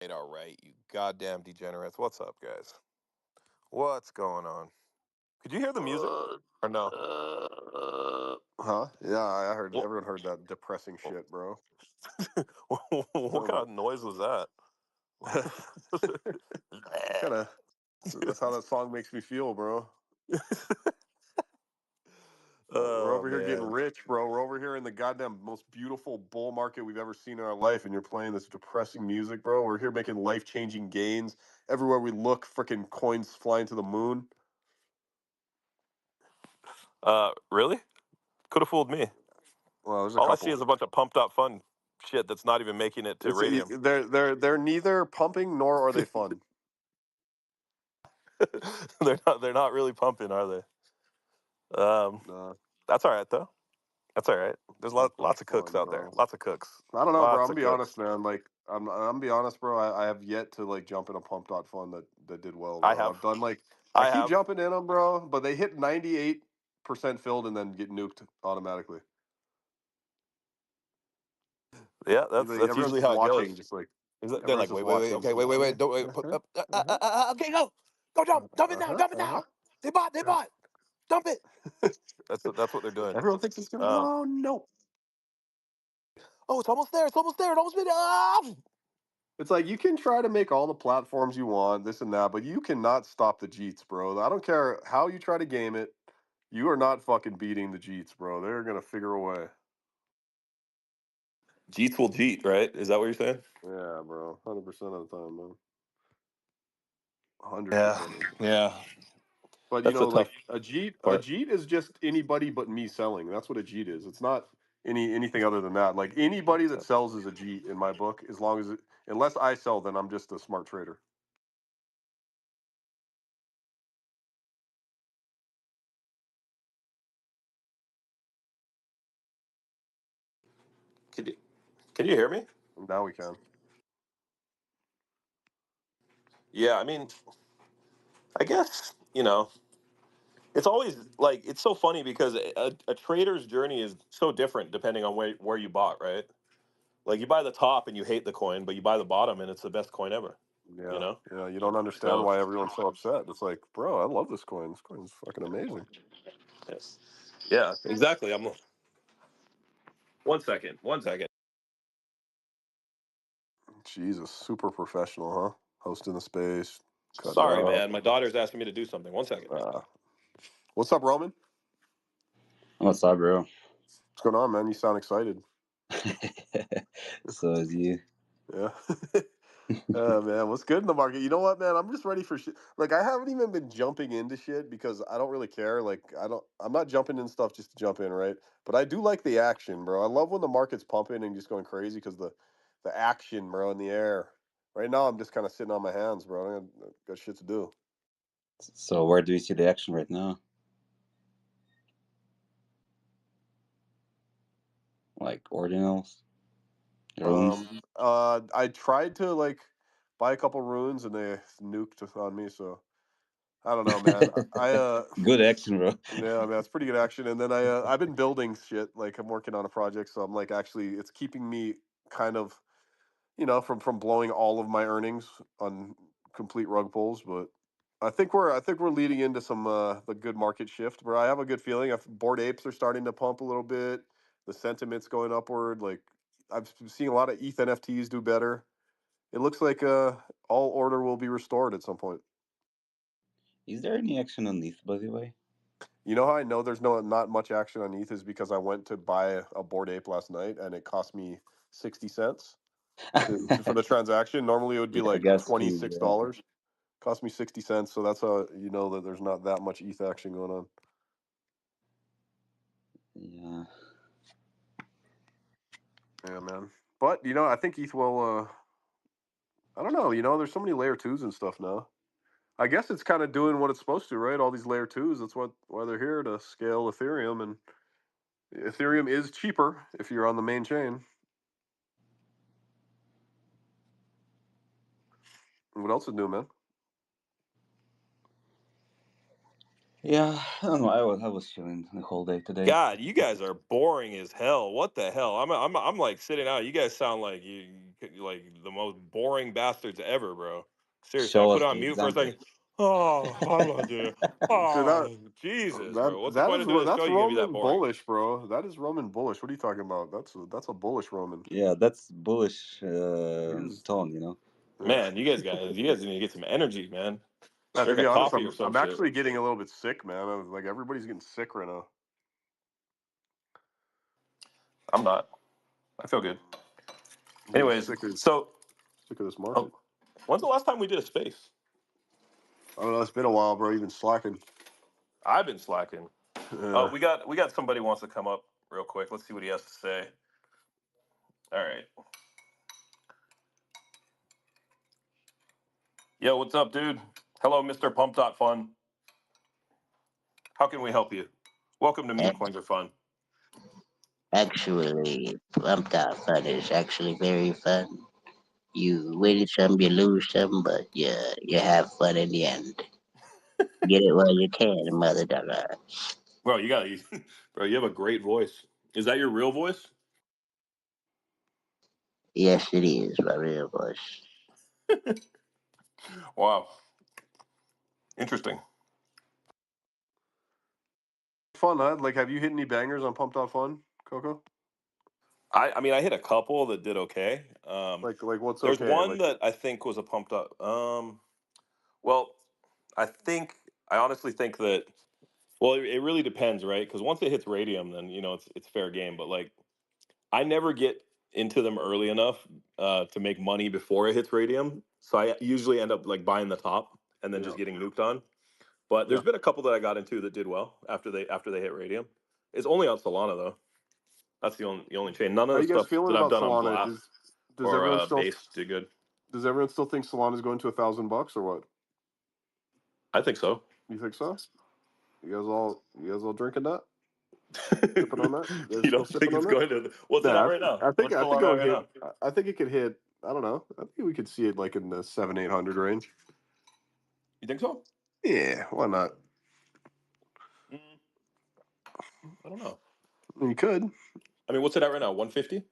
All right, you goddamn degenerates. What's up, guys? What's going on? Could you hear the music or no? Huh? Yeah, I heard. What, Everyone heard that depressing shit, bro. what kind of noise was that? Kind of. That's how that song makes me feel, bro. We're Oh over here getting man. rich, bro. We're over here in the goddamn most beautiful bull market we've ever seen in our life, and you're playing this depressing music, bro. We're here making life-changing gains. Everywhere we look, freaking coins flying to the moon. Really? Could have fooled me. Well, there's a All I see couple. is a bunch of pumped up fun shit that's not even making it to It's radium. they're neither pumping nor are they fun. They're not really pumping, are they? Nah, That's all right though. That's all right. There's not that lots of cooks fun, out there. bro. Lots of cooks. I don't know, bro. I'm Lots gonna of be cooks. honest, man. Like, I'm gonna be honest, bro. I have yet to like jump in a pump.fun that did well, I bro. have. I've done like I I keep have. jumping in them, bro, but they hit 98% filled and then get nuked automatically. Yeah, Like, that's everyone's usually just how it watching, goes. just like They're everyone's like, just wait, watching. okay, Just like, wait, don't wait, uh-huh, uh-huh, okay, go dump it now, uh-huh, dump it uh-huh. now. They bought, dump it. That's what they're doing. Everyone thinks it's gonna. Um, Oh no! oh, it's almost there, it almost made it. Ah! It's like you can try to make all the platforms you want, this and that, but you cannot stop the Jeets, bro. I don't care how you try to game it. You are not fucking beating the Jeets, bro. They're gonna figure a way. Jeets will cheat, right? Is that what you're saying? Yeah, bro. 100% of the time, man. Yeah, 100% of the time. yeah. But That's the tough like a part. Jeet is just anybody but me selling. That's what a Jeet is. It's not anything other than that. Like anybody that sells is a Jeet in my book, as long as unless I sell, then I'm just a smart trader. Can you can you hear me? Now we can. Yeah, I mean, I guess it's always like it's so funny because a trader's journey is so different depending on where you bought, right? Like you buy the top and you hate the coin, but you buy the bottom and it's the best coin ever. You Yeah, know. yeah. You don't understand So why everyone's so upset. It's like, bro, I love this coin. This coin's fucking amazing. yes, yeah, exactly. I'm 1 second, 1 second. Jesus, super professional, huh? Hosting the space, cutting Sorry, up. man. My daughter's asking me to do something. 1 second. Uh, what's up, Roman? What's up, bro? What's going on, man? You sound excited. So is you. Yeah. Man, what's good in the market? You know what, man? I'm just ready for shit. Like, I haven't even been jumping into shit because I don't really care. Like, I'm not jumping in stuff just to jump in, right? But I do like the action, bro. I love when the market's pumping and just going crazy because the action, bro, in the air. Right now, I'm just kind of sitting on my hands, bro. I got shit to do. So where do you see the action right now? Like ordinals, runes? I tried to like buy a couple runes and they nuked on me, so I don't know, man. Good action, bro. Yeah, man, it's pretty good action. And then I've been building shit. Like I'm working on a project, so I'm like actually it's keeping me kind of from blowing all of my earnings on complete rug pulls. But I think we're leading into some the good market shift. Where I have a good feeling. Bored apes are starting to pump a little bit. The sentiment's going upward. Like I've seen a lot of ETH NFTs do better. It looks like all order will be restored at some point. Is there any action on ETH, by the way? You know how I know there's not much action on ETH is because I went to buy a board ape last night and it cost me 60 cents for the transaction. Normally it would be Yeah, like gas fees. $26. Cost me 60 cents, so that's how you know that there's not that much ETH action going on. Yeah. Yeah, man. But I think ETH will. I don't know. There's so many layer twos and stuff now. I guess it's kind of doing what it's supposed to, right? All these layer twos. That's why they're here to scale Ethereum, and Ethereum is cheaper if you're on the main chain. What else is new, man? Yeah, I don't know. I was chilling the whole day today. God, you guys are boring as hell. What the hell? I'm like sitting out. You guys sound like like the most boring bastards ever, bro. Seriously, I Show put us it the on mute for a example. second. Oh, I'm not doing. So that Oh, Jesus, bro. What's the that point is of doing a show? that's You're gonna be that Roman boring, bullish, bro. That is Roman bullish. What are you talking about? That's a bullish Roman. Yeah, that's bullish He's tone, you know. yeah. man. You guys need to get some energy, man. Now, to Drink be a honest, coffee or some I'm shit. actually getting a little bit sick, man. Like everybody's getting sick right now. I'm not. I feel good. I'm getting Anyways, so sick of this market. oh, when's the last time we did a space? I don't know. It's been a while, bro. You've been slacking. I've been slacking. Yeah. We got somebody wants to come up real quick. Let's see what he has to say. All right. Yo, what's up, dude? Hello, Mr. Pump.Fun. How can we help you? Welcome to Meme Ac- Coins Are Fun. Actually, pumped out fun is actually very fun. You win some, you lose some, but you have fun in the end. Get it while you can, mother dogger. Bro, bro, you have a great voice. Is that your real voice? Yes, it is, my real voice. Wow. Interesting. Fun, huh? Like, have you hit any bangers on Pumped Out Fun, Coco? I mean, I hit a couple that did okay. Like what's There's okay? one Like, that I think was a pumped up. Well, I think I honestly think that. Well, it really depends, right? Because once it hits radium, then it's fair game. But like, I never get into them early enough to make money before it hits radium. So I usually end up like buying the top and then yeah, just getting nuked on. But yeah. there's been a couple that I got into that did well after they hit radium. It's only on Solana though. That's the only chain. None of How the you guys stuff feeling that I've about done on Solana? Blast Does or everyone still Base did good. does everyone still think Solana's going to $1,000 or what? I think so. You think so? You guys all drinking that? Sipping on that? You guys You still don't think sipping on it's that? going to? What's it at Yeah, right now? I think What's I think Solana at it'll right hit. now? I think it could hit. I don't know. I think we could see it like in the 700-800 range. You think so? Yeah, why not? Mm, I don't know. You could. I mean, what's it at right now? 150.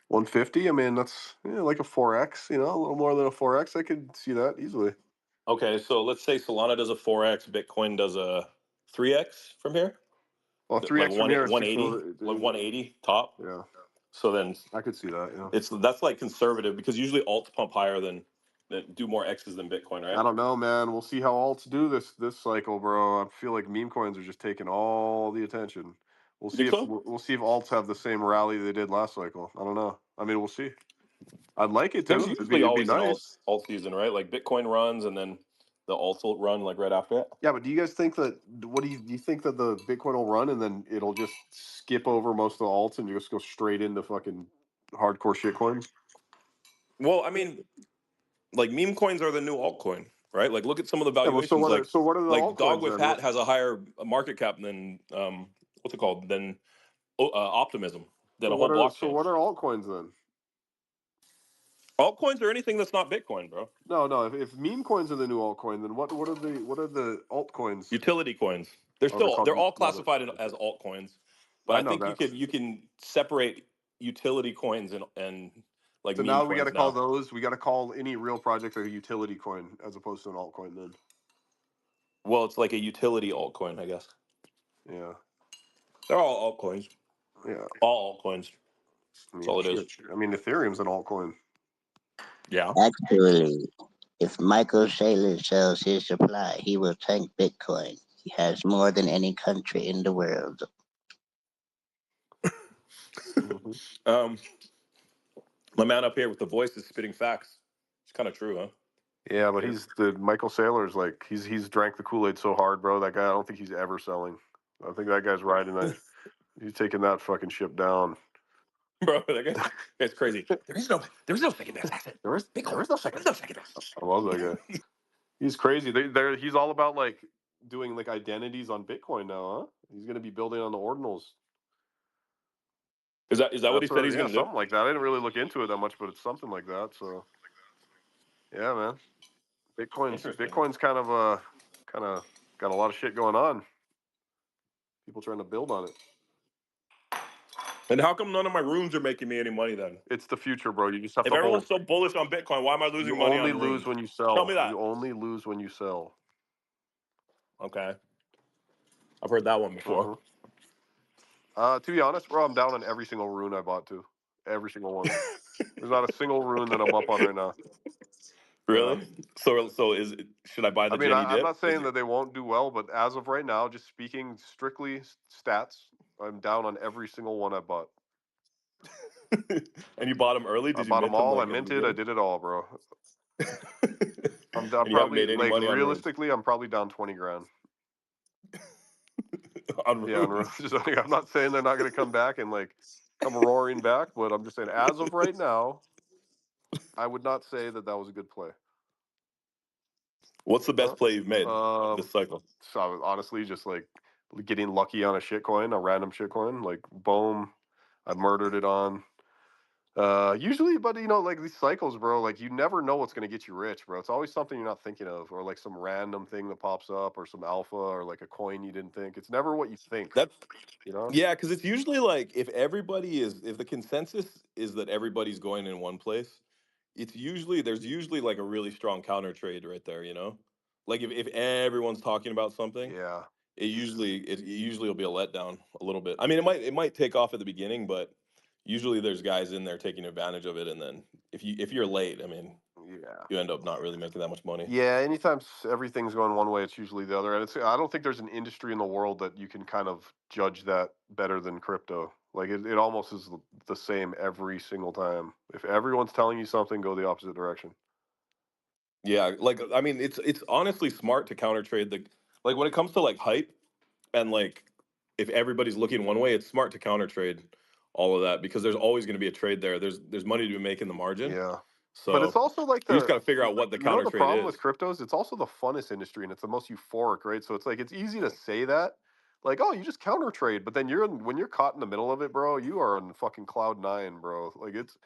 150. I mean, that's like a 4x. A little more than a 4x. I could see that easily. Okay, so let's say Solana does a 4x, Bitcoin does a 3x from here, Well, like 3x from one here is 180, like 180 top. yeah, So then I could see that. Yeah. that's like conservative because usually alts pump higher than do more X's than Bitcoin, I right? don't know, man. We'll see how alts do this cycle, bro. I feel like meme coins are just taking all the attention. We'll You see think if so? we'll see if alts have the same rally they did last cycle. I don't know. I mean, we'll see. I'd like it There's to. usually It'd be always an nice. alt season, right? Like Bitcoin runs and then the alts will run like right after it. Yeah, but do you guys think that? What do you think that the Bitcoin will run and then it'll just skip over most of the alts and just go straight into fucking hardcore shit coins? Well, I mean, like meme coins are the new altcoin, right? Like look at some of the Yeah, but valuations. so what are the Like Dog altcoins with then? Hat has a higher market cap than what's it called? Than Optimism, than a whole So blockchain. what are altcoins then? Altcoins are anything that's not Bitcoin, bro. No, no. If meme coins are the new altcoin, then what are the altcoins? Utility coins. They're Oh, they're still called. they're all No, classified as altcoins, but I I know think you that. could you can separate utility coins and like So meme now we got to coins call now. those. We got to call any real project a utility coin as opposed to an altcoin. Then, Well, it's like a utility altcoin, I guess. yeah, They're all altcoins. yeah. All altcoins. I That's mean, all it is. shit. I mean, Ethereum's an altcoin. Yeah. Actually, if Michael Saylor sells his supply, he will tank Bitcoin. He has more than any country in the world. Hmm. um, my man up here with the voice is spitting facts. It's kind of true, huh? Yeah, but he's the Michael Saylor's like he's drank the Kool Aid so hard, bro. That guy, I don't think he's ever selling. I think that guy's riding that. He's taking that fucking ship down. Bro, that's crazy. There is no second best asset. Bitcoin. There is no second best. I love that guy. He's crazy. He's all about like doing like identities on Bitcoin now, huh? He's gonna be building on the ordinals. Is that what he That's said what, he's yeah, gonna do? something like that. I didn't really look into it that much, but it's something like that. So yeah, man. Bitcoin's Interesting. Bitcoin's kind of got a lot of shit going on. People trying to build on it. And how come none of my runes are making me any money then? It's the future, bro. You just have If to everyone's hold. so bullish on Bitcoin, why am I losing You money only on lose runes? when you Tell me sell. You that. only lose when you sell. Okay, I've heard that one before. Hmm. To be honest, bro, I'm down on every single rune I bought too. Every single one. There's not a single rune that I'm up on right now. Yeah. Really? So should I buy I the mean, Jenny I'm dip? not saying that they won't do well, but as of right now, just speaking strictly stats, I'm down on every single one I bought. And you bought them early? I Did you bought them mint them all. I like at the minted. I beginning? did it all, bro. I'm And you haven't probably made any like money on runes. realistically, I'm probably down 20 grand. On Yeah, on runes. just like, I'm not saying they're not going to come back and like come roaring back, but I'm just saying as of right now, I would not say that that was a good play. What's the Huh? best play you've made Um, this cycle? so honestly, just like getting lucky on a shit coin, a random shit coin, like boom, I murdered it on. Usually, but like these cycles, bro, like you never know what's gonna get you rich, bro. It's always something you're not thinking of, or like some random thing that pops up, or some alpha, or like a coin you didn't think. It's never what you think, That's you know? Yeah, because it's usually like if the consensus is that everybody's going in one place, there's usually like a really strong counter trade right there, you know? Like if everyone's talking about something, Yeah, it usually will be a letdown a little bit. I mean, it might take off at the beginning, but usually there's guys in there taking advantage of it, and then if you're late, I mean, yeah. you end up not really making that much money. Yeah, anytime everything's going one way, it's usually the other. And I don't think there's an industry in the world that you can kind of judge that better than crypto. Like it almost is the same every single time. If everyone's telling you something, go the opposite direction. Yeah, like I mean, it's honestly smart to counter trade like when it comes to like hype and like if everybody's looking one way, it's smart to counter trade all of that because there's always going to be a trade there. There's money to be made in the margin, Yeah. But it's so also like you just got to figure out what the you know counter the trade problem with is. cryptos, it's also the funnest industry and it's the most euphoric, right? So it's like it's easy to say that, like, oh, you just counter trade, but then when you're caught in the middle of it, bro, you are on fucking cloud nine, bro. Like it's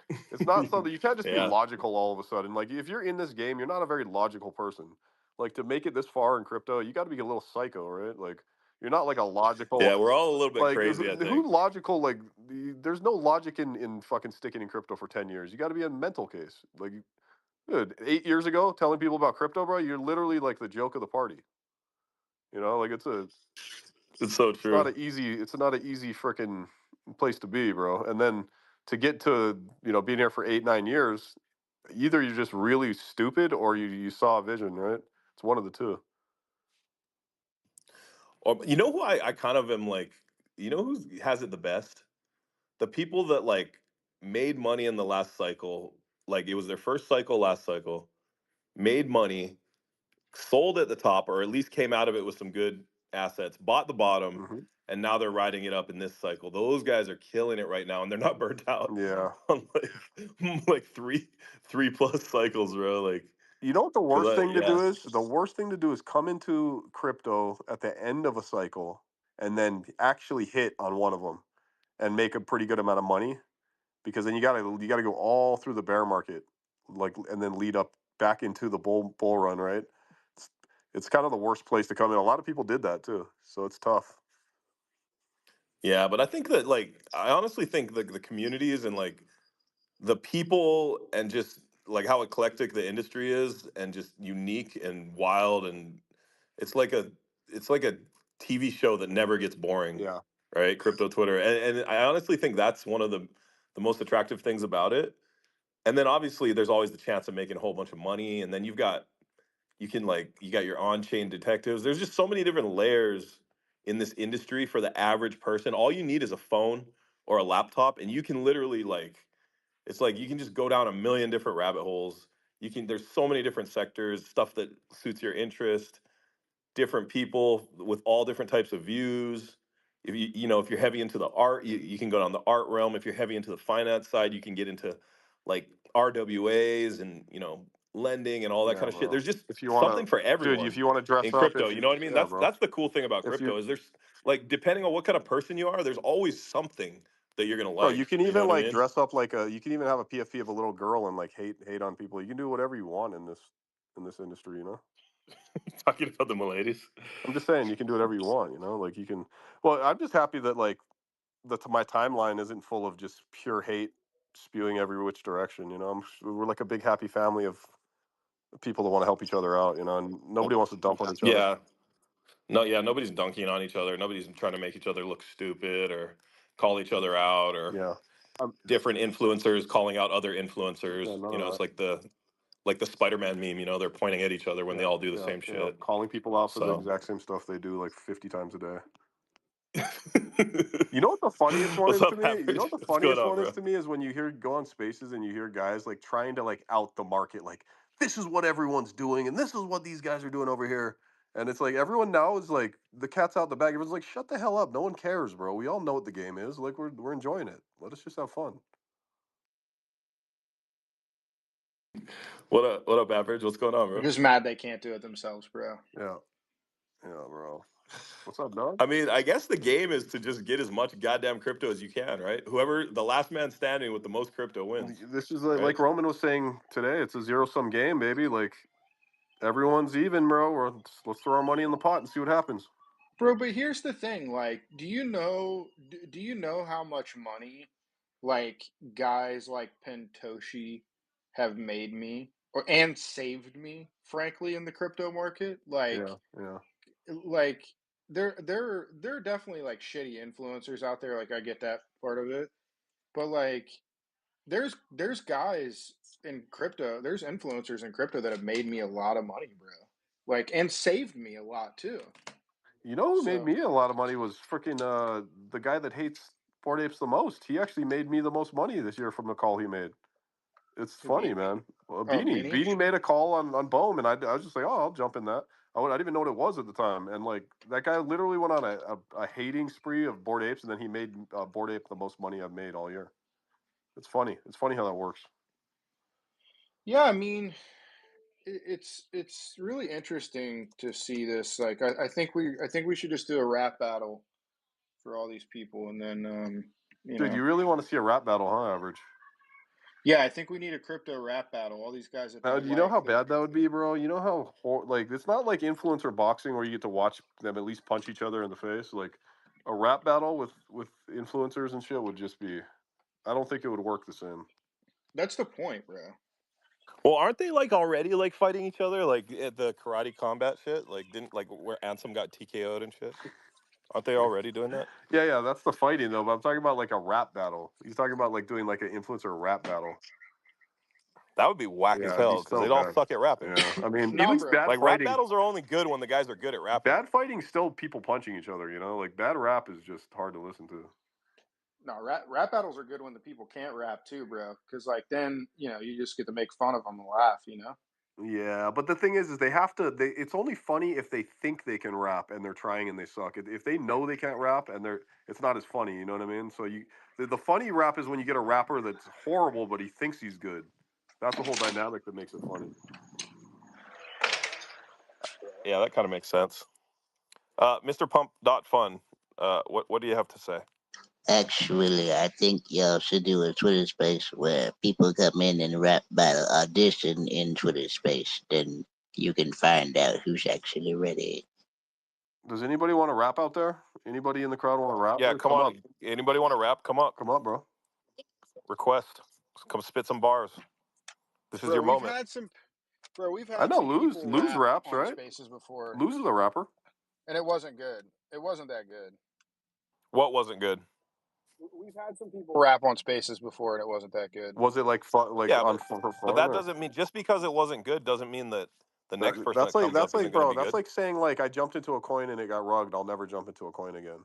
not something you can't just be Yeah, logical all of a sudden. Like if you're in this game, you're not a very logical person. Like to make it this far in crypto, you got to be a little psycho, right? Like you're not like a yeah, logical we're all a little bit like crazy, I think. who logical like there's no logic in fucking sticking in crypto for 10 years. You got to be a mental case. Like dude, 8 years ago, telling people about crypto, bro, you're literally like the joke of the party. Like It's so true. it's not an easy freaking place to be, bro. And then to get to being here for 8 9 years, either you're just really stupid or you saw a vision, right? It's one of the two. Or you know who I kind of am like, who has it the best? The people that like made money in the last cycle, like it was their first cycle last cycle, made money, sold at the top, or at least came out of it with some good assets, bought the bottom, Hmm. and now they're riding it up in this cycle. Those guys are killing it right now, and they're not burnt out Yeah. on like three plus cycles, bro. Like, You know what the cause worst thing to do yeah, is? The worst thing to do is come into crypto at the end of a cycle and then actually hit on one of them and make a pretty good amount of money because then you gotta go all through the bear market, like, and then lead up back into the bull run, right? It's, it's kind of the worst place to come in. A lot of people did that too, so it's tough. yeah. But I think that like I honestly think the communities and like the people and just like how eclectic the industry is and just unique and wild and it's like a it's like a TV show that never gets boring, Yeah, right? Crypto Twitter, and I honestly think that's one of the most attractive things about it. And then obviously there's always the chance of making a whole bunch of money, and then you got your on-chain detectives. There's just so many different layers in this industry for the average person. All you need is a phone or a laptop, and you can literally like it's like you can just go down a million different rabbit holes. There's so many different sectors, stuff that suits your interest, different people with all different types of views. If you're heavy into the art, you can go down the art realm. If you're heavy into the finance side, you can get into like RWAs and lending and all that yeah, kind of shit. bro. There's just If you wanna, something for dude, if everyone you wanna dress in up, crypto. if You you, know what I mean? yeah, That's bro. that's the cool thing about If you, crypto is there's like depending on what kind of person you are, there's always something that you're gonna bro, you like. can You know even what I like mean? dress up like you can even have a PFP of a little girl and like hate on people. You can do whatever you want in this industry, you know. Talking about the miladies. I'm just saying you can do whatever you want. You know, like you can. Well, I'm just happy that like my timeline isn't full of just pure hate spewing every which direction. You know, we're like a big happy family of people that want to help each other out. You know, and nobody wants to dump on each other. Yeah. No, yeah, nobody's dunking on each other. Nobody's trying to make each other look stupid or call each other out or Yeah. different influencers calling out other Yeah. influencers. None You of know, it's that. like the Spider-Man meme, they're pointing at each other when they Yeah. all do the Yeah. same Yeah. shit. Calling people out for the So exact same stuff they do like 50 times a day. You know what the funniest one what's is to up, me? You know average? what the What's going funniest on, one is bro? to me is when you hear go on spaces and you hear guys like trying to like out the market, like this is what everyone's doing and this is what these guys are doing over here. And it's like everyone now is like the cat's out the bag. Everyone's like, shut the hell up. No one cares, bro. We all know what the game is. Like we're enjoying it. Let us just have fun. What up, average? What's going on, I'm bro? just mad they can't do it themselves, bro. Yeah. Yeah, bro. What's up, dog? I mean, I guess the game is to just get as much goddamn crypto as you can, right? Whoever the last man standing with the most crypto wins, This is right? like Roman was saying today. It's a zero sum game, baby. Like everyone's even, bro. Let's throw our money in the pot and see what happens. Bro, but here's the thing, like, do you know how much money like guys like Pentoshi have made me or and saved me, frankly, in the crypto market? Yeah, yeah. Like there are definitely like shitty influencers out there, like I get that part of it. But like there's guys in crypto, there's influencers in crypto that have made me a lot of money, bro. Like and saved me a lot too. You know who made So me a lot of money was freaking the guy that hates Bored Apes the most. He actually made me the most money this year from the call he made. It's who funny, me? man. Well, Oh, Beanie Beanie? Beanie made a call on Bohm, and I was just like, oh, I'll jump in that. I didn't even know what it was at the time, and like that guy literally went on a hating spree of Bored Apes, and then he made Bored Ape the most money I've made all year. It's funny. It's funny how that works. Yeah, I mean, it's really interesting to see this. Like, I think we should just do a rap battle for all these people, and then you Dude, know, you really want to see a rap battle, huh, Average? yeah, I think we need a crypto rap battle. All these guys that Now, don't do you know like how the bad that would be, bro? You know how like it's not like influencer boxing where you get to watch them at least punch each other in the face. Like a rap battle with influencers and shit would just be. I don't think it would work the same. that's the point, bro. Well, aren't they like already like fighting each other like at the karate combat shit? Like didn't like where Ansem got TKO'd and shit? Aren't they already doing that? Yeah, yeah, that's the fighting though. But I'm talking about like a rap battle. He's talking about like doing like an influencer rap battle. That would be whack as Yeah, it'd be hell because so they'd all bad. suck at rapping. Yeah, I mean, at Nah, least bro. bad Like rap fighting. battles are only good when the guys are good at rapping. Bad fighting still people punching each other. You know, like bad rap is just hard to listen to. No, rap battles are good when the people can't rap too, bro. Because like then you just get to make fun of them and laugh. You know. Yeah, but the thing is they have to. It's only funny if they think they can rap and they're trying and they suck. If they know they can't rap and it's not as funny. You know what I mean? So the funny rap is when you get a rapper that's horrible but he thinks he's good. That's the whole dynamic that makes it funny. Yeah, that kind of makes sense. Mr. Pump Fun. What do you have to say? Actually, I think y'all should do a Twitter space where people come in and rap battle audition in Twitter space. Then you can find out who's actually ready. Does anybody want to rap out there? Anybody in the crowd want to rap? Yeah, come Come up, on. Anybody want to rap? Come up. come up, bro. Request. Come spit some bars. This is Bro, your moment. we've I had know some Luz. people Luz rap raps, on right? spaces before, Luz is a rapper. and it wasn't good. It wasn't that good. What wasn't good? We've had some people rap on spaces before, and it wasn't that good. Was it like fun, like Yeah, on but for but fun that or? doesn't mean just because it wasn't good doesn't mean that the next person that comes That's up isn't like going to bro, be that's good. like saying like I jumped into a coin and it got rugged. I'll never jump into a coin again.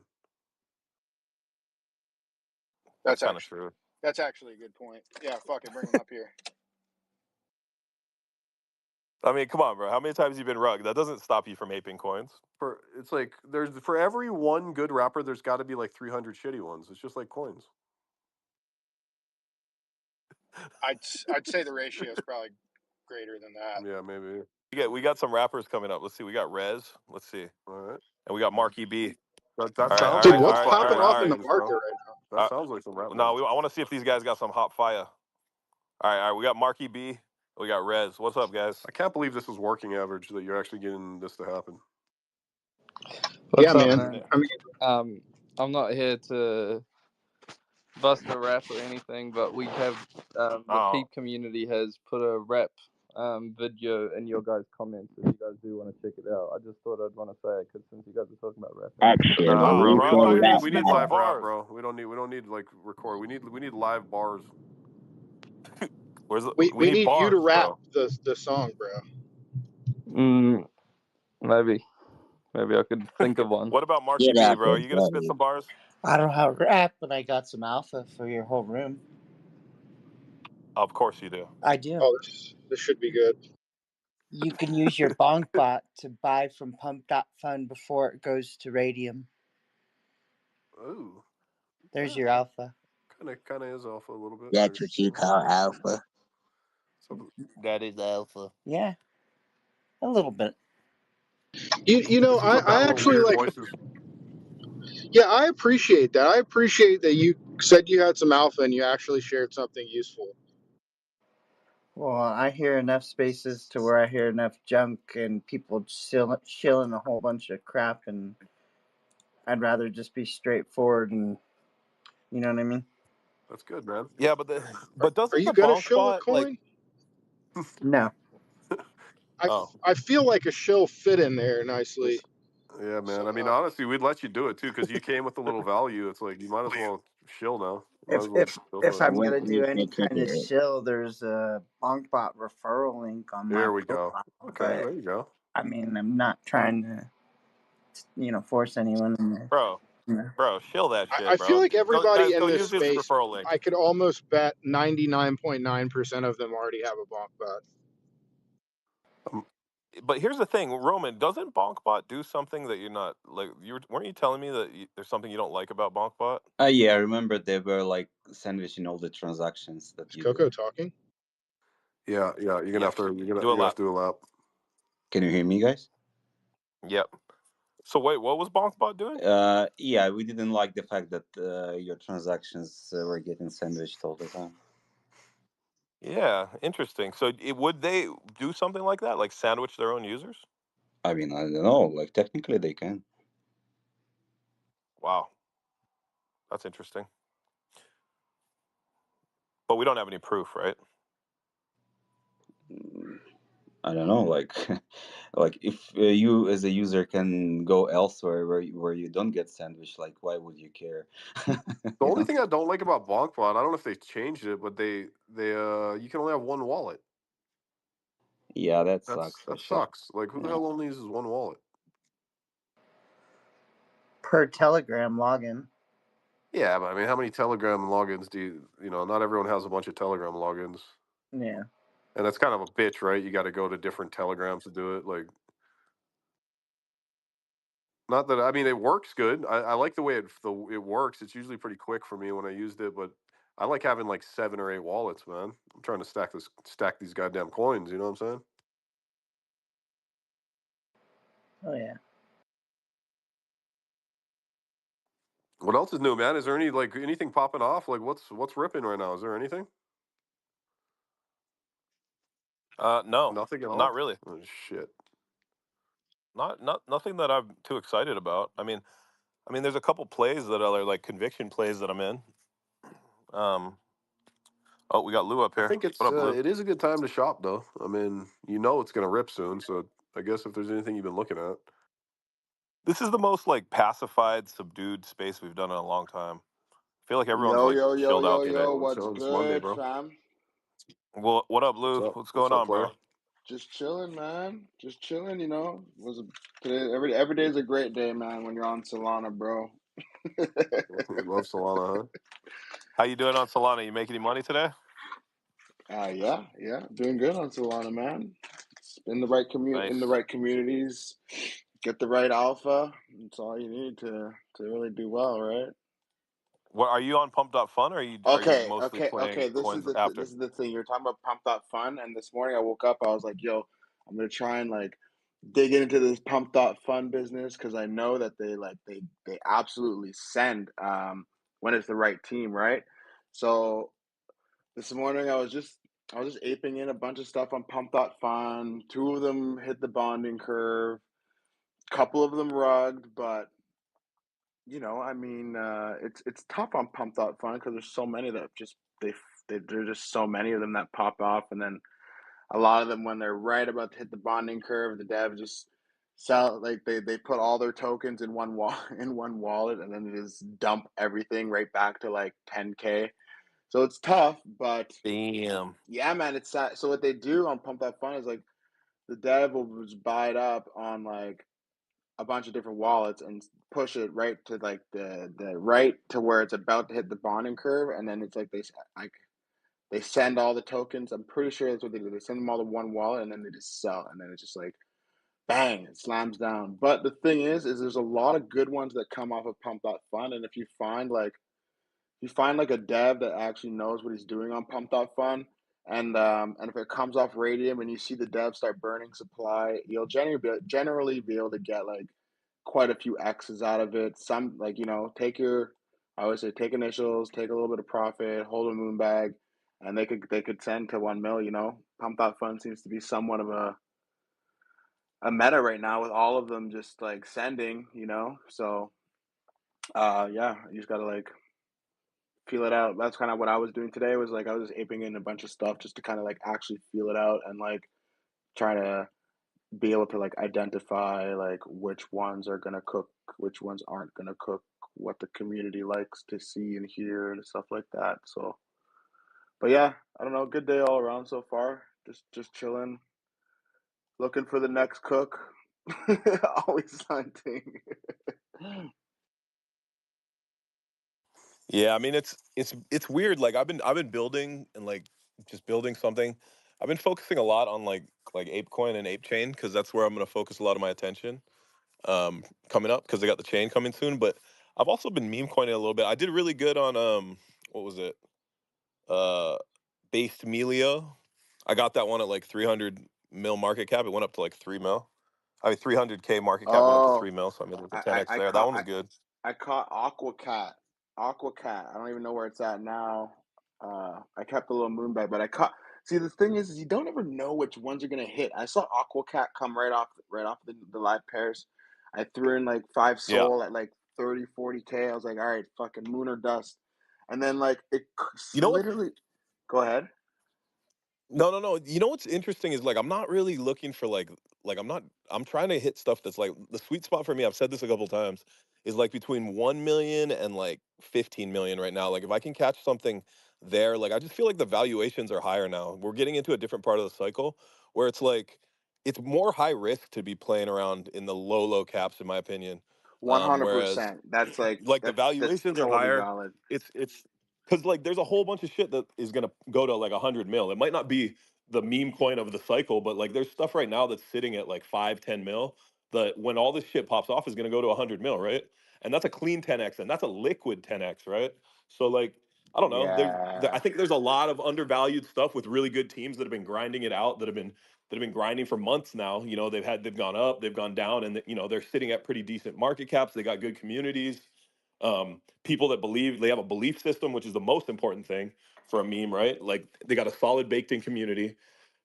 That's That's kind of actually true. that's actually a good point. Yeah, fuck it, bring them up here. I mean, come on, bro. How many times have you been rugged? That doesn't stop you from aping coins. For it's like there's for every one good rapper, there's got to be like 300 shitty ones. It's just like coins. I'd say the ratio is probably greater than that. Yeah, maybe. We got some rappers coming up. Let's see. We got Rez. Let's see, All right. and we got Marky B. That All right, sounds all Dude, right, like all some what's right, all fucking popping right, rap off all in right. the battles, market bro. right now? That sounds like some rap No, battles. I want to see if these guys got some hot fire. All right, we got Marky B. We got Rez. What's up, guys? I can't believe this was working average that you're actually getting this to happen. What's Yeah, up, man. man? I mean, I'm not here to bust a rap or anything, but we have the Oh, Peep community has put a rap video in your guys' comments. If you guys do want to check it out, I just thought I'd want to say it because since you guys are talking about rapping, Action, Nah, bro. we We for we bro, need rap we need spit some live battle. rap, bars. bro. We don't need like record. We need live bars. Where's the, we we need need you to bars, rap bro. the song, bro. maybe I could think of one. What about Marky Get B, out bro? Are there, you gonna spit buddy. some bars? I don't have rap, but I got some alpha for your whole room. Of course you do. I do. Oh, this should be good. You can use your bonk bot to buy from Pump.Fun before it goes to Radium. Ooh, There's yeah, your alpha. kind of is alpha a little bit. That's what you call alpha. That is alpha. Yeah, a little bit. You know, This is a I battle of actually weird like. voices. Yeah, I appreciate that. I appreciate that you said you had some alpha and you actually shared something useful. Well, I hear enough spaces to where I hear enough junk and people shilling a whole bunch of crap, and I'd rather just be straightforward and, you know what I mean? That's good, man. Yeah, but Are doesn't you the gonna bonk shill a bot like? coin? No. Oh, I feel like a shill fit in there nicely Yeah, man. I mean, somehow. honestly, we'd let you do it too because you came with a little value. It's like you might as well shill now. You might If as well if just go if for it. I'm What gonna do makes any you kind of kicker it? shill, there's a BonkBot referral link on my There we go. profile. Okay, But there you go. I mean, I'm not trying to, force anyone. bro, You know. shill that I shit, feel bro. like Go, everybody guys, in go this use his space, referral link. I could almost bet 99.9% of them already have a bonk bot. Um, But here's the thing, Roman. Doesn't BonkBot do something that you're not like? Weren't you telling me that there's something you don't like about BonkBot? Yeah, I remember they were like sandwiching all the transactions that Is you do. Coco talking? yeah. You're gonna Yep. have to. Do a You're gonna have lap. to do a lap. Can you hear me, guys? Yep. So wait, what was BonkBot doing? Yeah, we didn't like the fact that your transactions were getting sandwiched all the time. Yeah, interesting. So would they do something like that, like sandwich their own users? I mean, I don't know. Like technically, they can. Wow, that's interesting. But we don't have any proof, right? Mm, I don't know. Like, like if you as a user can go elsewhere where you don't get sandwiched, like why would you care? The You only know? thing I don't like about BonkBot, I don't know if they changed it, but they you can only have one wallet. Yeah, that sucks for That sure. sucks. Like who the Yeah. hell only uses one wallet? Per Telegram login. Yeah, but I mean, how many Telegram logins do you know? Not everyone has a bunch of Telegram logins, Yeah. and that's kind of a bitch, right? You got to go to different Telegrams to do it. Like, not that I mean, it works good. I like the way it works. It's usually pretty quick for me when I used it, but I like having like 7 or 8 wallets, man. I'm trying to stack these goddamn coins. You know what I'm saying? Oh yeah. What else is new, man? Is there anything popping off? Like, what's ripping right now? Is there anything? No, Nothing at not all. really. Oh, shit. Not nothing that I'm too excited about. I mean, there's a couple plays that are like conviction plays that I'm in. Um, oh, we got Lou up I here. think What up, Lou? it is a good time to shop, though. I mean, it's gonna rip soon, so I guess if there's anything you've been looking at, This is the most like pacified, subdued space we've done in a long time. I feel like everyone's Yo, like yo, yo, chilled out yo, today. yo, well, what's it's Monday, good, bro. fam? Well, what up, Lou? What's What's going up, on, player? bro? Just chilling, man. Just chilling, today every day is a great day, man, when you're on Solana, bro. Love Solana, huh? How you doing on Solana? You make any money today? Yeah, doing good on Solana, man. It's in the right in the Nice. right communities, get the right alpha. That's all you need to really do well, right? What are you on Pump.Fun or are you mostly playing Okay. coins after? This is the thing. You're talking about Pump Dot Fun, and this morning I woke up. I was like, "Yo, I'm gonna try and like dig into this Pump Dot Fun business because I know that they absolutely send when it's the right team, right?" So this morning I was just I was just aping in a bunch of stuff on Pump.Fun. Two of them hit the bonding curve. Couple of them rugged, but I mean, it's tough on Pump.Fun because there's so many that just there's just so many of them that pop off, and then a lot of them when they're right about to hit the bonding curve, the dev just sell like they put all their tokens in one in one wallet, and then they just dump everything right back to like 10K. So it's tough, but Damn. yeah, man, it's sad. So what they do on Pump.Fun is like the dev will just buy it up on like a bunch of different wallets and push it right to like the right to where it's about to hit the bonding curve, and then it's like they send all the tokens. I'm pretty sure that's what they do. They send them all to one wallet, and then they just sell, and then it's just like bang, it slams down. But the thing is there's a lot of good ones that come off of Pump.Fun, and if you find like a dev that actually knows what he's doing on Pump.Fun, and if it comes off Radium and you see the dev start burning supply, you'll generally be able to get like quite a few X's out of it. Some like I always say take initials, take a little bit of profit, hold a moon bag, and they could send to 1 mil. Pump.Fun seems to be somewhat of a meta right now with all of them just like sending. So yeah, you just gotta like feel it out. That's kind of what I was doing today. Was like I was just aping in a bunch of stuff just to kind of like actually feel it out and like try to be able to like identify like which ones are gonna cook, which ones aren't gonna cook, what the community likes to see and hear and stuff like that. So, but yeah, I don't know. Good day all around so far. Just chilling, looking for the next cook. Always hunting. Yeah, I mean it's weird. Like I've been building and like just building something. I've been focusing a lot on like ApeCoin and ApeChain because that's where I'm gonna focus a lot of my attention coming up because they got the chain coming soon. But I've also been meme coining a little bit. I did really good on what was it? Uh Based Melio. I got that one at like 300 mil market cap. It went up to like 3 mil. I mean 300K market cap went up to Oh, 3 mil, so I made like a I, I, 10x I there. That caught one was good. I caught Aquacat. Aquacat. I don't even know where it's at now. I kept a little moon bag, but I caught. See, the thing is you don't ever know which ones are gonna hit. I saw Aquacat come right off the live pairs. I threw in like five Yeah. soul at like 30, 40K. I was like, all right, fucking moon or dust. And then like You know what? literally. Go ahead. No, no, no. You know what's interesting is like I'm not really looking for like I'm trying to hit stuff that's like the sweet spot for me. I've said this a couple times is like between 1 million and like 15 million right now. Like if I can catch something there, like I just feel like the valuations are higher now. We're getting into a different part of the cycle where it's like it's more high risk to be playing around in the low caps in my opinion. One hundred Whereas percent. That's like like the that's valuations are totally higher. valid. It's because like there's a whole bunch of shit that is gonna go to like 100 mil. It might not be the meme coin of the cycle, but like there's stuff right now that's sitting at like 5-10 mil that when all this shit pops off is gonna go to 100 mil, right? And that's a clean 10x and that's a liquid 10x, right? So like I don't know. I Yeah. think there's a lot of undervalued stuff with really good teams that have been grinding it out, that have been grinding for months now. They've gone up, they've gone down, and they're sitting at pretty decent market caps. They got good communities, people that believe they have a belief system, which is the most important thing for a meme, right? Like they got a solid baked in community.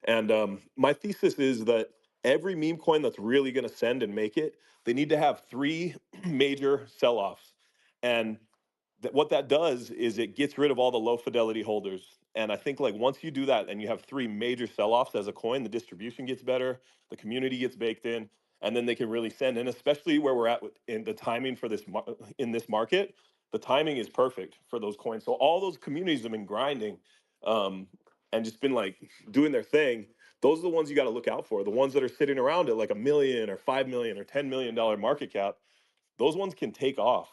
And my thesis is that every meme coin that's really going to send and make it, they need to have three major sell offs. And what that does is it gets rid of all the low fidelity holders. And I think like once you do that and you have three major sell-offs as a coin, the distribution gets better, the community gets baked in, and then they can really send. And especially where we're at in the timing for in this market, the timing is perfect for those coins. So all those communities have been grinding um, and just been like doing their thing. Those are the ones you got to look out for. The ones that are sitting around at like 1 million or 5 million or $10 million market cap, those ones can take off,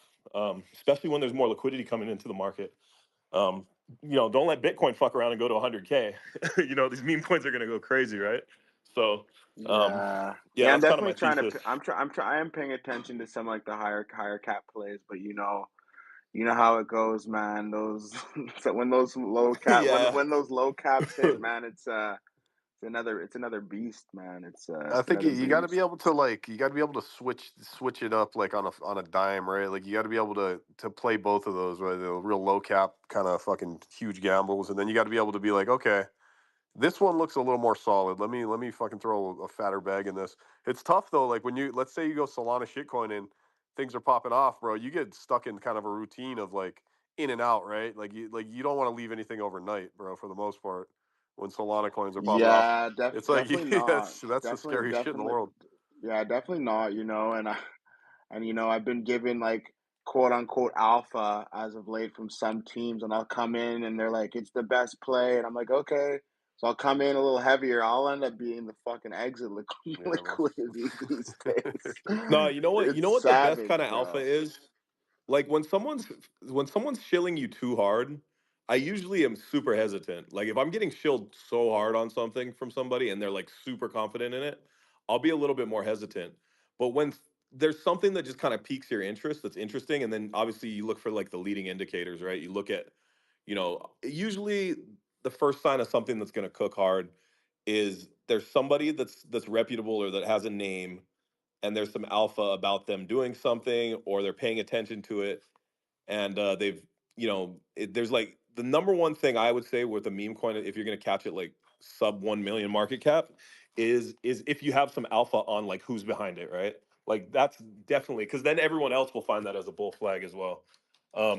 especially when there's more liquidity coming into the market. Um, don't let Bitcoin fuck around and go to 100K. These meme coins are going to go crazy, right? So, um, Yeah, yeah, yeah. I'm that's kind of definitely my trying to. thesis. I am paying attention to some like the higher cap plays, but you know how it goes, man. Those so when those low cap Yeah. when those low caps hit, man, it's another beast, man. I It's think another you got to be beast. able to you got to be able to switch it up like on a dime, right? Like you got to be able to play both of those, right? The real low cap kind of fucking huge gambles, and then you got to be able to be like, okay, This one looks a little more solid. Let me fucking throw a fatter bag in this. It's tough though. Like when you let's say you go Solana shitcoin and things are popping off, bro. You get stuck in kind of a routine of like in and out, right? Like you don't want to leave anything overnight, bro. For the most part, when Solana coins are popping off, Yeah, it's like definitely yeah, not. that's the Definitely, scariest shit in the definitely. world. Yeah, definitely not. I've been given like quote unquote alpha as of late from some teams, and I'll come in and they're like, it's the best play, and I'm like, okay. So I'll come in a little heavier. I'll end up being the fucking exit Yeah, bro. liquidity these days. No, you know what? You know It's what the best kind savage, of alpha bro. is? Like when someone's shilling you too hard, I usually am super hesitant. Like if I'm getting shilled so hard on something from somebody and they're like super confident in it, I'll be a little bit more hesitant. But when there's something that just kind of piques your interest that's interesting, and then obviously you look for like the leading indicators, right? You look at, usually the first sign of something that's going to cook hard is there's somebody that's reputable or that has a name, and there's some alpha about them doing something or they're paying attention to it, and they've there's like the number one thing I would say with a meme coin, if you're going to catch it like sub 1 million market cap, is if you have some alpha on like who's behind it, right? Like that's definitely, because then everyone else will find that as a bull flag as well. um,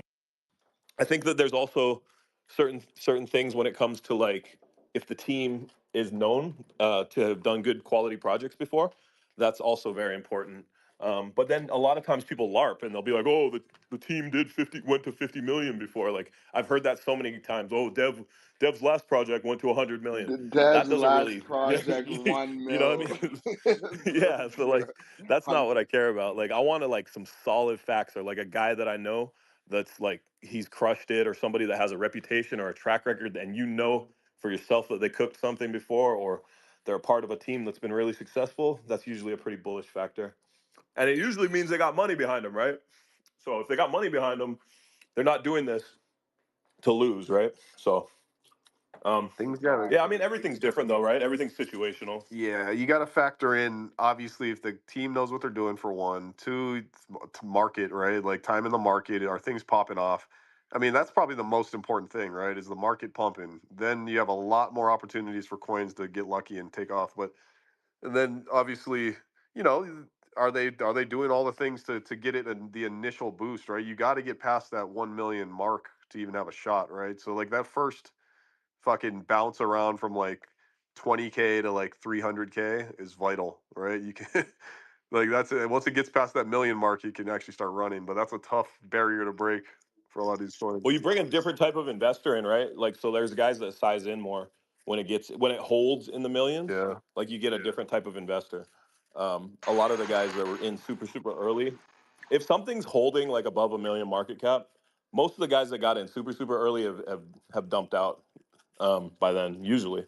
I think that there's also certain things when it comes to like if the team is known to have done good quality projects before, that's also very important. But then a lot of times people LARP and they'll be like, "Oh, the team did 50 went to 50 million before." Like I've heard that so many times. "Oh, Dev's last project went to 100 million." Dev's That doesn't last really, project, one you know what mil. I mean? So Yeah. So true. like that's not Hun- what I care about. Like I want to like some solid facts or like a guy that I know that's like he's crushed it, or somebody that has a reputation or a track record, and for yourself that they cooked something before, or they're a part of a team that's been really successful. That's usually a pretty bullish factor, and it usually means they got money behind them, right? So if they got money behind them, they're not doing this to lose, right? So Things gotta yeah, I mean Exactly. everything's different though, right? Everything's situational. Yeah, you got to factor in obviously if the team knows what they're doing for one, two, to market, right? Like time in the market, are things popping off? I mean, that's probably the most important thing, right? Is the market pumping? Then you have a lot more opportunities for coins to get lucky and take off. But and then obviously, you know, are they doing all the things to get it in the initial boost, right? You got to get past that 1 million mark to even have a shot, right? So like that first fucking bounce around from like 20K to like 300K is vital, right? You can like that's it. Once it gets past that million mark, you can actually start running. But that's a tough barrier to break for a lot of these coins. Well, you bring a different type of investor in, right? Like, so there's guys that size in more when it holds in the millions. Yeah, Like, you get a different type of investor. A lot of the guys that were in super early, if something's holding like above a million market cap, most of the guys that got in super early have dumped out by then usually.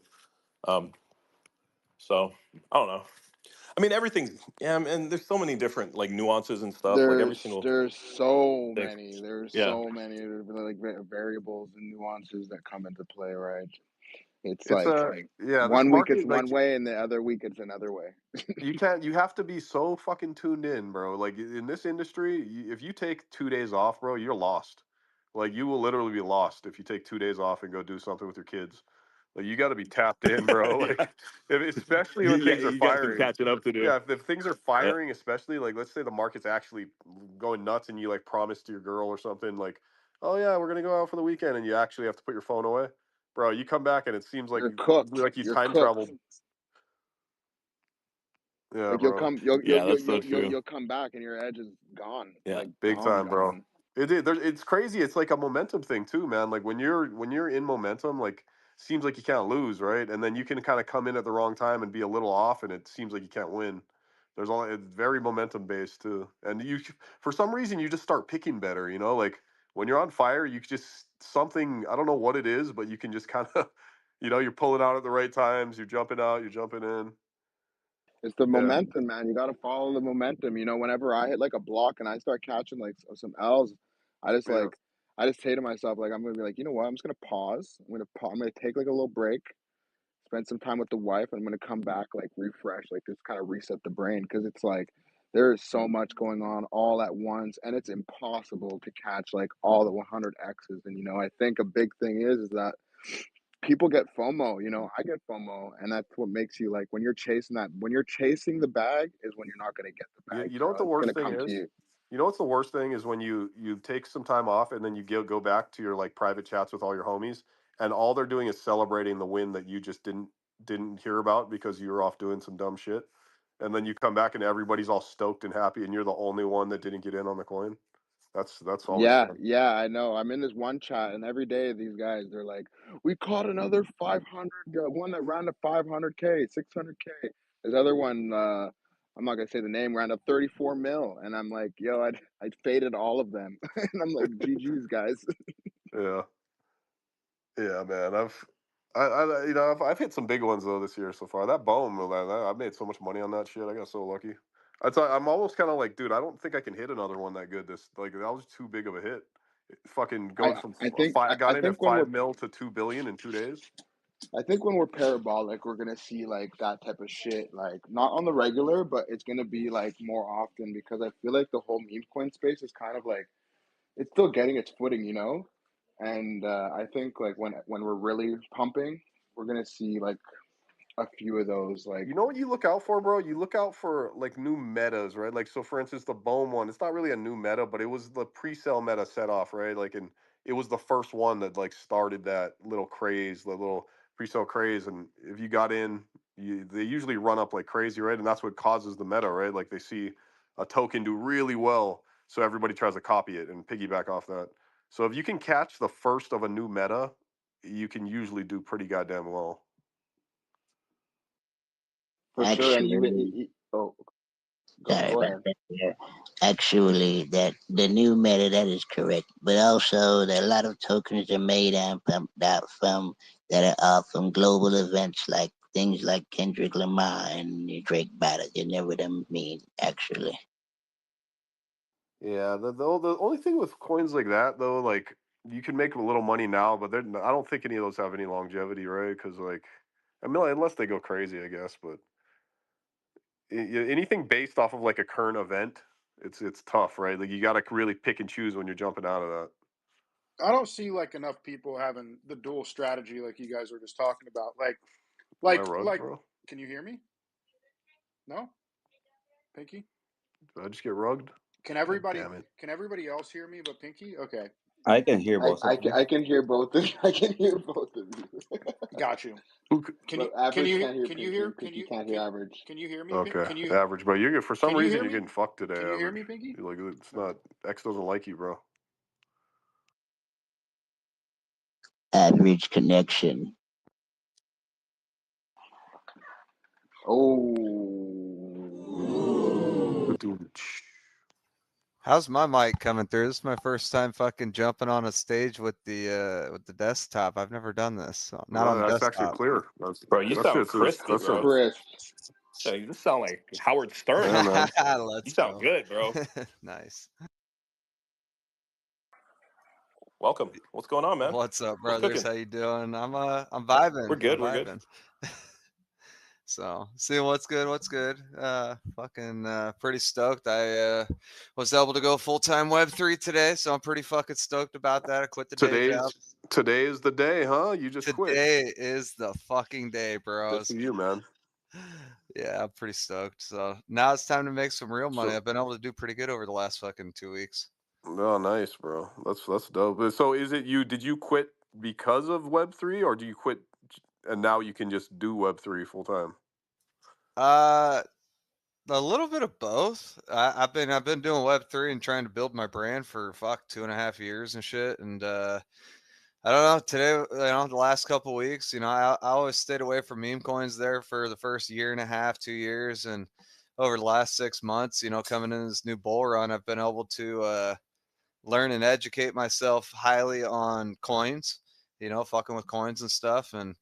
Um, so I don't know. I mean, everything's yeah, and there's so many different like nuances and stuff. Like every single There's so thing. many. There's Yeah. so many like variables and nuances that come into play, right? It's it's like a yeah. This one week it's market one like way, and the other week it's another way. you have to be so fucking tuned in, bro. Like in this industry, if you take 2 days off, bro, you're lost. Like you will literally be lost if you take 2 days off and go do something with your kids. Like you got to be tapped in, bro. Yeah. Like especially when things are You got some firing. catching up to do. Yeah, if things are Yeah. firing, especially like let's say the market's actually going nuts and you like promise to your girl or something like, "Oh yeah, we're going to go out for the weekend," and you actually have to put your phone away. Bro, you come back and it seems You're cooked. like you You're time cooked. traveled. Yeah, Like bro. Yeah, that's so true. you'll come back and your edge is gone. Yeah. Like Big time, bro. gone. It's crazy. It's like a momentum thing too, man. Like when you're in momentum, like seems like you can't lose, right? And then you can kind of come in at the wrong time and be a little off, and it seems like you can't win. It's very momentum based too, and for some reason you just start picking better. You know, like when you're on fire, you just something I don't know what it is, but you can just kind of, you're pulling out at the right times. You're jumping out. You're jumping in. It's the Yeah, momentum, man. You got to follow the momentum. Whenever I hit like a block and I start catching like some L's, I just yeah. like I just say to myself like I'm gonna be like, you know what? I'm just gonna pause. I'm gonna take like a little break, spend some time with the wife, and I'm gonna come back like refresh, like just kind of reset the brain because it's like there is so much going on all at once, and it's impossible to catch like all the 100 X's. And I think a big thing is that people get FOMO, I get FOMO, and that's what makes you like when you're chasing the bag is when you're not gonna get the You, bag, you know what bro. the It's worst gonna thing come to is? you. You know what's the worst thing is when you take some time off and then you go back to your like private chats with all your homies and all they're doing is celebrating the win that you just didn't hear about because you were off doing some dumb shit. And then you come back and everybody's all stoked and happy and you're the only one that didn't get in on the coin. That's always Yeah, fun. yeah, I know. I'm in this one chat, and every day these guys, they're like, "We caught another 500, one that ran to 500K, 600K." This other one, I'm not gonna say the name, ran up 34 mil, and I'm like, "Yo, I faded all of them," and I'm like, "GG's, guys." Yeah. Yeah, man. I've hit some big ones though this year so far. That bone, man, I've made so much money on that shit. I got so lucky. I'm almost kind of like, dude, I don't think I can hit another one that good. This like that was too big of a hit. Fucking I going from I think I I got in at think when 5 mil to 2 billion in 2 days. I think when we're parabolic, we're gonna see like that type of shit, like not on the regular, but it's gonna be like more often because I feel like the whole meme coin space is kind of like it's still getting its footing. And I think like when we're really pumping, we're gonna see like a few of those. Like You know what you look out for, bro? You look out for like new metas, right? Like so for instance, the Bohm one, it's not really a new meta, but it was the pre-sale meta set off, right? Like and it was the first one that like started that little craze, the little pre-sale craze. And if you got in, they usually run up like crazy, right? And that's what causes the meta, right? Like they see a token do really well, so everybody tries to copy it and piggyback off that. So if you can catch the first of a new meta, you can usually do pretty goddamn well. for sure, and even Actually, oh, go sorry go about ahead. that there. Actually, that the new meta, that is correct. But also that a lot of tokens are made and pumped out from that are from global events like things like Kendrick Lamar and Drake battle. You know what I mean, actually. Yeah, the only thing with coins like that though, like you can make a little money now, but I don't think any of those have any longevity, right? Because like, I mean, unless they go crazy, I guess. But anything based off of like a current event, it's tough, right? Like you got to really pick and choose when you're jumping out of that. I don't see like enough people having the dual strategy like you guys were just talking about. Like, Am I like, rugged, like. bro? Can you hear me? No, Pinky. Did I just get rugged? Can God everybody? damn it! Can everybody else hear me but Pinky? Okay, I can hear both of you. I can hear both of I can hear both of you, got you. Who Can you? but Can average you? can't hear Can you hear? Pinky. Can Pinky you? can't hear Can average. Can you hear me? Okay, Can you? average, bro. You're for some Can you reason hear you're me? getting fucked today, Can you hear average. me, Pinky? You're like it's not X doesn't like you, bro. Average connection. Oh, Dude, How's my mic coming through? This is my first time fucking jumping on a stage with the desktop. I've never done this. So, not on no, the that's actually desktop. clear. Bro, you That's sound it. crispy, That's a bro. crisp. Yeah, you just sound like Howard Stern, yeah, bro. man. You Let's sound go. good, bro. Nice. Welcome. What's going on, man? What's up, What's brothers? cooking? How you doing? I'm We're vibing. I'm good. We're good. vibing. So, see what's good, what's good. Pretty stoked. I was able to go full-time Web3 today, so I'm pretty fucking stoked about that. I quit the day job. Today is the day, huh? You just quit. Today is the fucking day, Good for bros. you, man. Yeah, I'm pretty stoked. So now it's time to make some real money. So, I've been able to do pretty good over the last fucking 2 weeks. oh, nice, bro. That's dope. So, is it you? Did you quit because of Web3, or do you quit and now you can just do Web3 full time? Uh, a little bit of both. I've been doing Web3 and trying to build my brand for 2.5 years and shit. And I don't know. Today, the last couple weeks, I always stayed away from meme coins there for the first year and a half, 2 years, and over the last 6 months, coming in this new bull run, I've been able to learn and educate myself highly on coins. Fucking with coins and stuff, and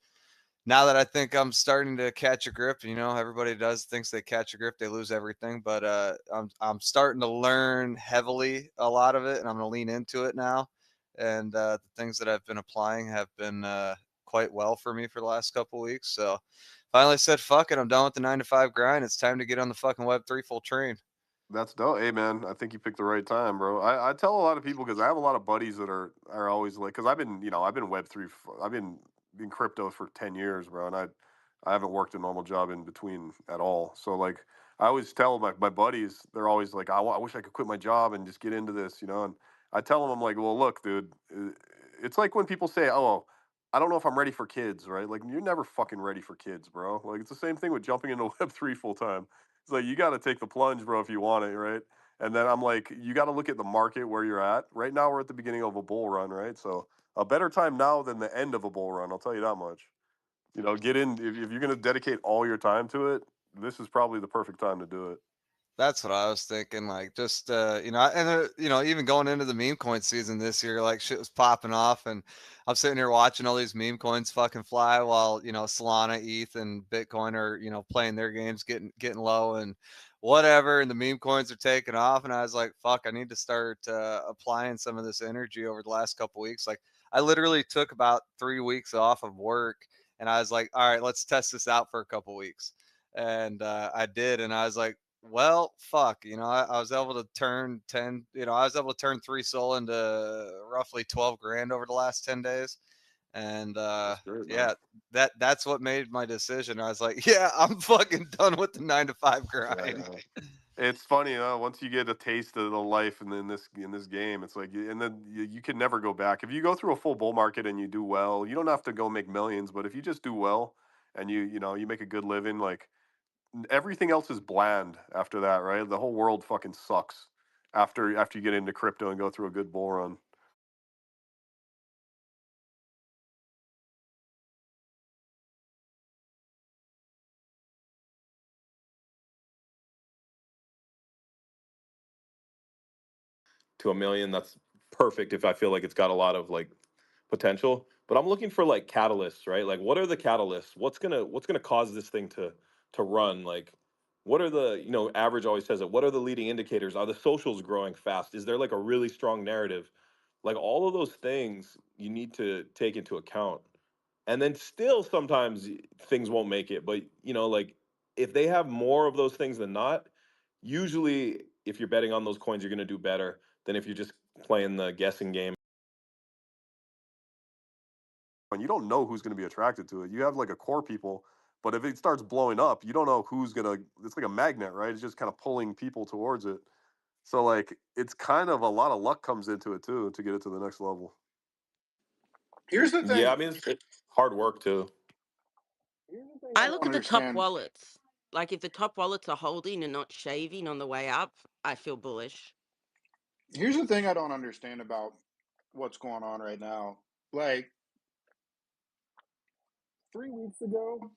now that I think I'm starting to catch a grip, everybody thinks they catch a grip, they lose everything. But I'm starting to learn heavily a lot of it, and I'm gonna lean into it now. And the things that I've been applying have been quite well for me for the last couple weeks. So finally said, "Fuck it, I'm done with the 9 to 5 grind. It's time to get on the fucking Web3 full train." That's dope. Hey, man, I think you picked the right time, bro. I tell a lot of people because I have a lot of buddies that are always like, because I've been Web3. I've been in crypto for 10 years, bro, and I haven't worked a normal job in between at all. So like I always tell my buddies, they're always like, I wish I could quit my job and just get into this, you know. And I tell them, I'm like, well, look, dude, it's like when people say, oh, I don't know if I'm ready for kids, right? Like you're never fucking ready for kids, bro. Like it's the same thing with jumping into Web3 full time. It's like you got to take the plunge, bro, if you want it, right? And then I'm like, you got to look at the market where you're at. Right now, we're at the beginning of a bull run, right? So a better time now than the end of a bull run. I'll tell you that much. You know, get in if you're going to dedicate all your time to it. This is probably the perfect time to do it. That's what I was thinking. Like, just you know, and you know, even going into the meme coin season this year, like shit was popping off, and I'm sitting here watching all these meme coins fucking fly while you know Solana, ETH, and Bitcoin are you know playing their games, getting low and whatever, and the meme coins are taking off, and I was like, fuck, I need to start applying some of this energy over the last couple weeks. Like, I literally took about 3 weeks off of work, and I was like, all right, let's test this out for a couple weeks, and I did, and I was like, well, fuck, you know, I was able to turn 10, you know, I was able to turn 3 SOL into roughly 12 grand over the last 10 days. And That's great, man. yeah, that's what made my decision. I was like, yeah, I'm fucking done with the 9 to 5 Yeah, grind. yeah. It's funny, once you get a taste of the life and in this game, it's like, and then you can never go back. If you go through a full bull market and you do well, you don't have to go make millions, but if you just do well and you know you make a good living, like everything else is bland after that, right? The whole world fucking sucks after you get into crypto and go through a good bull run. To a million, that's perfect if I feel like it's got a lot of like potential. But I'm looking for like catalysts, right? Like what are the catalysts? What's gonna cause this thing to run? Like what are the, you know, average always says it. What are the leading indicators? Are the socials growing fast? Is there like a really strong narrative? Like all of those things you need to take into account. And then still sometimes things won't make it, but you know, like if they have more of those things than not, usually if you're betting on those coins, you're going to do better than if you're just playing the guessing game. And you don't know who's going to be attracted to it. You have like a core people, but if it starts blowing up, you don't know who's going to. It's like a magnet, right? It's just kind of pulling people towards it. So like it's kind of a lot of luck comes into it too to get it to the next level. Here's the Yeah, thing. I mean it's hard work too. Here's the thing I I don't look at the top understand. wallets. Like if the top wallets are holding and not shaving on the way up, I feel bullish. Here's the thing I don't understand about what's going on right now. Like 3 weeks ago,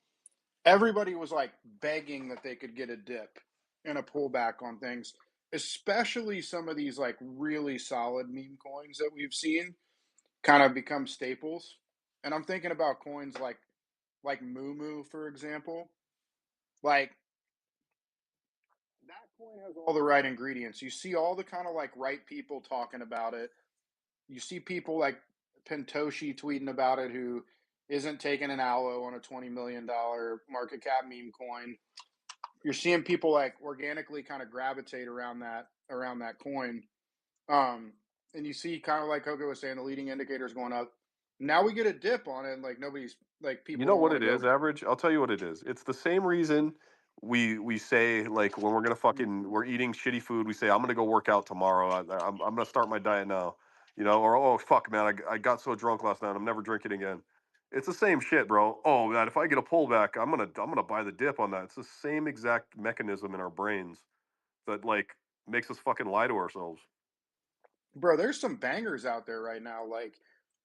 everybody was like begging that they could get a dip and a pullback on things, especially some of these like really solid meme coins that we've seen kind of become staples. And I'm thinking about coins like Moo, for example. Like that coin has all the right ingredients. You see all the kind of like right people talking about it. You see people like Pentoshi tweeting about it who isn't taking an aloe on a $20 million market cap meme coin. You're seeing people like organically kind of gravitate around that coin. Um, and you see kind of like Coco was saying, the leading indicators going up. Now we get a dip on it, and like nobody's like You people know don't what want to it is, go. average? I'll tell you what it is. It's the same reason we say like when we're gonna fucking we're eating shitty food, we say I'm gonna go work out tomorrow. I'm gonna start my diet now, you know. Or oh fuck man, I got so drunk last night, I'm never drinking again. It's the same shit, bro. Oh man, if I get a pullback, I'm gonna buy the dip on that. It's the same exact mechanism in our brains that like makes us fucking lie to ourselves. Bro, there's some bangers out there right now. Like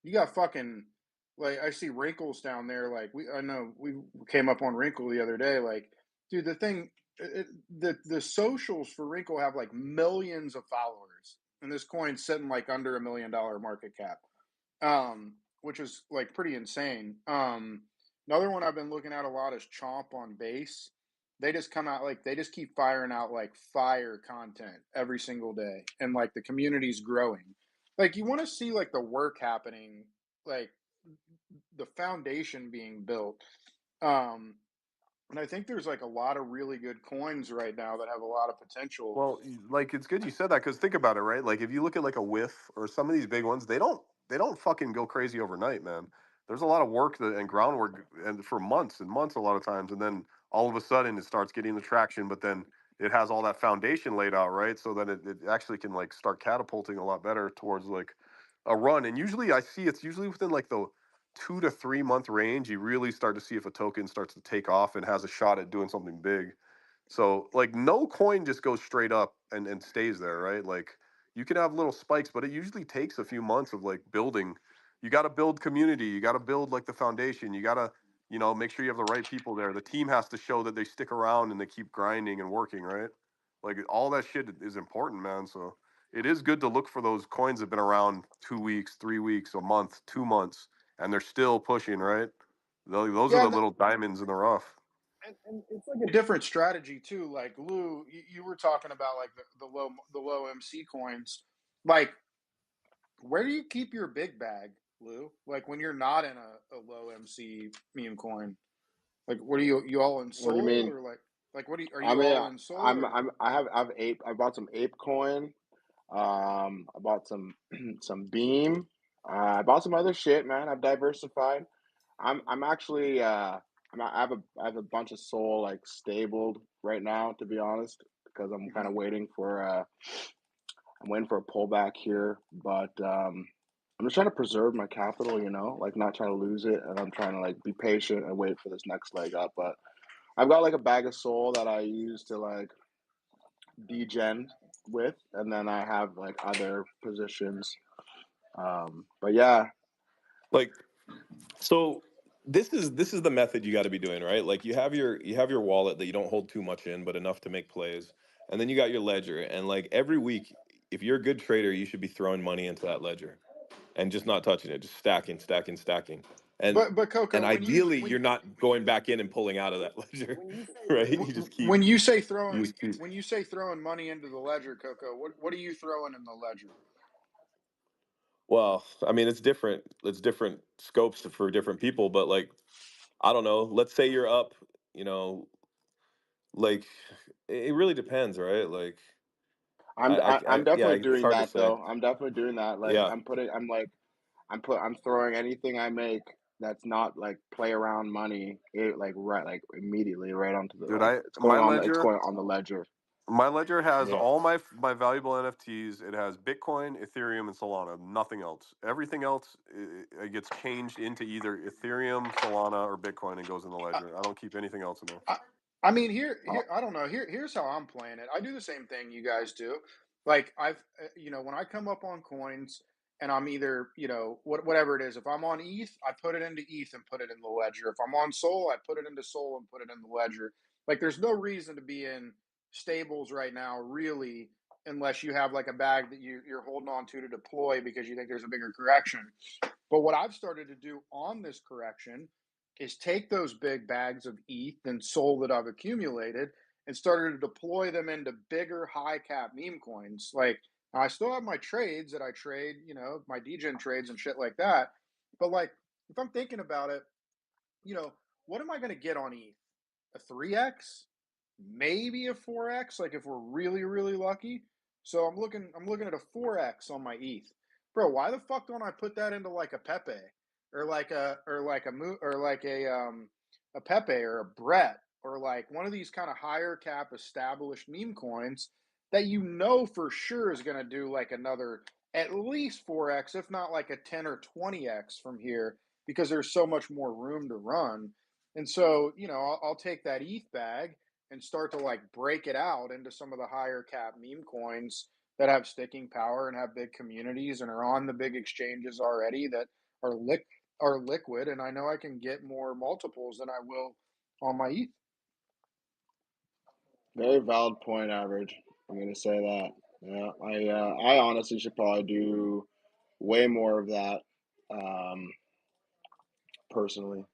you got fucking like I see wrinkles down there. Like I know we came up on Wrinkle the other day. Like, dude, the thing, the socials for Wrinkle have like millions of followers, and this coin's sitting like under $1 million market cap, which is like pretty insane. Another one I've been looking at a lot is Chomp on Base. They just come out like they just keep firing out like fire content every single day, and like the community's growing. Like you want to see like the work happening, like the foundation being built. Um, and I think there's like a lot of really good coins right now that have a lot of potential. Well, like it's good you said that because think about it, right? Like if you look at like a whiff or some of these big ones, they don't fucking go crazy overnight, man. there's a lot of work and groundwork and for months and months a lot of times, and then all of a sudden it starts getting the traction, but then it has all that foundation laid out, right? So then it actually can like start catapulting a lot better towards like a run. And usually I see it's usually within like the 2 to 3 month range, you really start to see if a token starts to take off and has a shot at doing something big. So like no coin just goes straight up and stays there, right? Like you can have little spikes, but it usually takes a few months of like building. You got to build community. You got to build like the foundation. You got to, make sure you have the right people there. The team has to show that they stick around and they keep grinding and working, right? Like all that shit is important, man. So it is good to look for those coins that have been around 2 weeks, 3 weeks, a month, 2 months, and they're still pushing, right? Those are Yeah, the little diamonds in the rough. and it's like a different strategy too. Like Lou, you were talking about like the low MC coins. Like, where do you keep your big bag, Lou? Like when you're not in a low MC meme coin. Like, what are you all in What do you Soul mean? or like what are I you mean, all in Soul or? I have ape. I bought some ape coin. I bought some some beam. I bought some other shit, man. I've diversified. I'm actually I have a bunch of soul like stabled right now, to be honest, because I'm kind Mhm. of waiting for I'm waiting for a pullback here, but I'm just trying to preserve my capital, like not trying to lose it, and I'm trying to like be patient and wait for this next leg up. But I've got like a bag of soul that I use to like degen with, and then I have like other positions. But yeah, Like, so this is the method you got to be doing, right? Like you have your wallet that you don't hold too much in, but enough to make plays, and then you got your ledger, and like every week, if you're a good trader, you should be throwing money into that ledger and just not touching it, just stacking, stacking, stacking, and But and Coco, ideally, you're not going back in and pulling out of that ledger, when you say right? You just keep when you say you throwing just keep. when you say throwing money into the ledger, Coco, what are you throwing in the ledger? Well, I mean, it's different. It's different scopes for different people, but like, I don't know. Let's say you're up, you know, like it really depends, right? Like, I'm yeah, definitely it's doing hard to that say. though. I'm definitely doing that. Like Yeah, I'm throwing anything I make that's not like play around money, like right like immediately right onto the Dude, like I it's going on the ledger. my ledger has Yeah. all my valuable NFTs. It has Bitcoin, Ethereum, and Solana. Nothing else. Everything else it gets changed into either Ethereum, Solana, or Bitcoin and goes in the ledger. I don't keep anything else in there. I, I mean, Uh, I don't know. Here's how I'm playing it. I do the same thing you guys do. Like when I come up on coins and I'm either, whatever it is. If I'm on ETH, I put it into ETH and put it in the ledger. If I'm on Sol, I put it into Sol and put it in the ledger. Like, there's no reason to be in stables right now, really, unless you have like a bag that you're holding on to deploy because you think there's a bigger correction. But what I've started to do on this correction is take those big bags of ETH and SOL that I've accumulated and started to deploy them into bigger high cap meme coins. Like, I still have my trades that I trade, my degen trades and shit like that. But like, if I'm thinking about it, you know, what am I going to get on ETH? A 3x, maybe a 4x, like if we're really really lucky. So I'm looking at a 4x on my ETH. Bro, why the fuck don't I put that into like a Pepe or like a Pepe or a Brett or like one of these kind of higher cap established meme coins that for sure is going to do like another at least 4x, if not like a 10 or 20x from here, because there's so much more room to run. And so, I'll take that ETH bag and start to like break it out into some of the higher cap meme coins that have sticking power and have big communities and are on the big exchanges already that are are liquid. And I know I can get more multiples than I will on my ETH. Very valid point, average. I'm gonna say that. Yeah, I honestly should probably do way more of that, um, personally.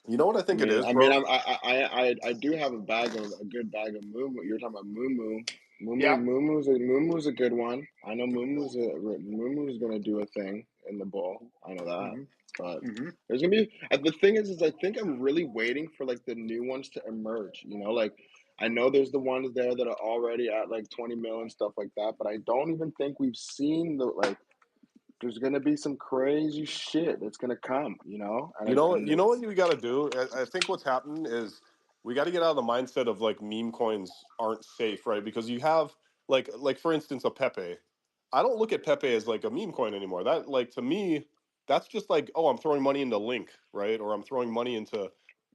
You know what I I think it mean, is, I mean, bro? I do have a good bag of moo. You're talking about moo. Yeah. Muumuu's a good one. I know Muumuu's gonna do a thing in the bowl. I know that, Hmm. but Hmm. there's gonna be the thing is I think I'm really waiting for like the new ones to emerge. Like I know there's the ones there that are already at like 20 mil and stuff like that, but I don't even think we've seen the like there's gonna be some crazy shit that's gonna come, you know, You know what? and You know what it's we got to do? I think what's happened is we got to get out of the mindset of like meme coins aren't safe, right? Because you have like for instance a Pepe. I don't look at Pepe as like a meme coin anymore. That like to me, that's just like oh, I'm throwing money into Link, right? Or I'm throwing money into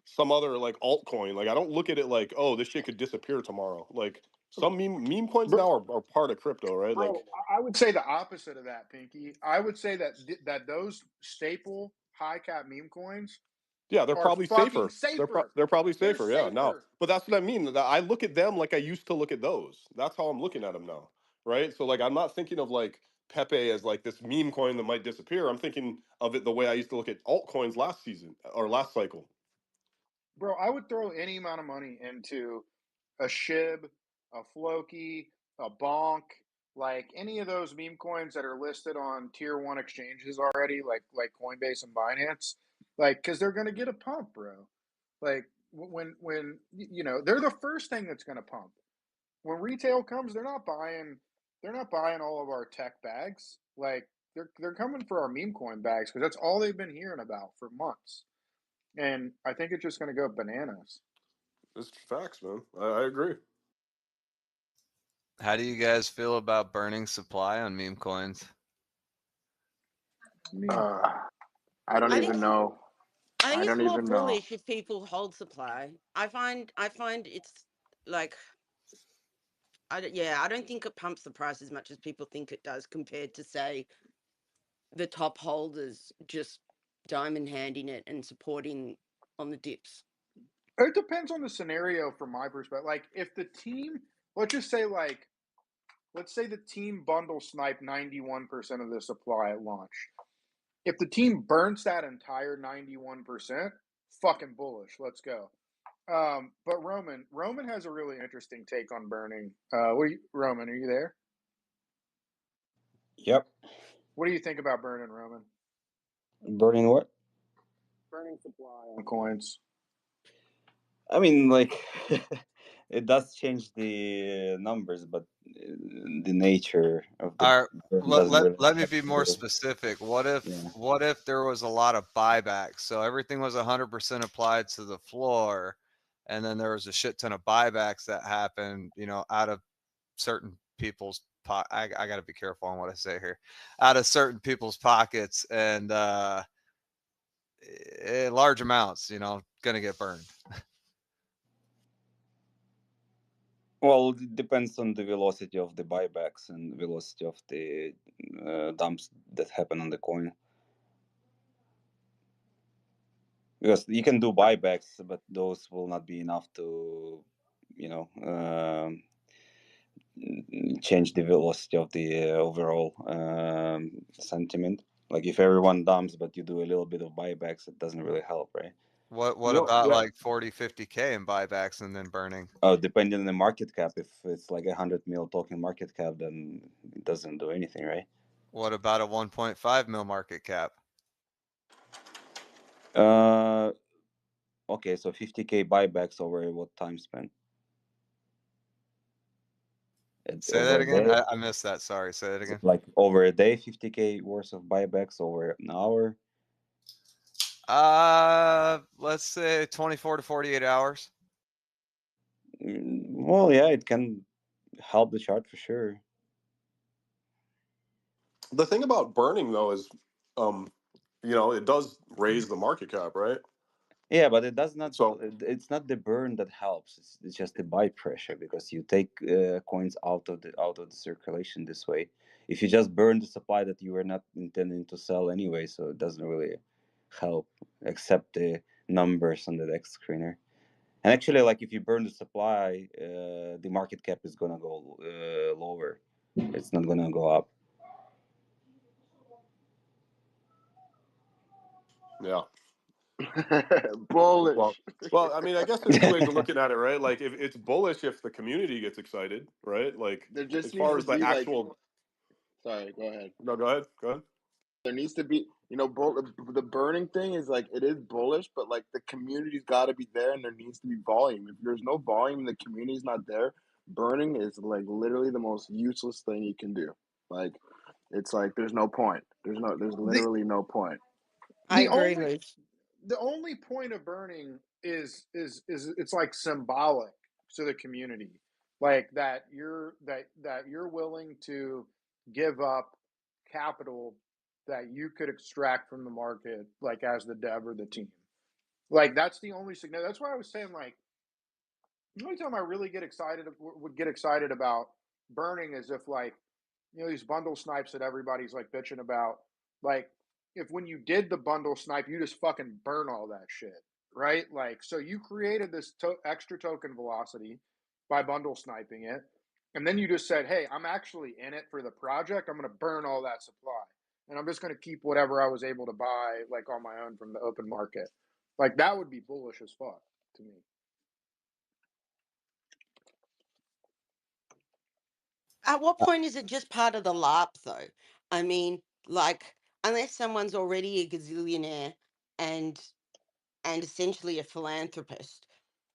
some other like altcoin. Like I don't look at it like oh, this shit could disappear tomorrow. Like some meme coins now are part of crypto, right? bro. Like I would say the opposite of that, Pinky. I would say that those staple high cap meme coins yeah, they're are probably fucking safer. safer. They're probably They're safer. Yeah, now, safer. but that's what I mean. That I look at them like I used to look at those. That's how I'm looking at them now, right? So like I'm not thinking of like Pepe as like this meme coin that might disappear. I'm thinking of it the way I used to look at altcoins last season or last cycle. Bro, I would throw any amount of money into a SHIB, a Floki, a Bonk, like any of those meme coins that are listed on tier one exchanges already, like Coinbase and Binance, like because they're gonna get a pump, bro. Like when you know they're the first thing that's gonna pump. When retail comes, they're not buying all of our tech bags. Like they're coming for our meme coin bags because that's all they've been hearing about for months. And I think it's just gonna go bananas. It's facts, man. I agree. How do you guys feel about burning supply on meme coins? I mean, uh, I don't I think even know. I think I it's don't more even know. bullish if people hold supply. I find it's like I don't think it pumps the price as much as people think it does compared to say the top holders just diamond handing it and supporting on the dips. it depends on the scenario from my perspective. Like if the team, let's just say let's say the team bundle snipe 91% of the supply at launch. If the team burns that entire 91%, fucking bullish. Let's go. But Roman has a really interesting take on burning. Roman, are you there? Yep. What do you think about burning, Roman? Burning what? Burning supply on coins. I mean, like, it does change the numbers, but the nature of the All right, burn let, doesn't let, really let me have be to more do. specific. Yeah. What if there was a lot of buybacks? So everything was 100% applied to the floor, and then there was a shit ton of buybacks that happened, out of certain people's I got to be careful on what I say here. Out of certain people's pockets and large amounts, going to get burned. Well, it depends on the velocity of the buybacks and velocity of the dumps that happen on the coin. Because you can do buybacks, but those will not be enough to, you know, change the velocity of the overall sentiment. Like if everyone dumps, but you do a little bit of buybacks, it doesn't really help, right? What No, about yeah. like 40, 50K in buybacks and then burning? Oh, depending on the market cap, if it's like 100 mil token market cap, then it doesn't do anything, right? What about a 1.5 mil market cap? Uh, okay, so 50K buybacks over what time span? Say Over that a again. day? I missed that. Sorry. Say that Is it again. like over a day, 50K worth of buybacks over an hour? Let's say 24 to 48 hours. Well, yeah, it can help the chart for sure. The thing about burning though is, um, it does raise the market cap, right? Yeah, but it does not. So It's not the burn that helps. It's just the buy pressure because you take coins out of the circulation this way. If you just burn the supply that you were not intending to sell anyway, so it doesn't really help except the numbers on the deck screener. And actually, like if you burn the supply, the market cap is gonna go lower. It's not gonna go up. yeah. Well, Bullish. well, I mean, I guess there's two ways of looking at it, right? Like, if it's bullish if the community gets excited, right? Like, There as just needs far to as the be like, actual, sorry, go ahead. no, go ahead, go ahead. There needs to be, the burning thing is like it is bullish, but like the community's got to be there, and there needs to be volume. If there's no volume, and the community's not there. Burning is like literally the most useless thing you can do. Like It's like there's no point. There's The literally no point. I the agree, only Luke. the only point of burning is it's like symbolic to the community, like that you're willing to give up capital that you could extract from the market, like as the dev or the team. Like that's the only significant. That's why I was saying, like, the only time I really get excited would get excited about burning is if, like, these bundle snipes that everybody's like bitching about, like, if when you did the bundle snipe, you just fucking burn all that shit, right? Like, so you created this extra token velocity by bundle sniping it, and then you just said, hey, I'm actually in it for the project. I'm going to burn all that supply, and I'm just going to keep whatever I was able to buy, like, on my own from the open market. Like, that would be bullish as fuck to me. At what point is it just part of the LARP, though? I mean, like, unless someone's already a gazillionaire and essentially a philanthropist,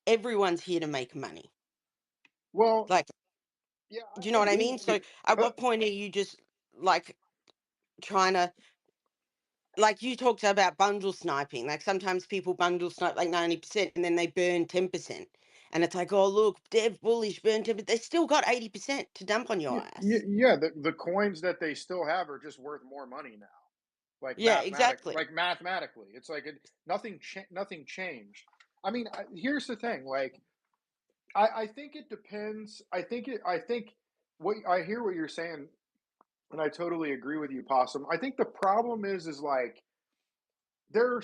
everyone's here to make money. Well, Like, yeah, do you know I what I agree. mean? So, at Uh, what point are you just like trying to, like, you talked about bundle sniping? Like, sometimes people bundle snipe like 90% and then they burn 10%. And it's like, oh, look, Dev bullish, burn 10%. They still got 80% to dump on your ass. yeah, the coins that they still have are just worth more money now. Like Yeah, exactly. mathematically, it's like nothing changed. I mean, here's the thing. Like, I think it depends. I think what I hear what you're saying, and I totally agree with you, Possum. I think the problem is like there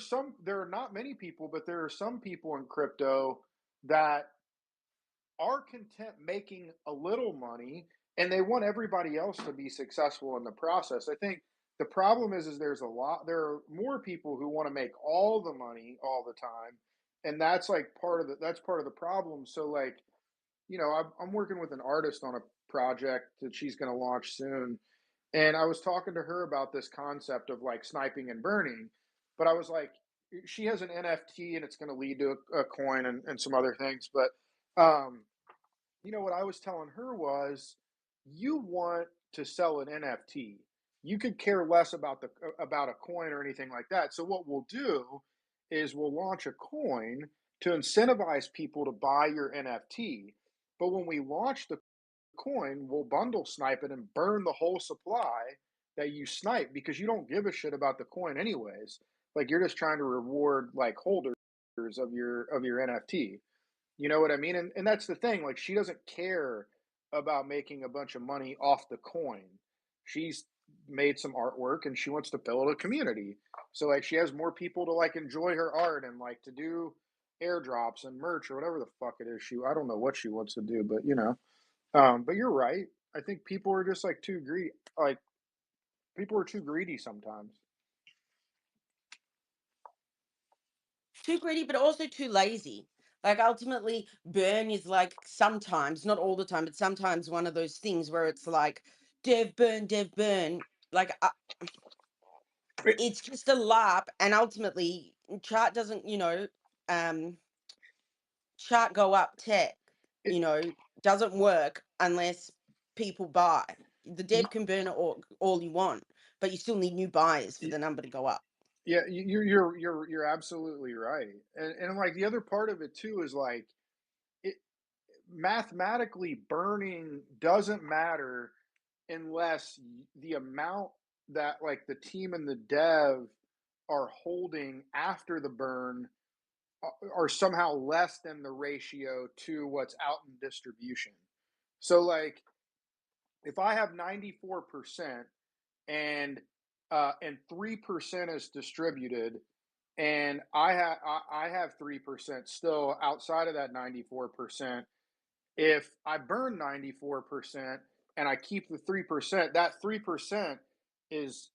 are not many people, but there are some people in crypto that are content making a little money, and they want everybody else to be successful in the process. I think the problem is there are more people who want to make all the money all the time, and that's part of the problem. So, like, I'm working with an artist on a project that she's going to launch soon, and I was talking to her about this concept of like sniping and burning, but I was like, she has an NFT and it's going to lead to a coin and some other things, but um what I was telling her was, you want to sell an NFT. You could care less about a coin or anything like that. So what we'll do is we'll launch a coin to incentivize people to buy your NFT. But when we launch the coin, we'll bundle snipe it and burn the whole supply that you snipe, because you don't give a shit about the coin anyways. Like, you're just trying to reward, like, holders of your NFT. You know what I mean? And that's the thing. Like, she doesn't care about making a bunch of money off the coin. She's made some artwork and she wants to build a community. So, like, she has more people to, like, enjoy her art and, like, to do airdrops and merch or whatever the fuck it is. I don't know what she wants to do, but but you're right. I think people are just like too greedy. Like, people are too greedy sometimes. Too greedy, but also too lazy. Like, ultimately, burn is like sometimes, not all the time, but sometimes one of those things where it's like dev burn, dev burn. Like, It, it's just a LARP, and ultimately, chart doesn't, um, chart go up tech, it, doesn't work unless people buy. The y- dev can burn it all you want, but you still need new buyers for y- the number to go up. yeah, you're absolutely right. And like, the other part of it too is like, it mathematically, burning doesn't matter unless the amount that, like, the team and the dev are holding after the burn are somehow less than the ratio to what's out in distribution. So, like, if I have 94% and 3% is distributed, and I have 3% still outside of that 94%, if I burn 94% and I keep the 3%, that 3% is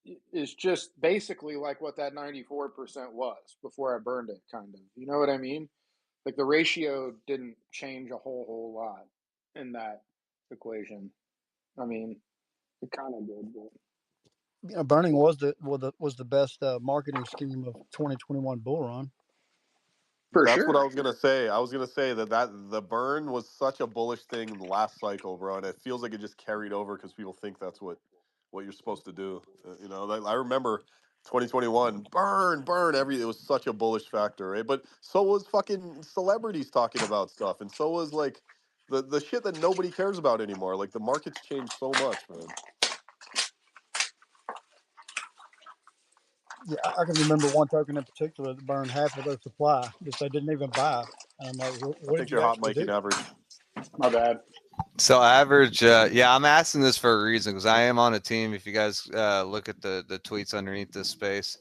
just basically like what that 94% was before I burned it, kind of. You know what I mean? Like, the ratio didn't change a whole lot in that equation. I mean, it kind of did, but Burning was the best marketing scheme of 2021 bull run. for That's what I sure. was gonna say. I was gonna say that the burn was such a bullish thing in the last cycle, bro, and it feels like it just carried over because people think that's what what you're supposed to do. Like, I remember 2021, burn every. It was such a bullish factor, right? But so was fucking celebrities talking about stuff, and so was like the shit that nobody cares about anymore. Like the market's changed so much, man. Yeah, I can remember one token in particular that burned half of their supply that they didn't even buy. And I'm like, I what think did you're you hot actually miking do? average. My bad. So average, yeah, I'm asking this for a reason because I am on a team. If you guys look at the tweets underneath this space,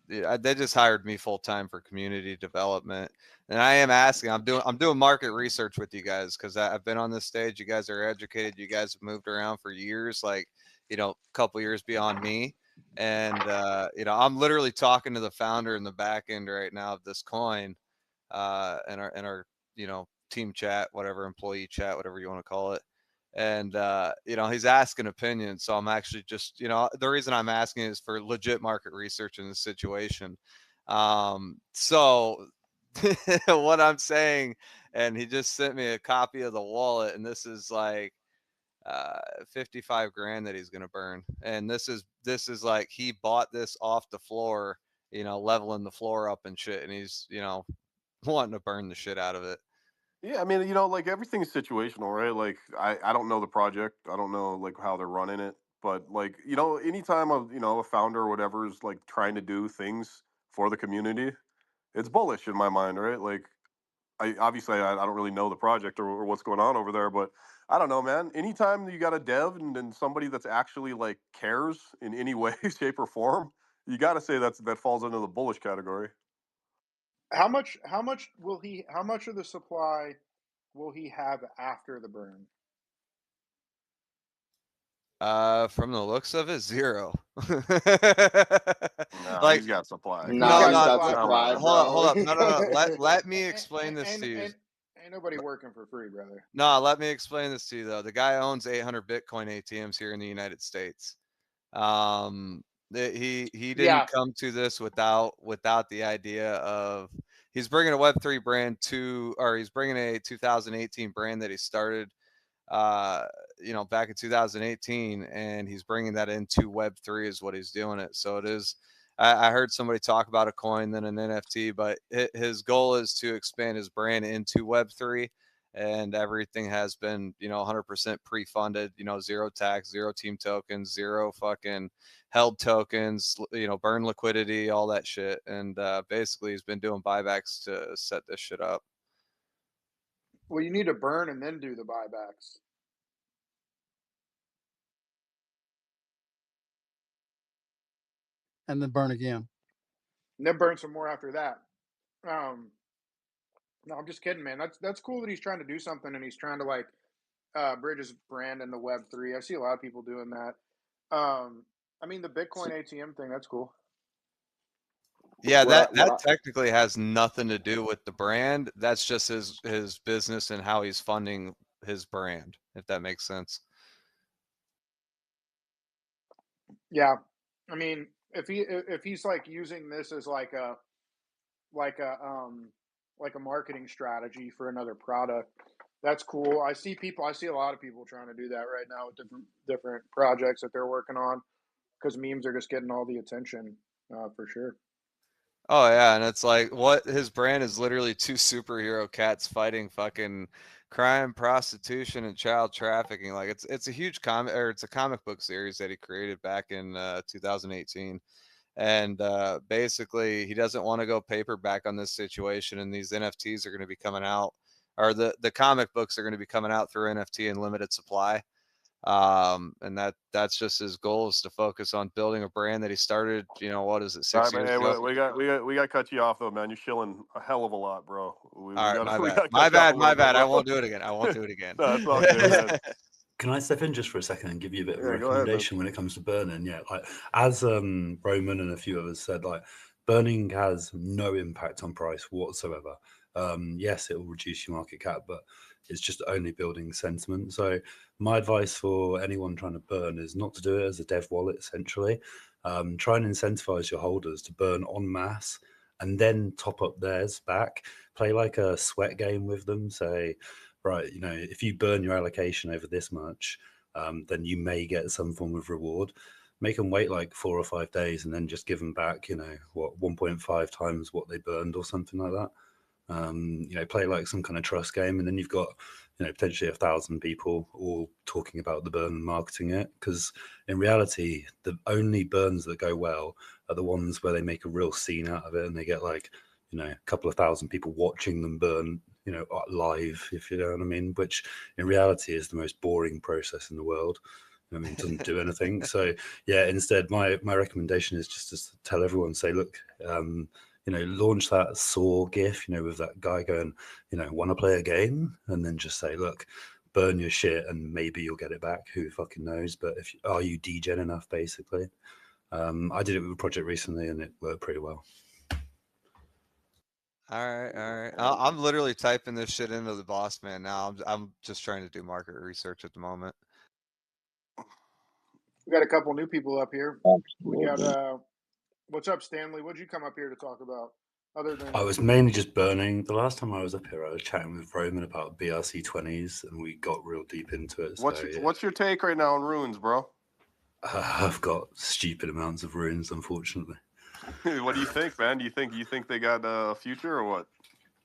they just hired me full time for community development, and I am asking. I'm doing market research with you guys because I've been on this stage. You guys are educated. You guys have moved around for years, like a couple years beyond me, and I'm literally talking to the founder in the back end right now of this coin, in our team chat, whatever, employee chat, whatever you want to call it. And he's asking opinions, so I'm actually just the reason I'm asking is for legit market research in this situation. So what I'm saying, and he just sent me a copy of the wallet, and this is like 55 grand that he's gonna burn, and this is like he bought this off the floor, leveling the floor up and shit, and he's wanting to burn the shit out of it. Yeah, I mean, like everything's situational, right? Like I don't know the project. I don't know like how they're running it. But like, anytime a founder or whatever is like trying to do things for the community, it's bullish in my mind, right? Like I don't really know the project or what's going on over there, but I don't know, man. Anytime you got a dev and somebody that's actually like cares in any way, shape, or form, you got to say that falls into the bullish category. How much of the supply will he have after the burn? From the looks of it, zero. No, Like, he's got supply. He's No, got he's no, got supply. Come supply, on. hold bro. up, no, no, no. Let me explain this And, to you. ain't nobody working for free, brother. No, let me explain this to you though. The guy owns 800 Bitcoin ATMs here in the United States. Um, he didn't Yeah, come to this without the idea of he's bringing a Web3 brand or he's bringing a 2018 brand that he started back in 2018, and he's bringing that into Web3 is what he's doing it. So it is. I heard somebody talk about a coin, then an NFT, but his goal is to expand his brand into Web3, and everything has been 100% pre-funded. Zero tax, zero team tokens, zero fucking held tokens. Burn liquidity, all that shit, and basically he's been doing buybacks to set this shit up. well, you need to burn and then do the buybacks, And then burn again. and then burn some more after that. Um, no, I'm just kidding, man. That's cool that he's trying to do something and he's trying to like bridge his brand in the Web3. I see a lot of people doing that. I mean, the Bitcoin ATM thing, that's cool. Yeah, what I, that what that I, technically has nothing to do with the brand. That's just his business and how he's funding his brand, if that makes sense. Yeah, I mean, if he's like using this as like a um like a marketing strategy for another product, that's cool. I see a lot of people trying to do that right now with different projects that they're working on because memes are just getting all the attention, for sure. Oh yeah, and it's like what his brand is literally two superhero cats fighting fucking crime, prostitution, and child trafficking. Like it's a huge it's a comic book series that he created back in 2018. And basically he doesn't want to go paperback on this situation, and these NFTs are going to be coming out, or the comic books are going to be coming out through NFT in limited supply. And that's just his goal, is to focus on building a brand that he started, what is it, All 6 right, man. years Hey, ago. we got to cut you off though, man. You're shilling a hell of a lot, bro. We, All we right, got my to we bad, got to my cut you off a bad, my little bit, bad. I bro. won't do it again. I won't do it again. No, it's all good, man. Can I step in just for a second and give you a bit of a Yeah, go ahead, man. recommendation when it comes to burning? Yeah, like as Roman and a few others said, like burning has no impact on price whatsoever. Yes, it will reduce your market cap, but it's just only building sentiment. So my advice for anyone trying to burn is not to do it as a dev wallet. Essentially, try and incentivize your holders to burn en masse and then top up theirs back. Play like a sweat game with them. Say, right, if you burn your allocation over this much, then you may get some form of reward. Make them wait like 4 or 5 days and then just give them back, 1.5 times what they burned or something like that. Play like some kind of trust game, and then you've got, potentially 1,000 people all talking about the burn and marketing it. Because in reality, the only burns that go well are the ones where they make a real scene out of it, and they get like, a couple of thousand people watching them burn, live, if you know what I mean. Which in reality is the most boring process in the world. I mean, it doesn't do anything. So yeah, instead, my recommendation is just to tell everyone, say, look, launch that Saw GIF, with that guy going, want to play a game, and then just say, look, burn your shit, and maybe you'll get it back. Who fucking knows? But are you degen enough, basically? I did it with a project recently, and it worked pretty well. All right, all right. I'm literally typing this shit into the boss man now. I'm just trying to do market research at the moment. We got a couple new people up here. We Absolutely. got what's up, Stanley? What'd you come up here to talk about? Other than I was mainly just burning. The last time I was up here, I was chatting with Roman about BRC20s, and we got real deep into it. What's your take right now on runes, bro? I've got stupid amounts of runes, unfortunately. What do you think, man? Do you think they got a future or what?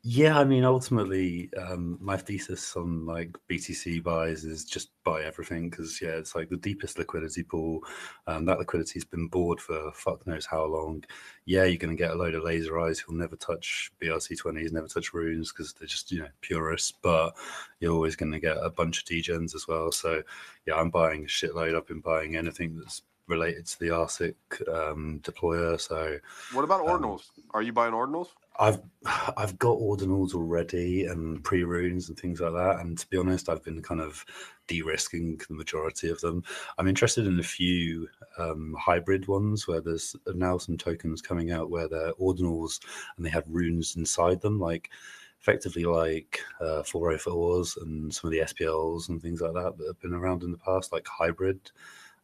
Yeah, I mean, ultimately, my thesis on like BTC buys is just buy everything, because it's like the deepest liquidity pool. That liquidity's been bored for fuck knows how long. Yeah, you're going to get a load of laser eyes who'll never touch BRC20s, never touch runes, because they're just purists. But you're always going to get a bunch of degens as well. So yeah, I'm buying a shitload. I've been buying anything that's related to the ARSIC deployer. So what about ordinals? Are you buying ordinals? I've got ordinals already and pre-runes and things like that, and to be honest, I've been kind of de-risking the majority of them. I'm interested in a few hybrid ones where there's now some tokens coming out where they're ordinals and they have runes inside them, like effectively like 404s and some of the SPLs and things like that have been around in the past, like hybrid.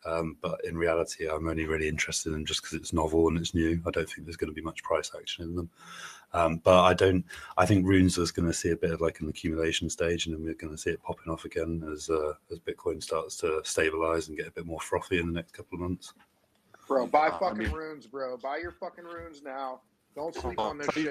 But in reality, I'm only really interested in just because it's novel and it's new. I don't think there's going to be much price action in them. But I think runes is going to see a bit of like an accumulation stage, and then we're going to see it popping off again as Bitcoin starts to stabilize and get a bit more frothy in the next couple of months. Bro, buy fucking runes, bro. Buy your fucking runes now. Don't sleep on this shit.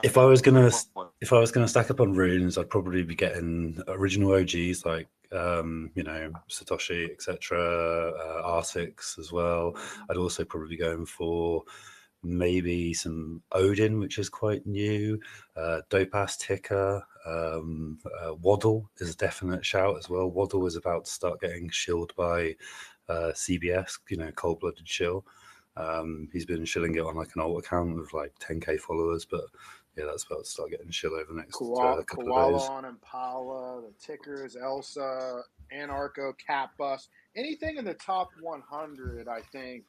If I was gonna stack up on runes, I'd probably be getting original OGs like Satoshi, etc., R6 as well. I'd also probably be going for maybe some Odin, which is quite new, dope ass ticker. Waddle is a definite shout as well. Waddle is about to start getting shilled by CBS, cold blooded shill. He's been shilling it on like an old account with like 10k followers, but yeah, that's about to start getting shill over the next couple of days. On Impala, the tickers, Elsa, Anarcho, Cat Bus, anything in the top 100, I think,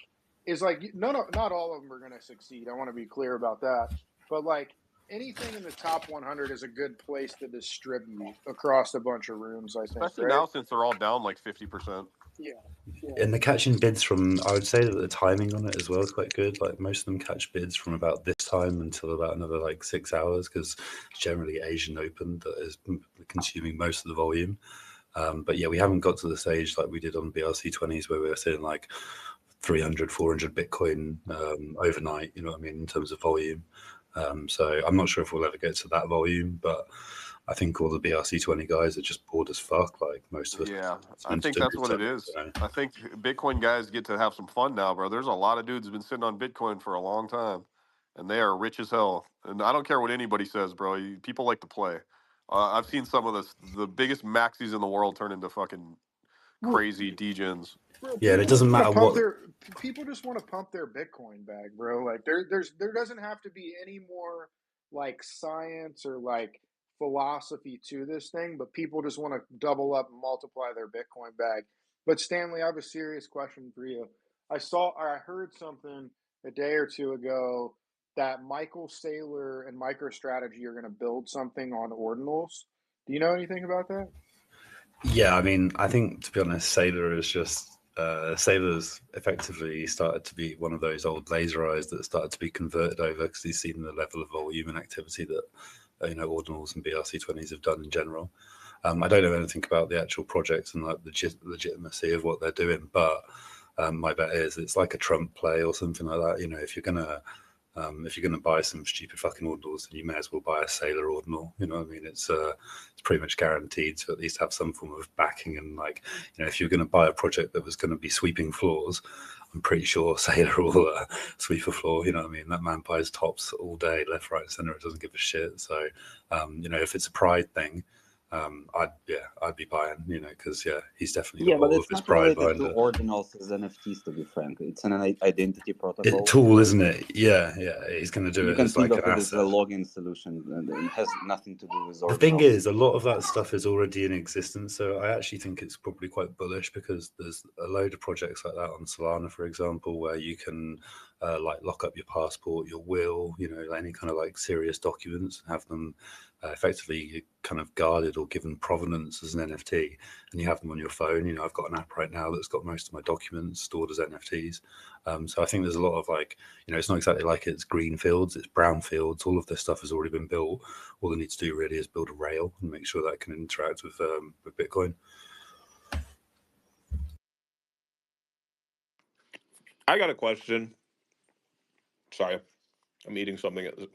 is like not all of them are going to succeed. I want to be clear about that, but like anything in the top 100 is a good place to distribute across a bunch of rooms. I think, especially now since they're all down like 50%. Yeah. And they're catching bids from, I would say that the timing on it as well is quite good. Like most of them catch bids from about this time until about another like 6 hours, because it's generally Asian Open that is consuming most of the volume. But yeah, we haven't got to the stage like we did on BRC20s where we were seeing like 300, 400 Bitcoin overnight, you know what I mean, in terms of volume. So I'm not sure if we'll ever get to that volume, but I think all the BRC20 guys are just bored as fuck, like most of us. Yeah, I think that's what it is. I think Bitcoin guys get to have some fun now, bro. There's a lot of dudes who've been sitting on Bitcoin for a long time, and they are rich as hell. And I don't care what anybody says, bro. People like to play. I've seen some of the biggest maxis in the world turn into fucking crazy degens. Yeah, and it doesn't matter what. People just want to pump their Bitcoin bag, bro. Like there doesn't have to be any more like science or like philosophy to this thing, but people just want to double up and multiply their Bitcoin bag. But Stanley, I have a serious question for you. I heard something a day or two ago that Michael Saylor and MicroStrategy are going to build something on ordinals. Do you know anything about that? Yeah, I mean, I think to be honest, Saylor is just Sailor's effectively started to be one of those old laser eyes that started to be converted over because he's seen the level of volume and activity that ordinals and BRC20s have done in general. I don't know anything about the actual projects and like the legitimacy of what they're doing, but my bet is it's like a Trump play or something like that. You know, if you're gonna buy some stupid fucking ordinals, then you may as well buy a Sailor ordinal. You know what I mean? It's pretty much guaranteed to at least have some form of backing. And like, you know, if you're going to buy a project that was going to be sweeping floors, I'm pretty sure Sailor will sweep a floor. You know what I mean? That man buys tops all day, left, right, center. It doesn't give a shit. So, you know, if it's a pride thing, I'd be buying. You know, because he's definitely Yeah, got but all of it's his not pride related behind to it. ordinals as NFTs, to be frank. It's an identity protocol. Tool, So isn't it? Yeah. He's going to do you it can as think like of an it as a asset. login solution, and it has nothing to do with The thing ordinals. is, a lot of that stuff is already in existence, so I actually think it's probably quite bullish because there's a load of projects like that on Solana, for example, where you can like lock up your passport, your will, you know, any kind of like serious documents, and have them effectively kind of guarded or given provenance as an NFT, and you have them on your phone. You know, I've got an app right now that's got most of my documents stored as NFTs. So I think there's a lot of like, you know, it's not exactly like it's green fields, it's brown fields. All of this stuff has already been built. All they need to do really is build a rail and make sure that it can interact with Bitcoin. I got a question. Sorry, I'm eating something. Do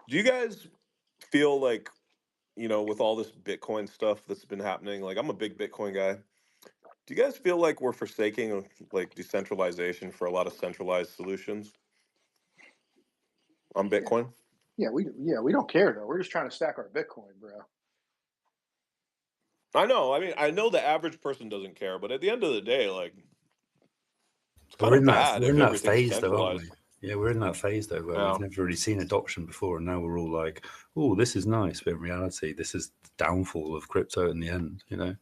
you guys feel like, you know, with all this Bitcoin stuff that's been happening, like I'm a big Bitcoin guy. Do you guys feel like we're forsaking like decentralization for a lot of centralized solutions on Yeah, Bitcoin? we don't care though. We're just trying to stack our Bitcoin, bro. I know. I mean, I know the average person doesn't care, but at the end of the day, like it's kind We're of in that bad we're if in that everything's phase though, aren't we? centralized. Yeah, we're in that phase though where we've Yeah. never really seen adoption before, and now we're all like, "Oh, this is nice," but in reality, this is the downfall of crypto in the end. You know,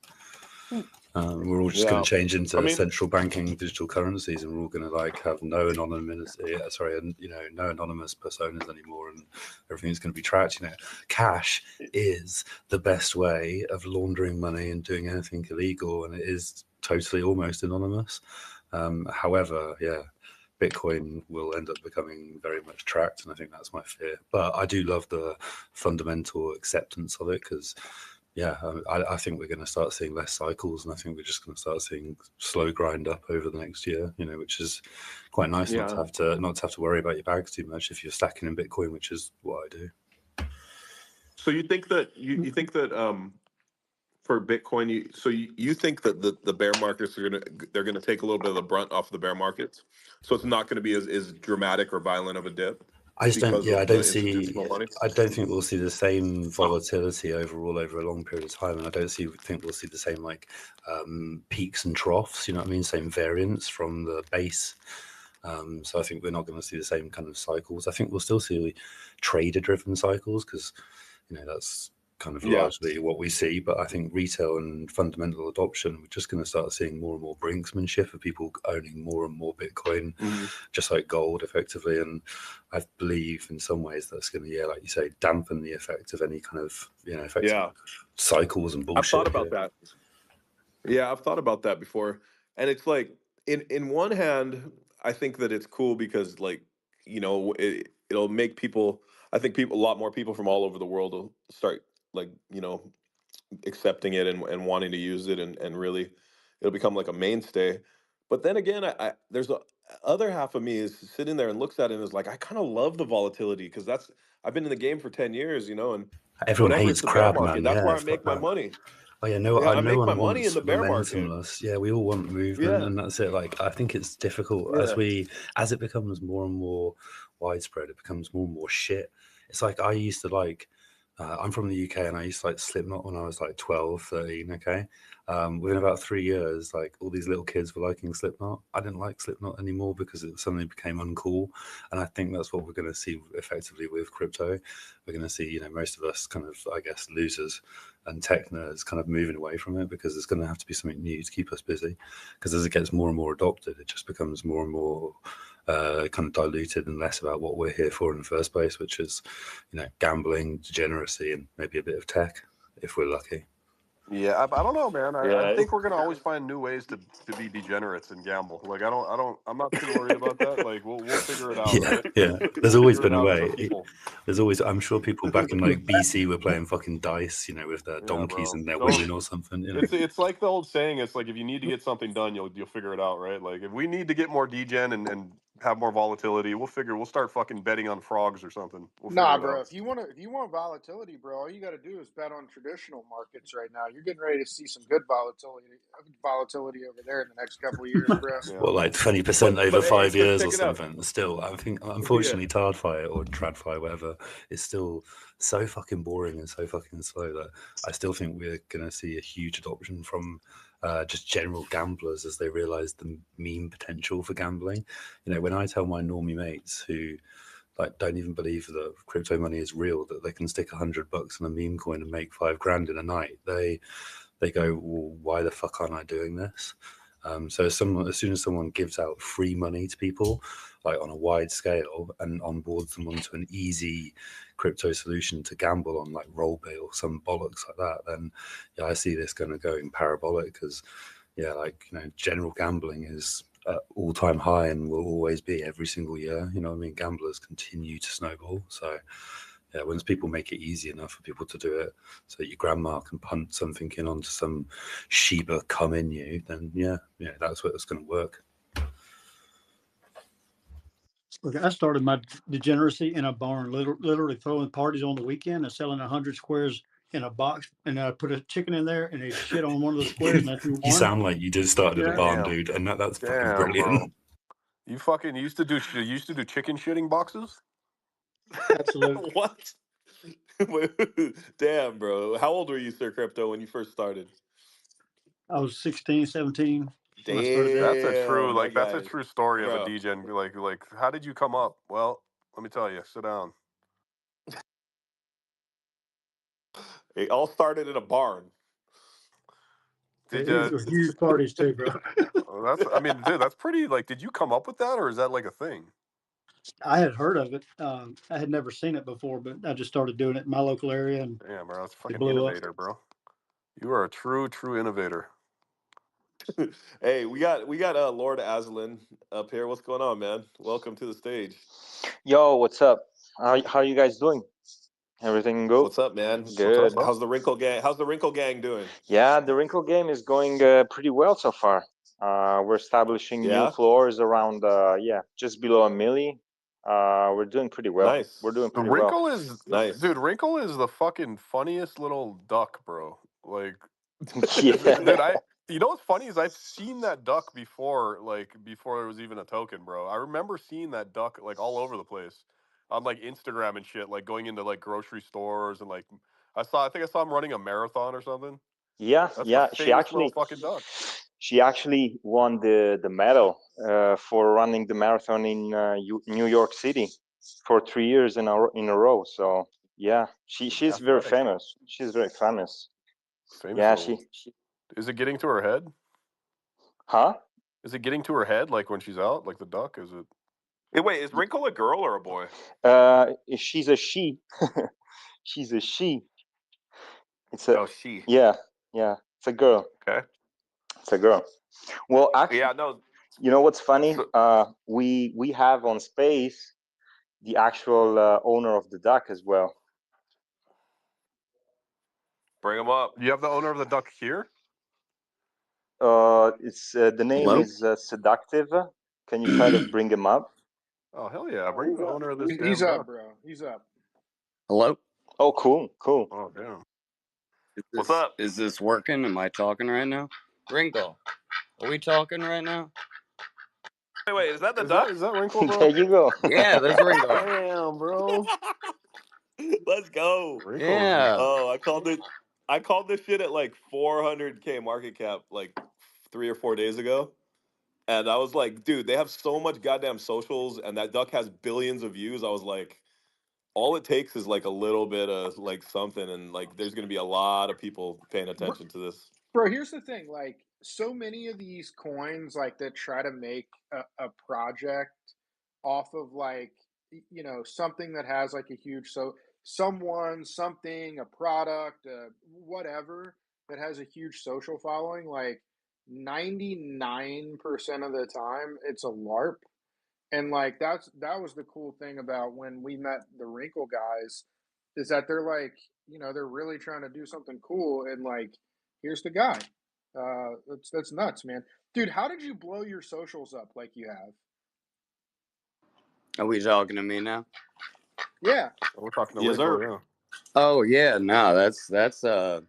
we're all just going Yeah. to change I into mean, central banking digital currencies, and we're all going to like have no anonymity. And you know, no anonymous personas anymore, and everything's going to be tracked. You know, cash is the best way of laundering money and doing anything illegal, and it is totally almost anonymous. However, Bitcoin will end up becoming very much tracked, and I think that's my fear. But I do love the fundamental acceptance of it because, I think we're going to start seeing less cycles, and I think we're just going to start seeing slow grind up over the next year. You know, which is quite nice yeah. not to have to worry about your bags too much if you're stacking in Bitcoin, which is what I do. So you think that you think that for Bitcoin, you think that the bear markets they're gonna take a little bit of the brunt off the bear markets, so it's not going to be as dramatic or violent of a dip I just don't. because Yeah, of the institutional money. I don't think we'll see the same volatility overall over a long period of time, and I don't think we'll see the same like peaks and troughs. You know what I mean? Same variance from the base. So I think we're not going to see the same kind of cycles. I think we'll still see trader-driven cycles because that's kind of Yeah. largely what we see. But I think retail and fundamental adoption, we're just going to start seeing more and more brinksmanship of people owning more and more Bitcoin, just like gold, effectively. And I believe in some ways that's going to, like you say, dampen the effect of any kind of effective Yeah. cycles and I've thought bullshit about here. that. Yeah, I've thought about that before. And it's like in one hand, I think that it's cool because like, it'll make people I think people a lot more people from all over the world will start like, accepting it and wanting to use it and really it'll become like a mainstay. But then again, I there's a other half of me is sitting there and looks at it and is like, I kind of love the volatility because that's I've been in the game for 10 years, and Everyone whenever it's hates the bear crab, market, man. that's Yeah, where I fuck make my that. money. Oh yeah, Yeah, I no make my one money in wants the bear market. momentumless. Yeah, we all want movement, Yeah. and that's it. Like I think it's difficult Yeah. as it becomes more and more widespread. It becomes more and more shit. It's like I used to like. I'm from the UK, and I used to like Slipknot when I was like 12, 13. Okay, within about 3 years, like all these little kids were liking Slipknot. I didn't like Slipknot anymore because it suddenly became uncool, and I think that's what we're going to see effectively with crypto. We're going to see, most of us kind of, I guess, losers and tech nerds kind of moving away from it because there's going to have to be something new to keep us busy. Because as it gets more and more adopted, it just becomes more and more kind of diluted and less about what we're here for in the first place, which is, gambling, degeneracy, and maybe a bit of tech, if we're lucky. Yeah, I don't know, man. I Yeah. think we're gonna always find new ways to be degenerates and gamble. Like I'm not too worried about that. Like we'll figure it out, Yeah, right? yeah. There's We'll always figure it been a out as a way. people. There's always, I'm sure people back in like BC were playing fucking dice, you know, with their Yeah, donkeys bro. and their Don't. women or something, you know. It's like the old saying. It's like if you need to get something done, you'll figure it out, right? Like if we need to get more degen and have more volatility, we'll start fucking betting on frogs or something. We'll figure Nah, it bro. out. If you want volatility, bro, all you got to do is bet on traditional markets right now. You're getting ready to see some good volatility over there in the next couple of years, bro. Yeah. What, like 20% over Hey, 5 years or check it out. something? Still, I think, Yeah. unfortunately, TardFi or TradFi, whatever, is still so fucking boring and so fucking slow that I still think we're going to see a huge adoption from just general gamblers as they realize the meme potential for gambling. You know, when I tell my normie mates who like don't even believe that crypto money is real, that they can stick $100 in a meme coin and make 5 grand in a night, they go, well, why the fuck aren't I doing this? So as soon as someone gives out free money to people, like on a wide scale, and onboards them onto an easy crypto solution to gamble on, like Rollbay or some bollocks like that, then yeah, I see this going to go in parabolic because yeah, like, you know, general gambling is at all-time high and will always be every single year. You know what I mean? Gamblers continue to snowball. So yeah, once people make it easy enough for people to do it, so your grandma can punt something in onto some Shiba come in you, then yeah, that's what it's going to work. Look, I started my degeneracy in a barn, literally throwing parties on the weekend and selling 100 squares in a box, and I put a chicken in there, and they shit on one of the squares, and that's who You won. sound like you just started in a Yeah, barn, Damn. dude, and that's fucking Damn, bro. brilliant. You fucking used to do chicken shitting boxes? absolutely. What? Damn, bro. How old were you, Sir Crypto, when you first started? I was 16, 17 when I started that. Damn, my That's a guy. true story of a Bro. degen. Like how did you come up? Well, let me tell you. Sit down. It all started in a barn. Did It you? was huge parties too, bro. That's. I mean, dude, that's pretty. Like, did you come up with that, or is that like a thing? I had heard of it. I had never seen it before, but I just started doing it in my local area, and Damn, bro, that's it fucking blew up. innovator, bro. You are a true innovator. Hey, we got Lord Aslan up here. What's going on, man? Welcome to the stage. Yo, what's up? How you guys doing? Everything good? What's up, man? What's up, Good. bro? How's the Wrinkle Gang? How's the Wrinkle Gang doing? Yeah, the Wrinkle game is going pretty well so far. We're establishing new Yeah, floors around yeah, just below a milli. We're doing pretty well. nice, We're doing The pretty well. Wrinkle is, nice. dude. Wrinkle is the fucking funniest little duck, bro. Like, Yeah. dude, You know what's funny is I've seen that duck before, like before it was even a token, bro. I remember seeing that duck like all over the place on like Instagram and shit, like going into like grocery stores and like I think I saw him running a marathon or something. Yeah, That's the yeah. famous little fucking duck. She actually won the medal for running the marathon in New York City for 3 years in a row. So yeah, she's very Athletic, famous. She's very famous. famous Yeah, little. Is it getting to her head? huh? Is it getting to her head like when she's out, like the duck? Is it? Hey, wait, is Wrinkle a girl or a boy? She's a she. She's a she. It's a Oh, she. yeah, yeah. It's a girl. Okay. It's a girl. Well, actually, Yeah, no. you know what's funny? So We have on Space the actual owner of the duck as well. bring him up. You have the owner of the duck here. It's the name Hello? is Seductive. Can you try to bring him up? Oh hell yeah! Bring the owner of this He's damn up, duck. bro. He's up. Hello? Oh, cool, cool. Oh damn! What's up? Is this working? Am I talking right now? Wrinkle, are we talking right now? Wait, is that the Is duck? that Wrinkle, There bro? you go. Yeah, there's Wrinkle. Damn, bro. Let's go. Wrinkle's Yeah. Oh, I called this shit at like 400K market cap like 3 or 4 days ago. And I was like, dude, they have so much goddamn socials and that duck has billions of views. I was like, all it takes is like a little bit of like something and like there's gonna be a lot of people paying attention to this. Bro, here's the thing. Like, so many of these coins, like, that try to make a project off of, like, something that has, like, a huge, so someone, something, a product, whatever. that has a huge social following, like 99% of the time it's a LARP. And like that was the cool thing about when we met the Wrinkle guys, is that they're like, they're really trying to do something cool, and like, here's the guy. That's nuts, man. Dude, how did you blow your socials up like you have? Are we talking to me now? Yeah. We're talking to Yes, Wrinkle, sir. yeah. Oh yeah, no, that's a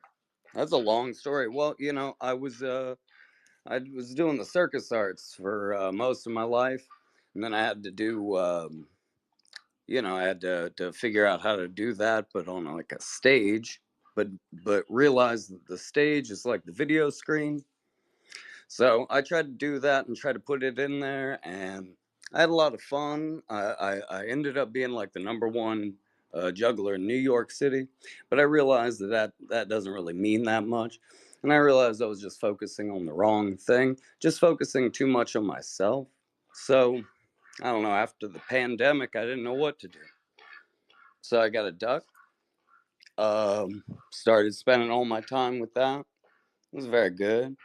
long story. Well, I was doing the circus arts for most of my life, and then I had to do I had to figure out how to do that, but on like a stage, but realize that the stage is like the video screen. So I tried to do that and try to put it in there, and I had a lot of fun. I ended up being like the number one juggler in New York City, but I realized that doesn't really mean that much. And I realized I was just focusing on the wrong thing, just focusing too much on myself. So I don't know, after the pandemic, I didn't know what to do. So I got a duck, started spending all my time with that. It was very good.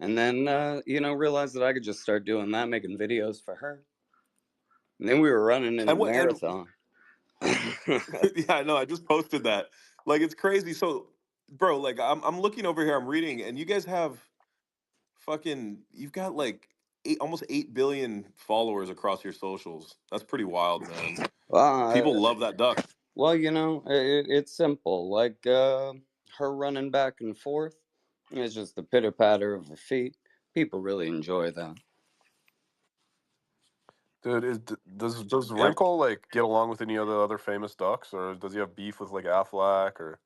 And then, realized that I could just start doing that, making videos for her. And then we were running in the And what? And marathon. yeah, I know. I just posted that. Like, it's crazy. So, bro, like, I'm looking over here. I'm reading, and you guys have fucking. You've got like almost 8 billion followers across your socials. That's pretty wild, man. uh, People love that duck. well, it's simple. Like her running back and forth. It's just the pitter patter of her feet. People really enjoy that. Dude, does Yep. Wrinkle like get along with any other famous ducks, or does he have beef with like Aflac or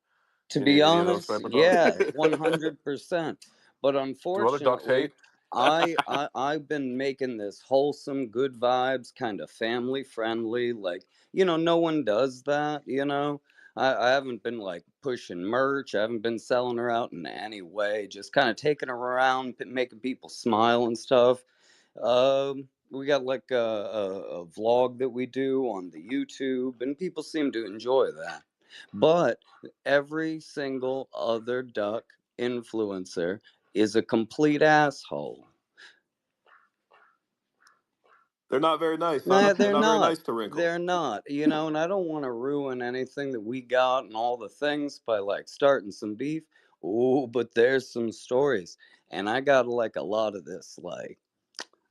To be any of those honest, type of ducks? yeah, 100%. But Do other ducks unfortunately, hate? I've been making this wholesome, good vibes, kind of family friendly. Like, no one does that, I haven't been like pushing merch. I haven't been selling her out in any way. Just kind of taking her around, making people smile and stuff. We got like a vlog that we do on the YouTube, and people seem to enjoy that. But every single other duck influencer is a complete asshole. They're not very nice, huh? Nah, They're they're not very not. nice to Wrinkle. They're not, and I don't want to ruin anything that we got and all the things by like starting some beef. Oh, but there's some stories. And I got like a lot of this, like,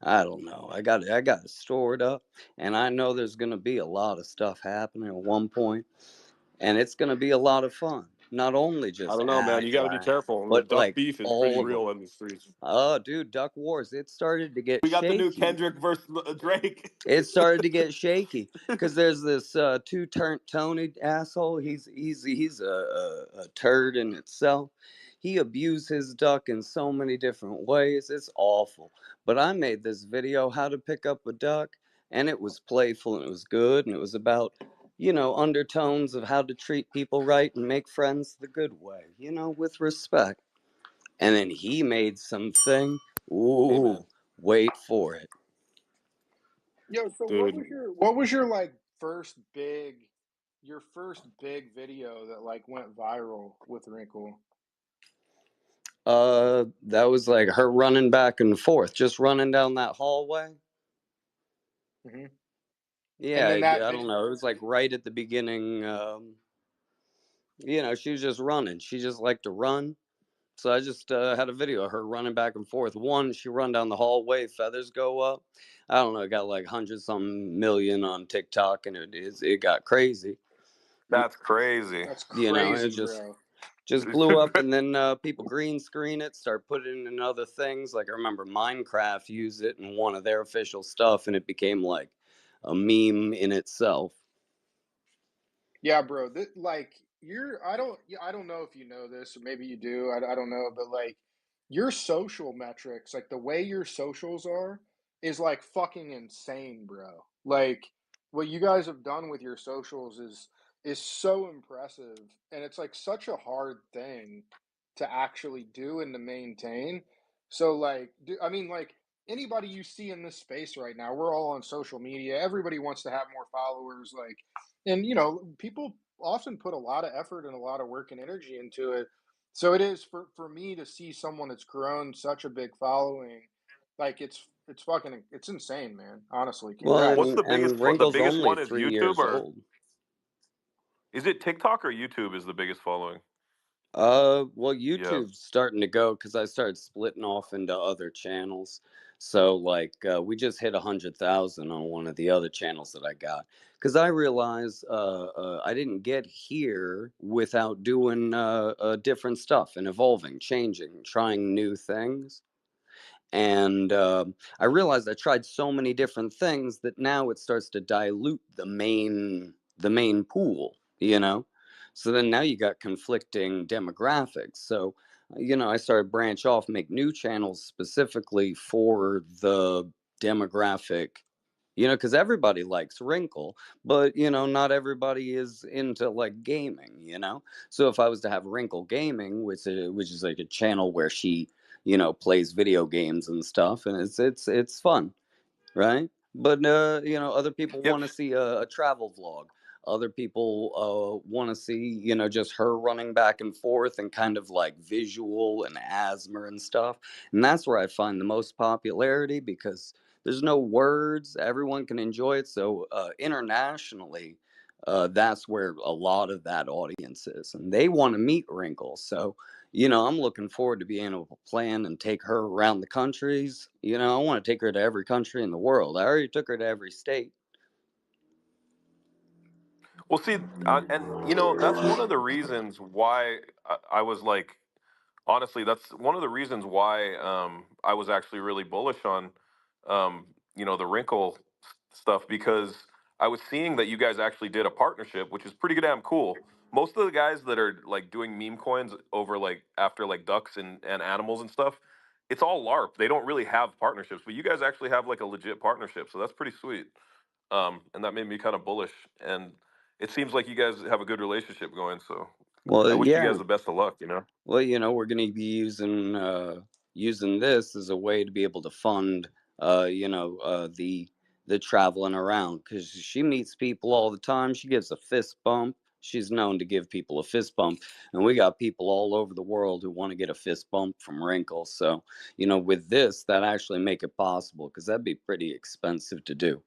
I don't know. I got it stored up, and I know there's gonna be a lot of stuff happening at one point, and it's gonna be a lot of fun. Not only I just don't know, man. You got to be Aflac, careful. The but duck like beef is pretty all of them. real in the streets. Oh, dude, Duck Wars. It started to get We got the new shaky. Kendrick versus Drake. It started to get shaky because there's this two-turn Tony asshole. He's a turd in itself. He abused his duck in so many different ways. It's awful. But I made this video how to pick up a duck, and it was playful and it was good, and it was about undertones of how to treat people right and make friends the good way, with respect. And then he made something. Hey, man. Ooh, wait for it. Yo, so Dude, what was your like your first big video that like went viral with Wrinkle? That was like her running back and forth, just running down that hallway. Hmm. Yeah, And then I that don't know. It was like right at the beginning. She was just running. She just liked to run. So I just had a video of her running back and forth. One, she run down the hallway, feathers go up. I don't know. It got like 100-some million on TikTok, and it got crazy. that's crazy. that's It crazy, just bro. just blew up, and then people green screen it, start putting in other things. Like I remember Minecraft used it in one of their official stuff, and it became like a meme in itself. Yeah, bro. Like I don't know if you know this, or maybe you do. I don't know, but like your social metrics, like the way your socials are, is like fucking insane, bro. Like what you guys have done with your socials is so impressive, and it's like such a hard thing to actually do and to maintain. So like, I mean, like anybody you see in this space right now, we're all on social media. Everybody wants to have more followers, like, and people often put a lot of effort and a lot of work and energy into it. So it is for me to see someone that's grown such a big following, like it's fucking it's insane, man. Honestly, Well, congrats. What's and, the biggest and one? The Wrinkle's biggest only one is 3 years YouTube, or old. is it TikTok or YouTube is the biggest following? Well, Yeah. YouTube's starting to go because I started splitting off into other channels. So, like, we just hit 100,000 on one of the other channels that I got because I realized I didn't get here without doing different stuff and evolving, changing, trying new things. And I realized I tried so many different things that now it starts to dilute the main pool, you know. So then now you got conflicting demographics. So I started branch off, make new channels specifically for the demographic. Because everybody likes Wrinkle, but not everybody is into like gaming. So if I was to have Wrinkle Gaming, which is like a channel where she plays video games and stuff, and it's fun, right? But other people Yep. want to see a travel vlog. Other people want to see just her running back and forth and kind of like visual and asthma and stuff. And that's where I find the most popularity because there's no words. Everyone can enjoy it. So internationally, that's where a lot of that audience is, and they want to meet Wrinkle. So I'm looking forward to being able to plan and take her around the countries. I want to take her to every country in the world. I already took her to every state. Well, see, and that's one of the reasons why I was like, honestly, that's one of the reasons why I was actually really bullish on, the wrinkle stuff because I was seeing that you guys actually did a partnership, which is pretty damn cool. Most of the guys that are like doing meme coins over like after like ducks and animals and stuff, it's all LARP. They don't really have partnerships, but you guys actually have like a legit partnership, so that's pretty sweet. And that made me kind of bullish. And it seems like you guys have a good relationship going. So I Well, wish you yeah. guys the best of luck. Well, we're going to be using this as a way to be able to fund, the traveling around because she meets people all the time. She gives a fist bump. She's known to give people a fist bump, and we got people all over the world who want to get a fist bump from Wrinkle. So, with this, that actually make it possible because that'd be pretty expensive to do.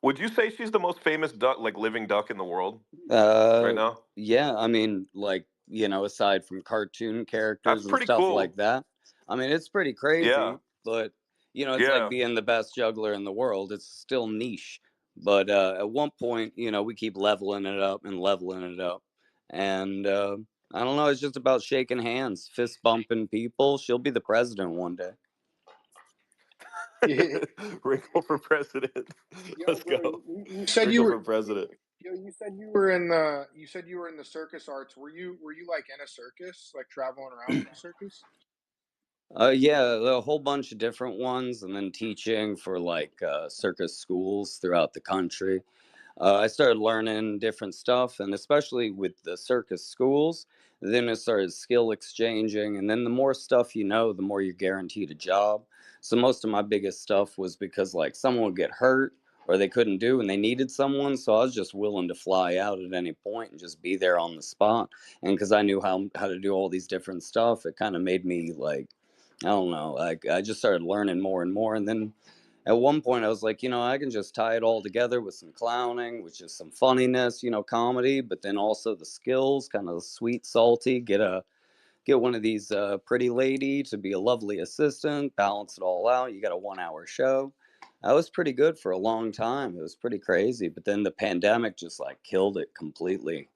Would you say she's the most famous duck, like living duck in the world right Uh, now? yeah, I mean, like, aside from cartoon That's characters and pretty stuff like cool. that, I mean, it's pretty Yeah. crazy, but, it's like Yeah. being the best juggler in the world. It's still niche. But at one point, we keep leveling it up and leveling it up. And I don't know, it's just about shaking hands, fist bumping people. She'll be the president one day. Wrinkle for president. Yo, Let's bro, go. you said you Wrinkle were for president. you said you were in the circus arts. Were you like in a circus, like traveling around in a circus? Yeah, a whole bunch of different ones, and then teaching for like circus schools throughout the country. I started learning different stuff, and especially with the circus schools, then it started skill exchanging. And then the more stuff the more you're guaranteed a job. So most of my biggest stuff was because like someone would get hurt or they couldn't do and they needed someone. So I was just willing to fly out at any point and just be there on the spot. And because I knew how to do all these different stuff, it kind of made me like, I don't know, like I just started learning more and more. And then at one point I was like, I can just tie it all together with some clowning, which is some funniness, comedy, but then also the skills, kind of sweet, salty, get one of these pretty lady to be a lovely assistant, balance it all out. You got a 1 hour show. That was pretty good for a long time. It was pretty crazy, but then the pandemic just like killed it completely.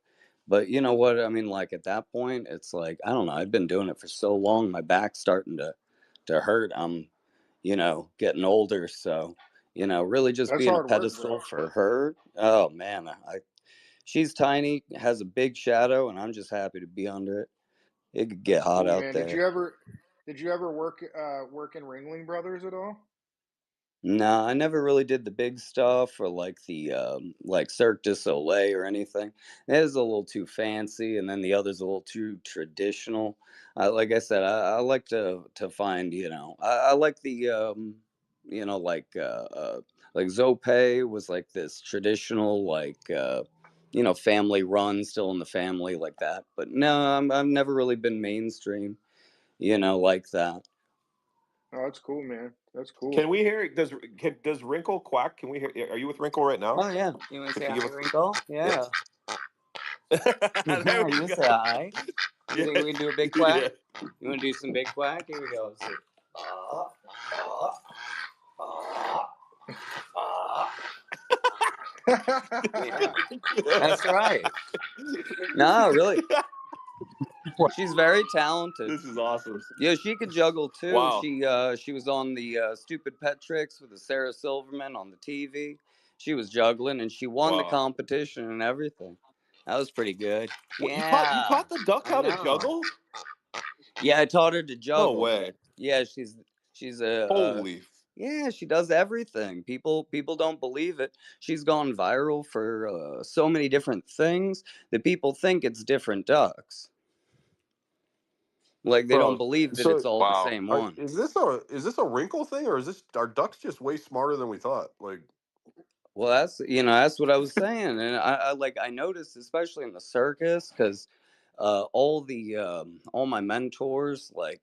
But you know what? I mean, like at that point, it's like I don't know. I've been doing it for so long, my back's starting to hurt. I'm getting older. So, really just That's being a hard work, pedestal bro. for her. Oh man, she's tiny, has a big shadow, and I'm just happy to be under it. It could get hot Cool, out man. Did there. you ever work in Ringling Brothers at all? No, I never really did the big stuff or like the like Cirque du Soleil or anything. It is a little too fancy, and then the other's a little too traditional. Like I said, I like to find I like the you know like uh, like Zope was like this traditional like family run, still in the family like that. But no, I've never really been mainstream, like that. Oh, that's cool, man. That's cool. Can we hear? Does Wrinkle quack? Can we hear? Are you with Wrinkle right now? Oh yeah, you want to Can say she give hi, us? Wrinkle? Yeah. Yeah. There we You say go. hi. You Yeah. think we can do a big quack? Yeah. You want to do some big quack? Here we go. Say, ah, ah, ah, ah. Yeah, that's right. No, really. She's very talented. This is awesome. Yeah, she could juggle too. Wow. She was on the Stupid Pet Tricks with the Sarah Silverman on the TV. She was juggling and she won the Wow. competition and everything. That was pretty good. What, you Yeah, taught the duck I how to know. juggle? Yeah, I taught her to No juggle. way. Yeah, she's Holy. yeah, she does everything. People don't believe it. She's gone viral for so many different things that people think it's different ducks. Like they don't Bro, believe that it's so all the Wow. same one. is this a wrinkle thing, or is this are ducks just way smarter than we thought? Like, Well, that's what I was saying, and I noticed, especially in the circus, because all my mentors, like,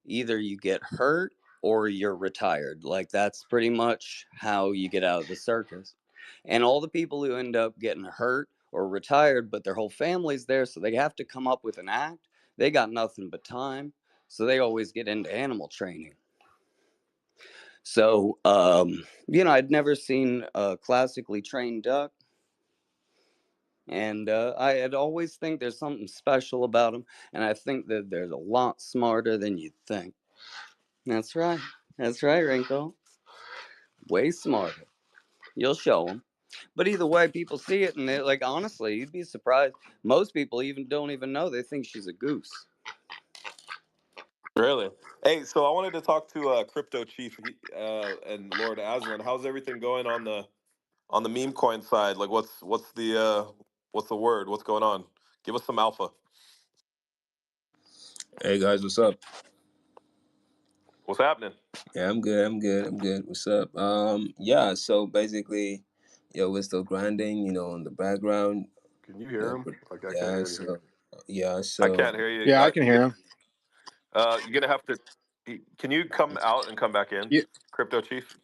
either you get hurt or you're retired. Like that's pretty much how you get out of the circus. And all the people who end up getting hurt or retired, but their whole family's there, so they have to come up with an act. They got nothing but time, so they always get into animal training. So, I'd never seen a classically trained duck, and I had always think there's something special about them, and I think that they're a lot smarter than you'd think. That's right. That's right, Wrinkle. Way smarter. You'll show them. But either way, people see it, and they're like, honestly, you'd be surprised. Most people even don't even know. They think she's a goose. Really? Hey, so I wanted to talk to Crypto Chief and Lord Aslan. How's everything going on the meme coin side? Like, what's the word? What's going on? Give us some alpha. Hey guys, what's up? What's happening? Yeah, I'm good. I'm good. I'm good. What's up? Yeah. So basically, we're still grinding. In the background. can you hear Yeah. him? Like, I can't Yeah. hear you here. So yeah. I So can't hear you. Yeah, I can hear him. You're gonna have to. Can you come out and come back in, Yeah, Crypto Chief?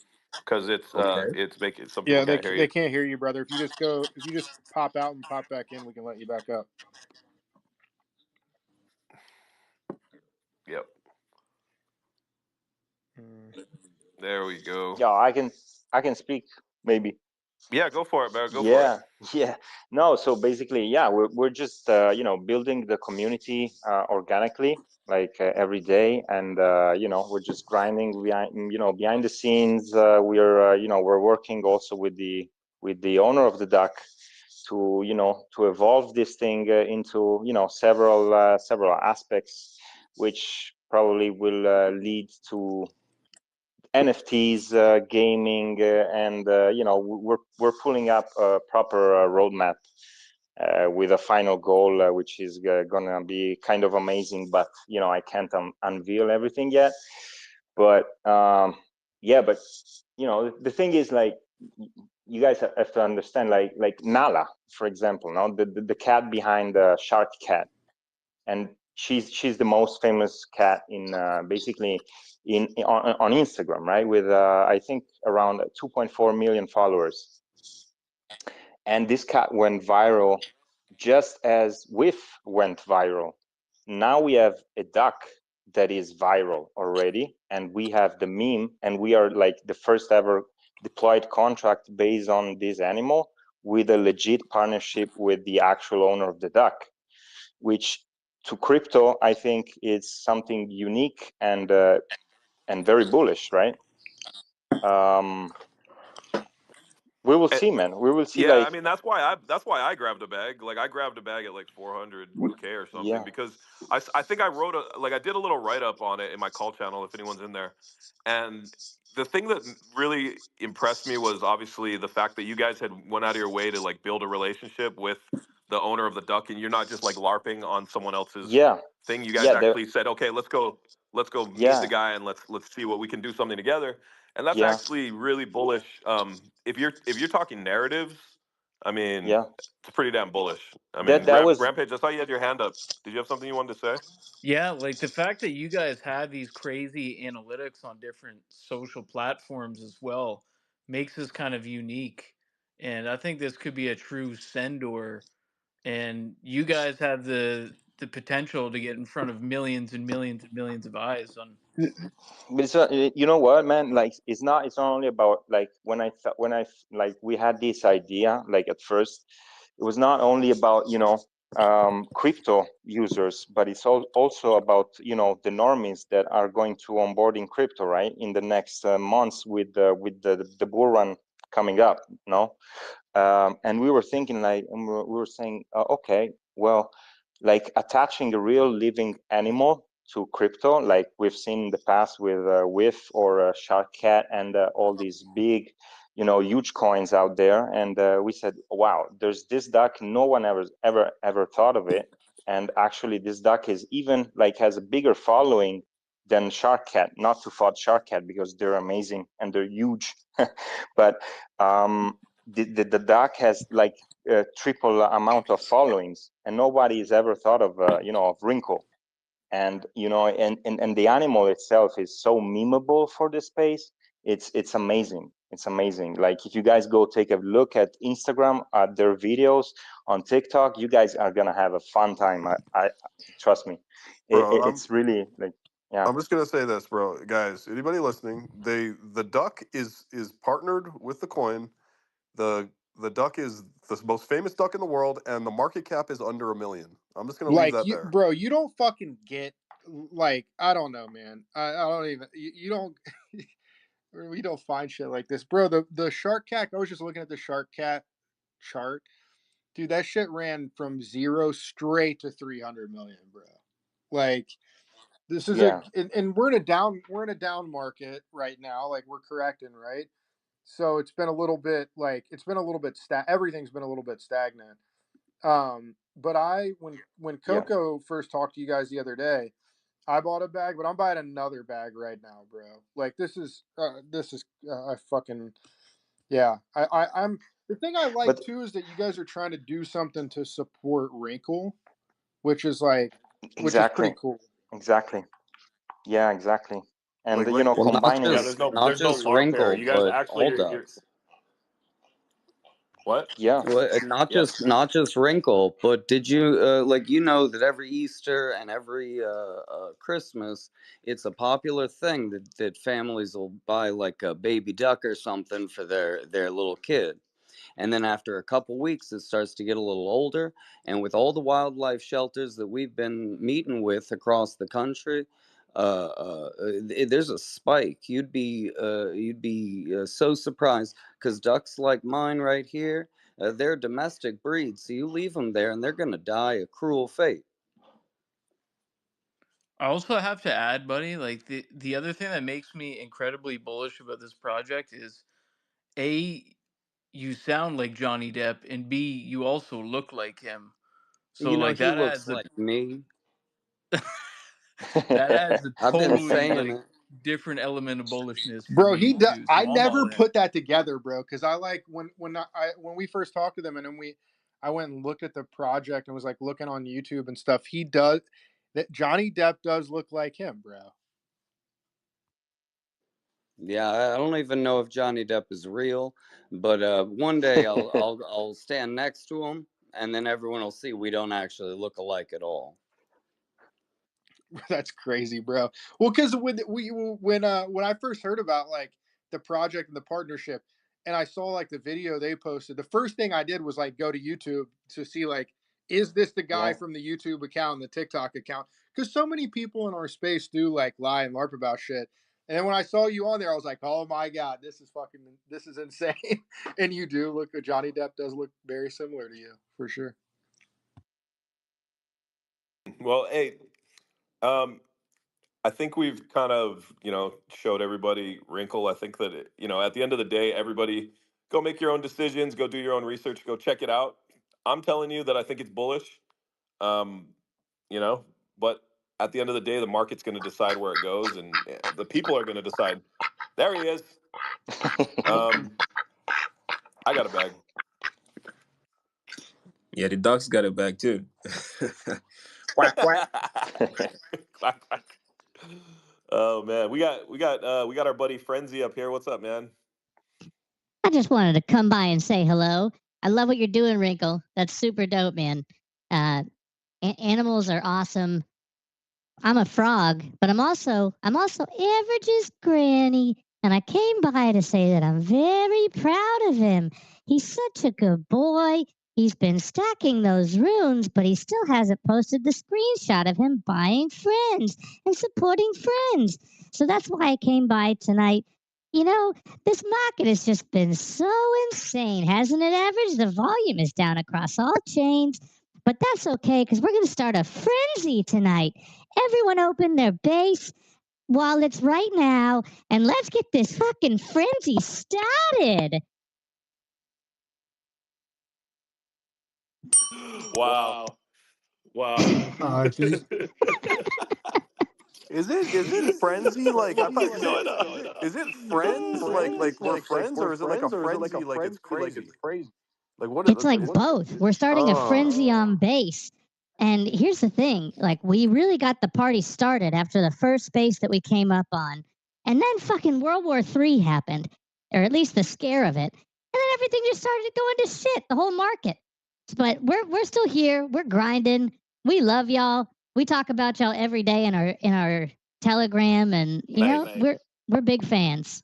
Because okay. it's making some people yeah, can't hear they you. can't hear you, brother. If you just pop out and pop back in, we can let you back up. Yep. Mm. There we go. Yeah, I can speak maybe. Yeah, go for it, man. Go for it. Yeah, yeah. No, so basically, yeah, we're just building the community organically, like every day, and we're just grinding behind the scenes. We're working also with the owner of the duck to evolve this thing into several aspects, which probably will lead to NFTs, gaming, and we're pulling up a proper roadmap with a final goal, which is gonna be kind of amazing. But I can't unveil everything yet. But yeah, but the thing is, like, you guys have to understand, like Nala, for example, now the cat behind the Shark Cat, and she's the most famous cat in basically on Instagram, right? With I think around 2.4 million followers. And this cat went viral just as Whiff went viral. Now we have a duck that is viral already, and we have the meme, and we are like the first ever deployed contract based on this animal with a legit partnership with the actual owner of the duck, which to crypto, I think it's something unique and very bullish, right? We will Eh, see, man. We will see, Yeah, I like, mean that's why I grabbed a bag. Like I grabbed a bag at like 400K or something yeah, because I think I wrote I did a little write up on it in my call channel if anyone's in there. And the thing that really impressed me was obviously the fact that you guys had went out of your way to like build a relationship with the owner of the duck, and you're not just like LARPing on someone else's yeah, thing. You guys yeah, there, actually said, "Okay, let's go meet the yeah, guy and let's see what we can do something together." And that's yeah, actually really bullish. If you're talking narratives, I mean, Yeah, it's pretty damn bullish. I mean, that was Rampage, I saw you had your hand up. Did you have something you wanted to say? Yeah, like the fact that you guys have these crazy analytics on different social platforms as well makes this kind of unique. And I think this could be a true sendor. And you guys have the potential to get in front of millions and millions and millions of eyes on. but it's you know what, man, like it's not only about like when I thought when I like we had this idea like at first it was not only about crypto users, but it's also about the normies that are going to onboard in crypto, right, in the next months with the bull run coming up, no. And we were thinking like, and we were saying, okay, well, like attaching a real living animal to crypto, like we've seen in the past with WIF or Shark Cat and all these big, huge coins out there. And we said, wow, there's this duck. No one ever thought of it. And actually, this duck is even like has a bigger following than Shark Cat. Not to fault Shark Cat because they're amazing and they're huge, but the duck has like a triple amount of followings, and nobody has ever thought of of Wrinkle. And and the animal itself is so memeable for the space. It's amazing. It's amazing. Like if you guys go take a look at Instagram at their videos on TikTok, you guys are gonna have a fun time. I trust me. Bro, It's really like, yeah. I'm just gonna say this, bro, guys. Anybody listening? The duck is partnered with the coin. The the duck is the most famous duck in the world, and the market cap is under $1 million. I'm just gonna leave Like that you, there. bro, you don't fucking get. Like I don't know, man. I don't even. You don't. We don't find shit like this, bro. The Shark Cat. I was just looking at the Shark Cat chart, dude. That shit ran from zero straight to 300 million, bro. Like this is Yeah, and we're in a down market right now. Like we're correcting, right? So it's been a little bit like it's been a little bit everything's been a little bit stagnant. But when yeah. Coco first talked to you guys the other day, I bought a bag, but I'm buying another bag right now, bro. Like this is I fucking yeah. I'm the thing I like But too is that you guys are trying to do something to support Wrinkle, which is like which is exactly, pretty cool. exactly. Yeah, exactly. And Like right, Well, combining. Yeah, not there's no just lark there. wrinkle, You guys but actually all you're ducks. what? Yeah, Well, not Yeah. just wrinkle, but did you like that every Easter and every Christmas, it's a popular thing that families will buy like a baby duck or something for their little kid. And then after a couple weeks, it starts to get a little older. And with all the wildlife shelters that we've been meeting with across the country, there's a spike. You'd be so surprised because ducks like mine right here, they're domestic breeds. So you leave them there, and they're gonna die a cruel fate. I also have to add, buddy, like the other thing that makes me incredibly bullish about this project is A, you sound like Johnny Depp, and B, you also look like him. So like He that looks adds a like me. that adds a I've been totally saying like it. different element of bullishness for Bro, me too. I So I'm never all in. put that together, bro. Because I like when we first talked to them, and then I went and looked at the project and was like looking on YouTube and stuff. He does that. Johnny Depp does look like him, bro. Yeah, I don't even know if Johnny Depp is real, but one day I'll stand next to him, and then everyone will see we don't actually look alike at all. That's crazy, bro. Well, because when I first heard about like the project and the partnership, and I saw like the video they posted, the first thing I did was like go to YouTube to see like is this the guy yeah. from the YouTube account and the TikTok account? Because so many people in our space do like lie and larp about shit. And then when I saw you on there, I was like, oh my god, this is insane. And you do look. Johnny Depp does look very similar to you for sure. Well, hey, um, I think we've kind of, showed everybody Wrinkle. I think that, at the end of the day, everybody go make your own decisions, go do your own research, go check it out. I'm telling you that I think it's bullish. Um, you know, but at the end of the day, the market's going to decide where it goes, and the people are going to decide. There he is. Um, I got a bag. Yeah, the dogs got it back too. Quack quack. Quack, quack. Oh man, we got our buddy Frenzy up here. What's up, man? I just wanted to come by and say hello. I love what you're doing, Wrinkle. That's super dope, man. Uh, animals are awesome. I'm a frog, but I'm also Average's granny, and I came by to say that I'm very proud of him. He's such a good boy. He's been stacking those runes, but he still hasn't posted the screenshot of him buying friends and supporting friends. So that's why I came by tonight. You know, this market has just been so insane, hasn't it, Average? The volume is down across all chains, but that's okay because we're going to start a frenzy tonight. Everyone open their base wallets right now and let's get this fucking frenzy started. Wow. Wow. Can Is it frenzy? Like I thought. What's going on? Is it friends? Like we're friends, or is it like a frenzy? Like it's crazy. Like what? It's like Like both. We're starting a oh. frenzy on base. And here's the thing, like we really got the party started after the first base that we came up on. And then fucking World War III happened, or at least the scare of it. And then everything just started going to shit, the whole market. But we're still here. We're grinding. We love y'all. We talk about y'all every day in our Telegram, and Nice. we're big fans.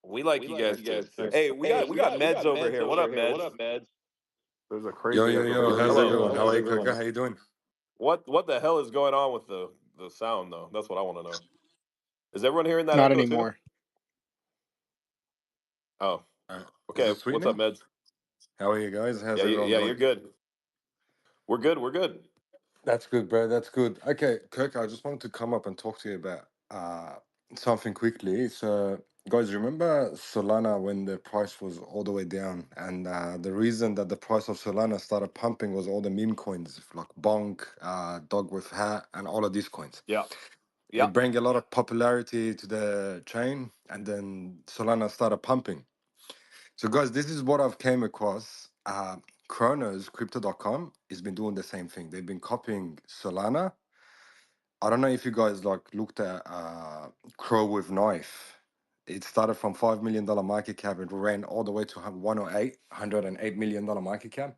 We like you guys too. Hey, we got Meds over here. What up, Meds? There's a Yo, crazy yo, echo. yo, how's Hello. everyone? How are you, Coca? How you doing? What the hell is going on with the sound though? That's what I want to know. Is everyone hearing that Not echo too? anymore. Oh, Is okay. it sweet What's up, now? Meds? How are you guys? How's Yeah, everyone yeah, doing? you're good. We're good. We're good. That's good, bro. That's good. Okay, Kirk, I just wanted to come up and talk to you about something quickly. So, guys, remember Solana when the price was all the way down, and the reason that the price of Solana started pumping was all the meme coins like Bonk, Dog with Hat, and all of these coins. Yeah. Yeah. It bring a lot of popularity to the chain, and then Solana started pumping. So, guys, this is what I've came across. Chronos, crypto.com, has been doing the same thing. They've been copying Solana. I don't know if you guys like looked at Crow with Knife. It started from $5 million market cap and ran all the way to 108, $108 million market cap.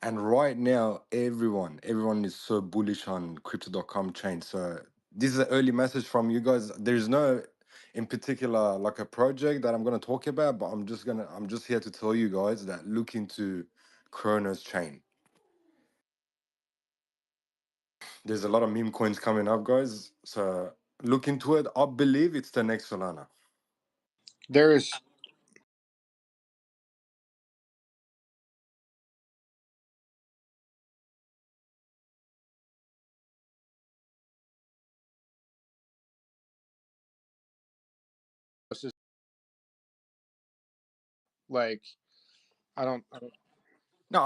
And right now, everyone is so bullish on crypto.com chain. So this is an early message from you guys. There's no in particular like a project that I'm gonna talk about, but I'm just here to tell you guys that look into Kronos chain. There's a lot of meme coins coming up, guys. So look into it. I believe it's the next Solana. There's like I don't No,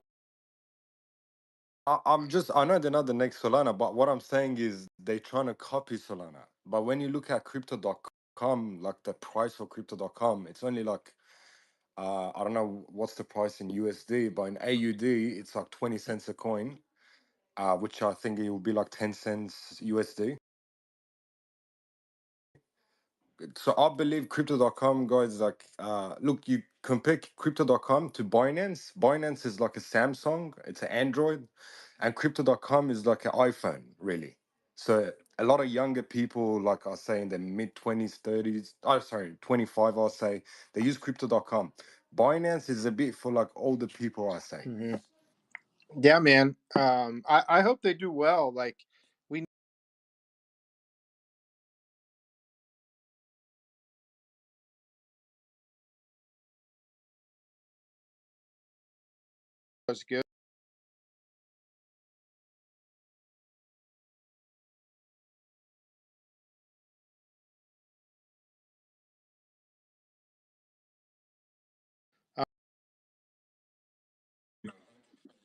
I know they're not the next Solana, but what I'm saying is they're trying to copy Solana. But when you look at crypto.com, like the price for crypto.com, it's only like I don't know what's the price in USD, but in AUD it's like 20 cents a coin, which I think it will be like 10 cents USD. So I believe crypto.com guys like look, you compare crypto.com to Binance. Binance is like a Samsung, it's an Android, and crypto.com is like an iPhone, really. So a lot of younger people, like I say in the mid 20s, 30s, oh sorry, 25, I'll say, they use crypto.com. Binance is a bit for like older people, I say. Mhm. Yeah, man. I hope they do well. Like we was good.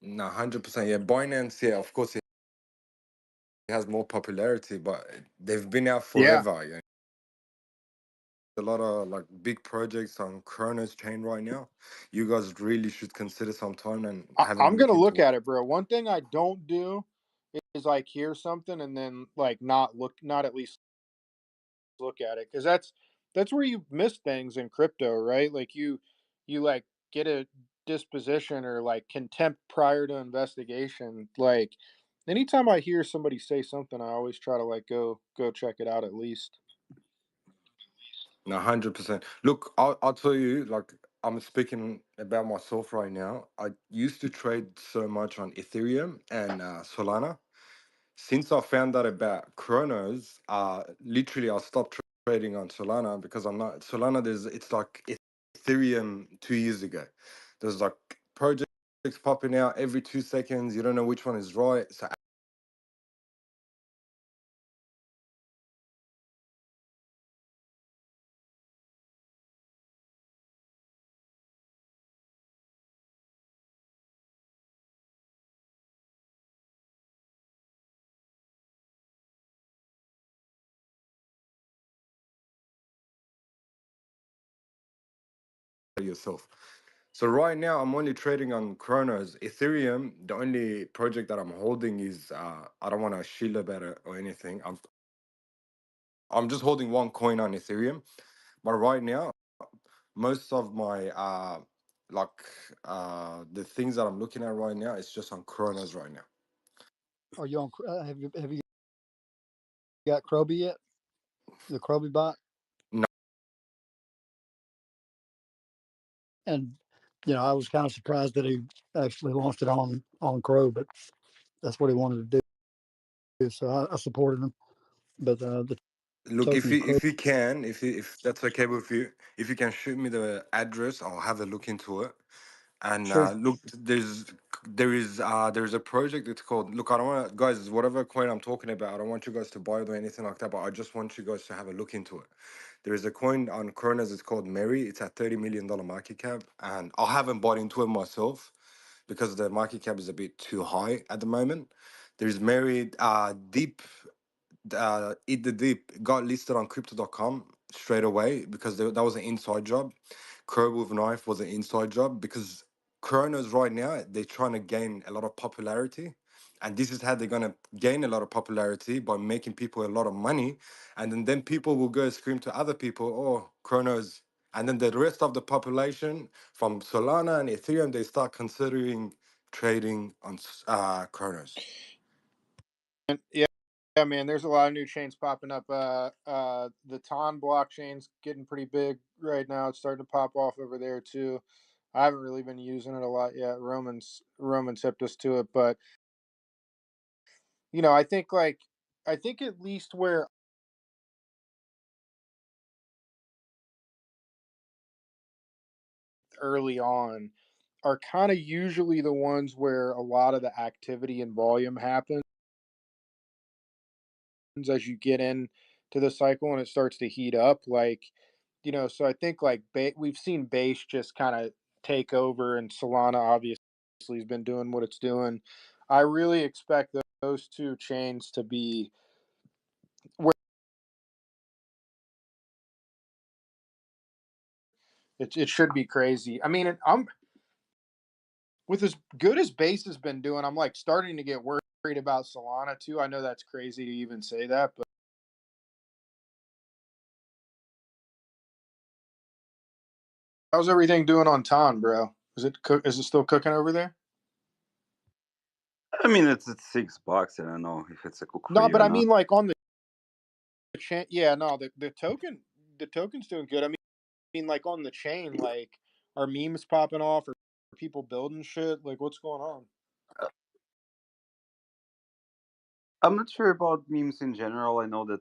No, 100%. Yeah, Binance, yeah, of course, it has more popularity, but they've been out Yeah. forever. You a lot of like big projects on Kronos chain right now. You guys really should consider some time and having a I'm look gonna into look it. at it, bro. One thing I don't do is like hear something and then like not at least look at it, because that's where you miss things in crypto, right? Like you like get a disposition or like contempt prior to investigation. Like anytime I hear somebody say something, I always try to like go check it out at least. 100%. Look, I'll tell you, like, I'm speaking about myself right now. I used to trade so much on Ethereum and Solana. Since I found out about Chronos, literally I stopped trading on Solana because I'm not Solana. It's like Ethereum 2 years ago. There's like projects popping out every 2 seconds. You don't know which one is right. So yourself. So right now I'm only trading on Chronos. Ethereum, the only project that I'm holding is I don't want to shill about it or anything. I'm just holding one coin on Ethereum. But right now, most of my like the things that I'm looking at right now is just on Chronos right now. Are you on? Have you got Kroby yet? The Kroby bot, No, and I was kind of surprised that he actually launched it on Crow, but that's what he wanted to do. So I supported him. But the look, token is Crow. if that's okay with you, if you can shoot me the address, I'll have a look into it. And Sure. look, there's a project. It's called. Look, I don't want guys. Whatever coin I'm talking about, I don't want you guys to buy it or anything like that. But I just want you guys to have a look into it. There is a coin on Kronos. It's called Mary. It's at $30 million market cap, and I haven't bought into it myself because the market cap is a bit too high at the moment. There's Mary Deep. Eat the Deep got listed on Crypto.com straight away because that was an inside job. Crow with Knife was an inside job because Kronos right now they're trying to gain a lot of popularity, and this is how they're gonna gain a lot of popularity by making people a lot of money, and then people will go scream to other people, "Oh, Kronos," and then the rest of the population from Solana and Ethereum they start considering trading on Kronos. And yeah, man, there's a lot of new chains popping up. The Ton blockchain's getting pretty big right now. It's starting to pop off over there too. I haven't really been using it a lot yet. Romans hipped us to it, but I think at least where early on are kind of usually the ones where a lot of the activity and volume happens as you get in to the cycle and it starts to heat up. Like, so I think like we've seen base just kind of take over, and Solana obviously has been doing what it's doing. I really expect those two chains to be where it should be crazy. I mean, I'm with as good as base has been doing, I'm like starting to get worried about Solana too. I know that's crazy to even say that, but how's everything doing on Ton, bro? Is it still cooking over there? I mean, it's at $6. I don't know if it's a cook for No, you but or I not. mean like on the chain. Yeah, no, the token's doing good. I mean like on the chain, like are memes popping off or people building shit? Like what's going on? I'm not sure about memes in general. I know that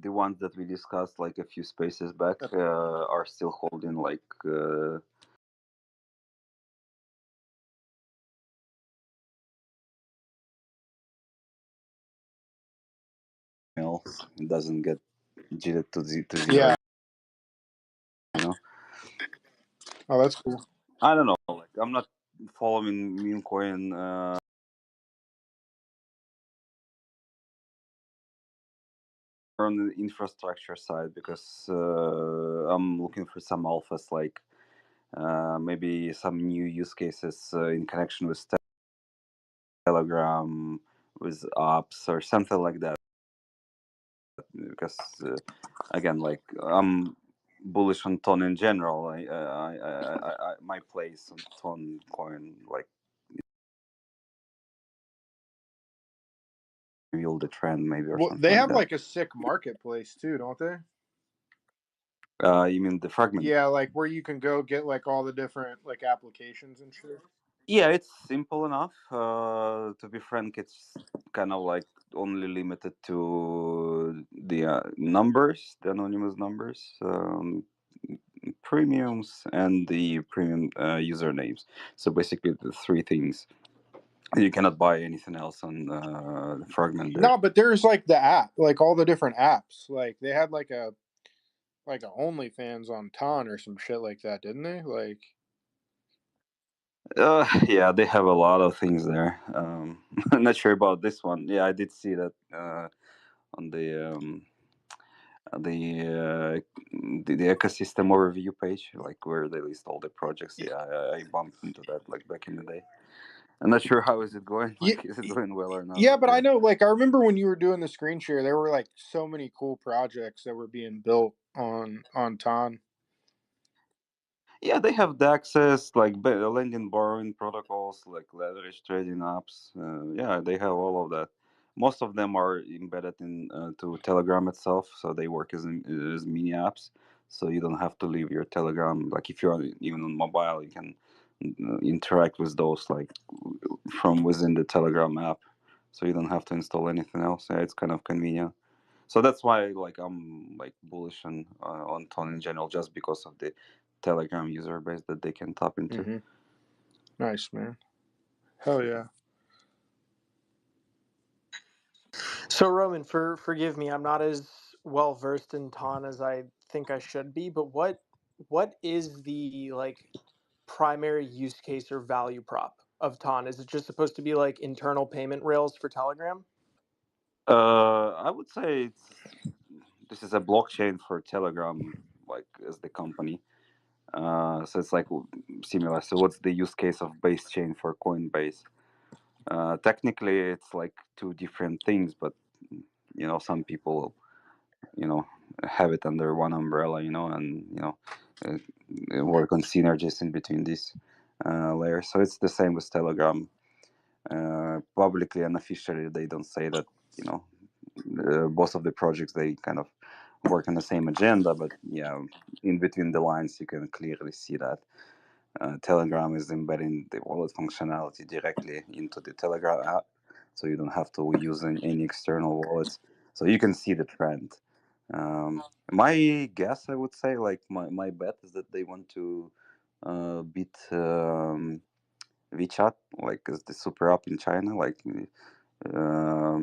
the ones that we discussed like a few spaces back are still holding like else. It doesn't get jitted to zero. Yeah. You know, Oh, that's cool. I don't know. Like I'm not following meme coin. on the infrastructure side because I'm looking for some alphas, like maybe some new use cases in connection with Telegram, with apps or something like that. Because again, like I'm bullish on Ton in general. My place on Ton coin like reveal the trend maybe or Well, something they like have that. like a sick marketplace too, don't they? You mean the fragment? Yeah, like where you can go get like all the different like applications and shit. Yeah, it's simple enough. To be frank, it's kind of like only limited to the numbers, the anonymous numbers, premiums, and the premium usernames. So basically, the three things. You cannot buy anything else on the fragment there. No, but there's like the app, like all the different apps. Like they had like a OnlyFans on Ton or some shit like that, didn't they? Like Yeah, they have a lot of things there. I'm not sure about this one. Yeah, I did see that on the ecosystem overview page, like where they list all the projects. Yeah, I bumped into that like back in the day. I'm not sure how is it going. yeah, Like, is it going well or not? yeah, But but I yeah. know like I remember when you were doing the screen share, there were like so many cool projects that were being built on Ton. Yeah, they have the access like lending borrowing protocols, like leverage trading apps. Yeah, they have all of that. Most of them are embedded in to Telegram itself, so they work as mini apps. So you don't have to leave your Telegram. Like if you're even on mobile, you can interact with those like from within the Telegram app. So you don't have to install anything else. Yeah, it's kind of convenient. So that's why like I'm like bullish on Ton in general, just because of the Telegram user base that they can tap into. Mm-hmm. Nice, man. Hell yeah. So Roman, forgive me, I'm not as well versed in Ton as I think I should be, but what is the like primary use case or value prop of Ton? Is it just supposed to be like internal payment rails for Telegram? I would say this is a blockchain for Telegram, like as the company. So it's like similar. So what's the use case of base chain for Coinbase? Technically, it's like two different things, but some people have it under one umbrella, and work on synergies in between these layers. So it's the same with Telegram. Publicly and officially, they don't say that. Both of the projects they kind of work on the same agenda, but yeah, in between the lines, you can clearly see that Telegram is embedding the wallet functionality directly into the Telegram app, so you don't have to use any external wallets. So you can see the trend. My guess, I would say, like my bet is that they want to beat WeChat, like as the super app in China. Like uh,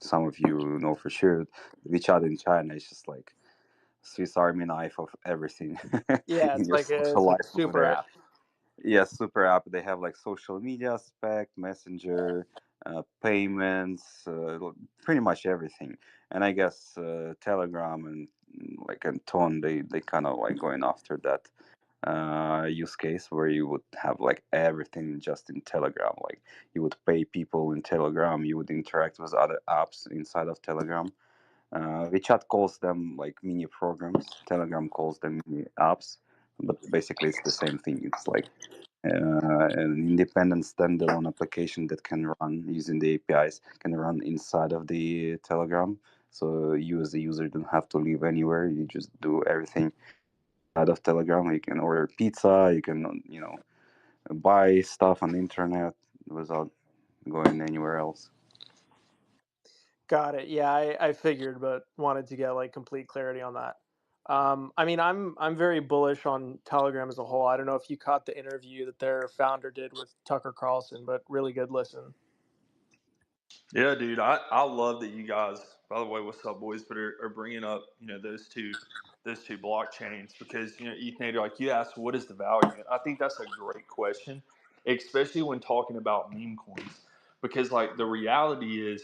some of you know for sure, WeChat in China is just like Swiss Army knife of everything Yeah, in your social it's like a life over super there. app. Yeah, super app. They have like social media aspect, messenger, payments, pretty much everything. And I guess Telegram and like and Tone, they kind of like going after that use case where you would have like everything just in Telegram. Like you would pay people in Telegram, you would interact with other apps inside of Telegram. WeChat calls them like mini programs. Telegram calls them mini apps, but basically it's the same thing. It's like an independent standalone application that can run using the APIs, can run inside of the Telegram. So you as a user don't have to leave anywhere. You just do everything out of Telegram. You can order pizza. You can buy stuff on the internet without going anywhere else. Got it. Yeah, I figured, but wanted to get like complete clarity on that. I mean, I'm very bullish on Telegram as a whole. I don't know if you caught the interview that their founder did with Tucker Carlson, but really good listen. Yeah, dude, I love that you guys. By the way, what's up, boys? But are bringing up those two blockchains because Ethan, like you asked, what is the value? And I think that's a great question, especially when talking about meme coins, because like the reality is,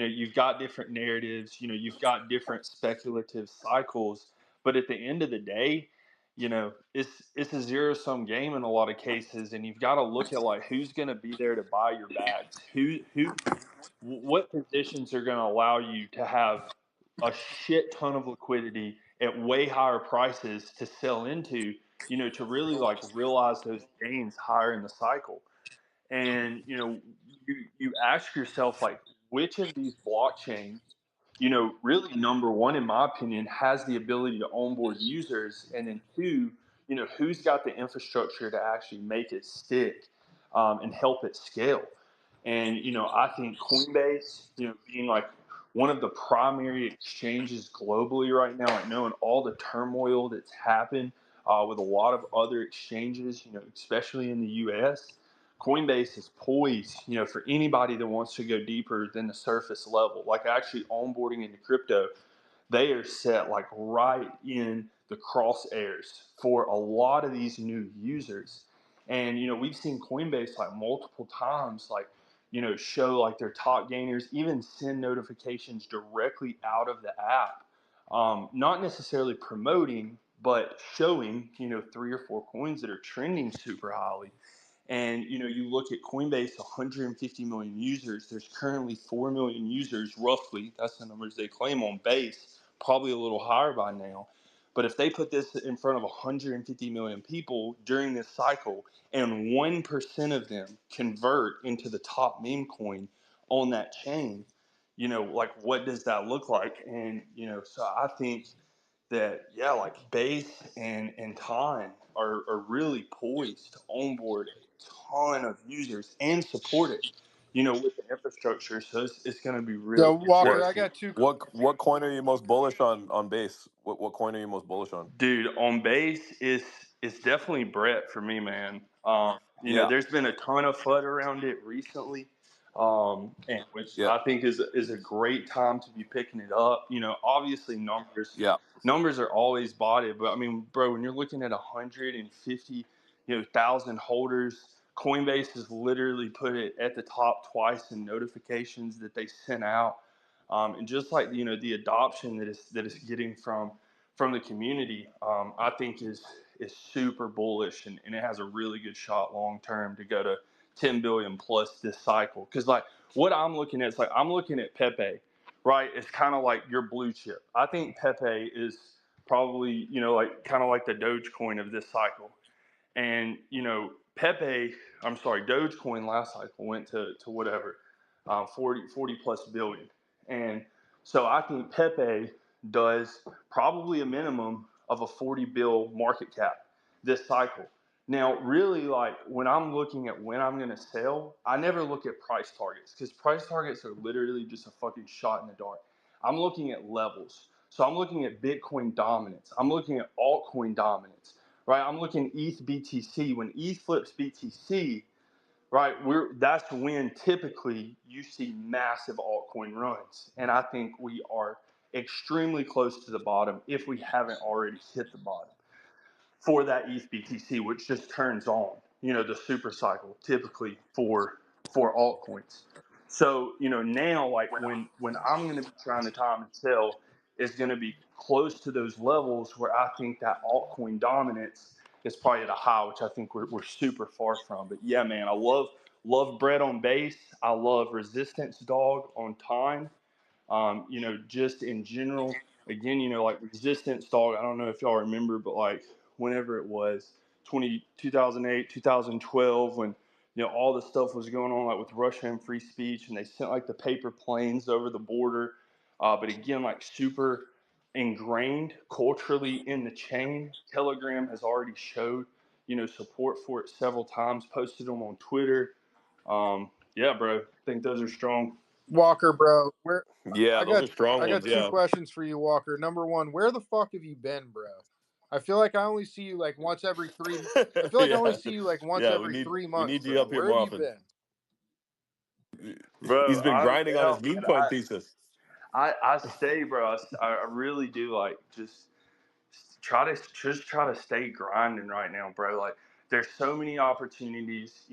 you've got different narratives, you've got different speculative cycles, but at the end of the day, it's a zero sum game in a lot of cases, and you've got to look at like who's going to be there to buy your bags, what positions are going to allow you to have a shit ton of liquidity at way higher prices to sell into, to really like realize those gains higher in the cycle. And you ask yourself like, which of these blockchains, really number one, in my opinion, has the ability to onboard users, and then two, who's got the infrastructure to actually make it stick, and help it scale. And I think Coinbase, being like one of the primary exchanges globally right now, like knowing all the turmoil that's happened with a lot of other exchanges, especially in the U.S., Coinbase is poised, for anybody that wants to go deeper than the surface level, like actually onboarding into crypto. They are set like right in the crosshairs for a lot of these new users. And we've seen Coinbase like multiple times, like show like their top gainers, even send notifications directly out of the app, not necessarily promoting, but showing 3 or 4 coins that are trending super highly. And you look at Coinbase, 150 million users. There's currently 4 million users, roughly. That's the numbers they claim on base. Probably a little higher by now. But if they put this in front of 150 million people during this cycle, and 1% of them convert into the top meme coin on that chain, like what does that look like? And so I think that like Base and Time are really poised to onboard a ton of users and support it, with the infrastructure. So it's going to be really So Walker, I interesting. got two. What coin are you most bullish on base? What coin are you most bullish on? Dude, on base, it's definitely Brett for me, man. Yeah, There's been a ton of FUD around it recently, and which yeah, I think is a great time to be picking it up. Obviously yeah, numbers are always botted, but I mean, bro, when you're looking at 150, thousand holders, Coinbase has literally put it at the top twice in notifications that they sent out, and just like the adoption that is getting from the community, I think is super bullish, and it has a really good shot long term to go to 10 billion plus this cycle. Because like what I'm looking at, it's like I'm looking at Pepe, right? It's kind of like your blue chip. I think Pepe is probably like kind of like the Dogecoin of this cycle. And Pepe, I'm sorry, Dogecoin last cycle went to whatever, 40 plus billion. And so I think Pepe does probably a minimum of a 40 bill market cap this cycle. Now, really, like when I'm looking at when I'm going to sell, I never look at price targets, because price targets are literally just a fucking shot in the dark. I'm looking at levels. So I'm looking at Bitcoin dominance. I'm looking at altcoin dominance, right? I'm looking ETH BTC. When ETH flips BTC, right, that's when typically you see massive altcoin runs. And I think we are extremely close to the bottom, if we haven't already hit the bottom, for that ETH BTC, which just turns on, the super cycle typically for altcoins. So, now like when I'm going to be trying to time and sell, is going to be close to those levels where I think that altcoin dominance is probably at a high, which I think we're super far from. But yeah, man, I love Bread on base. I love Resistance Dog on Time. Just in general, again, like Resistance Dog, I don't know if y'all remember, but like whenever it was 2008, 2012, when, all the stuff was going on, like with Russia and free speech, and they sent like the paper planes over the border. But again, like super ingrained culturally in the chain. Telegram has already showed, support for it several times, posted them on Twitter. Yeah, bro, I think those are strong. Walker, bro, where yeah. I Those got are strong I got ones. two Yeah, questions for you, Walker. Number one, where the fuck have you been, bro? I feel like I only see you like once every three. I feel like I only yeah, see you like once yeah. every three We months, need you bro. up here Where more have you often. been? Bro, He's been I'm grinding on his down, meme man. coin thesis. I stay, bro. I really do like just try to stay grinding right now, bro. Like there's so many opportunities,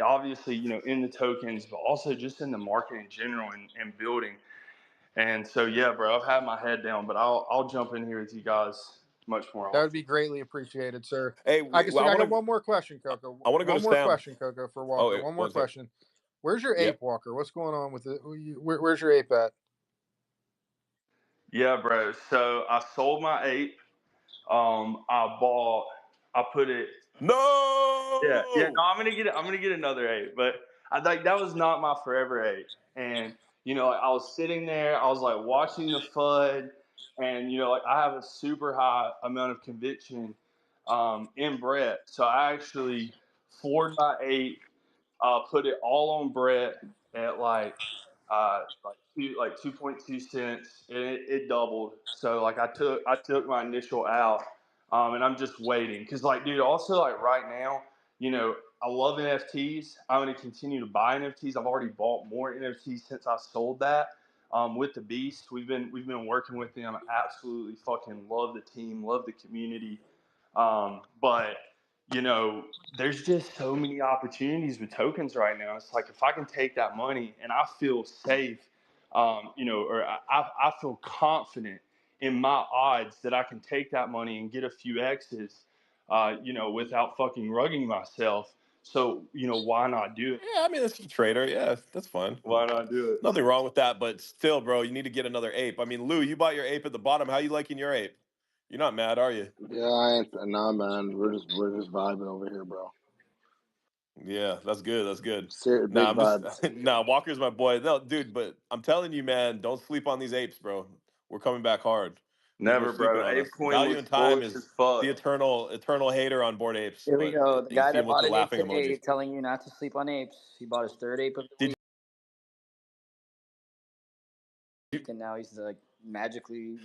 obviously, in the tokens, but also just in the market in general and building. And so, yeah, bro, I've had my head down, but I'll jump in here with you guys much more That would often. be greatly appreciated, sir. Hey, I can I see. I want got to. one more question, Coco. I want to go to One more Sam. question, Coco, for Oh, Walker. wait, One more one sec. question. Where's your Yeah. ape, Walker? What's going on with it? Where's your ape at? Yeah, bro. So I sold my ape. I put it. Yeah. No, No. I'm gonna get another eight, but I like that was not my forever eight. And like I was sitting there, I was like watching the FUD, and like I have a super high amount of conviction in Brett, so I actually floored my eight, put it all on Brett at like 2.2 cents, and it doubled. So like I took my initial out, and I'm just waiting because like dude, also like right now, I love NFTs. I'm gonna continue to buy NFTs. I've already bought more NFTs since I sold that. With the Beast, we've been working with them. I absolutely fucking love the team, love the community. But there's just so many opportunities with tokens right now. It's like if I can take that money and I feel safe, or I feel confident in my odds that I can take that money and get a few X's, without fucking rugging myself. So, why not do it? Yeah, I mean, it's a trader. Yeah, that's fine. Why not do it? Nothing wrong with that, but still, bro, you need to get another ape. I mean, Lou, you bought your ape at the bottom. How you liking your ape? You're not mad, are you? Yeah, I ain't. Nah, man. We're just vibing over here, bro. Yeah, that's good. That's good. Nah, Big I'm just vibes. nah. Walker's my boy. No, dude, but I'm telling you, man, don't sleep on these apes, bro. We're coming back hard. People are Never, sleeping bro. on us. ApeCoin Value looks and time bullish as is the fuck. eternal hater on board apes. Here we But go. The you guy see him that with bought the an ape laughing today emoji. telling you not to sleep on apes. He bought his third ape of the Did week, and now he's like magically. you?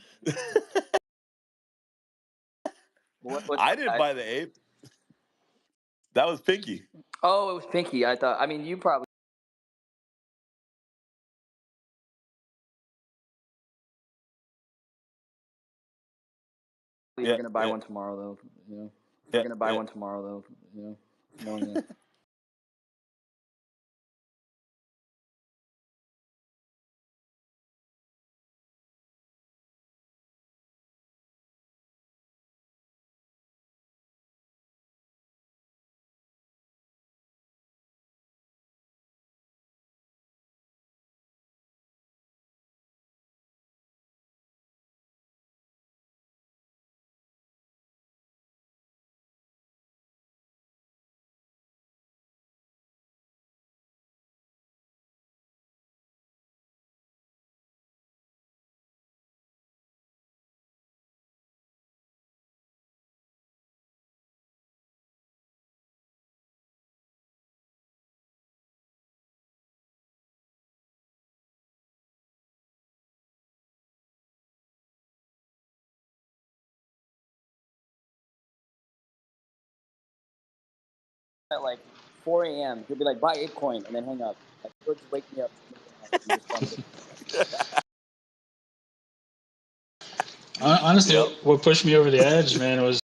What's I up, didn't guys? buy the ape. That was Pinky. Oh, it was Pinky. I thought. I mean, you probably were Yeah, gonna buy yeah, one tomorrow, though. You know, we're yeah, gonna buy yeah. one tomorrow, though. You know, knowing that. At like 4 a.m., he'll be like, "Buy ApeCoin," and then hang up. Like, he'll just wake me up and just tell me to. Honestly, Yep. what pushed me over the edge, man, was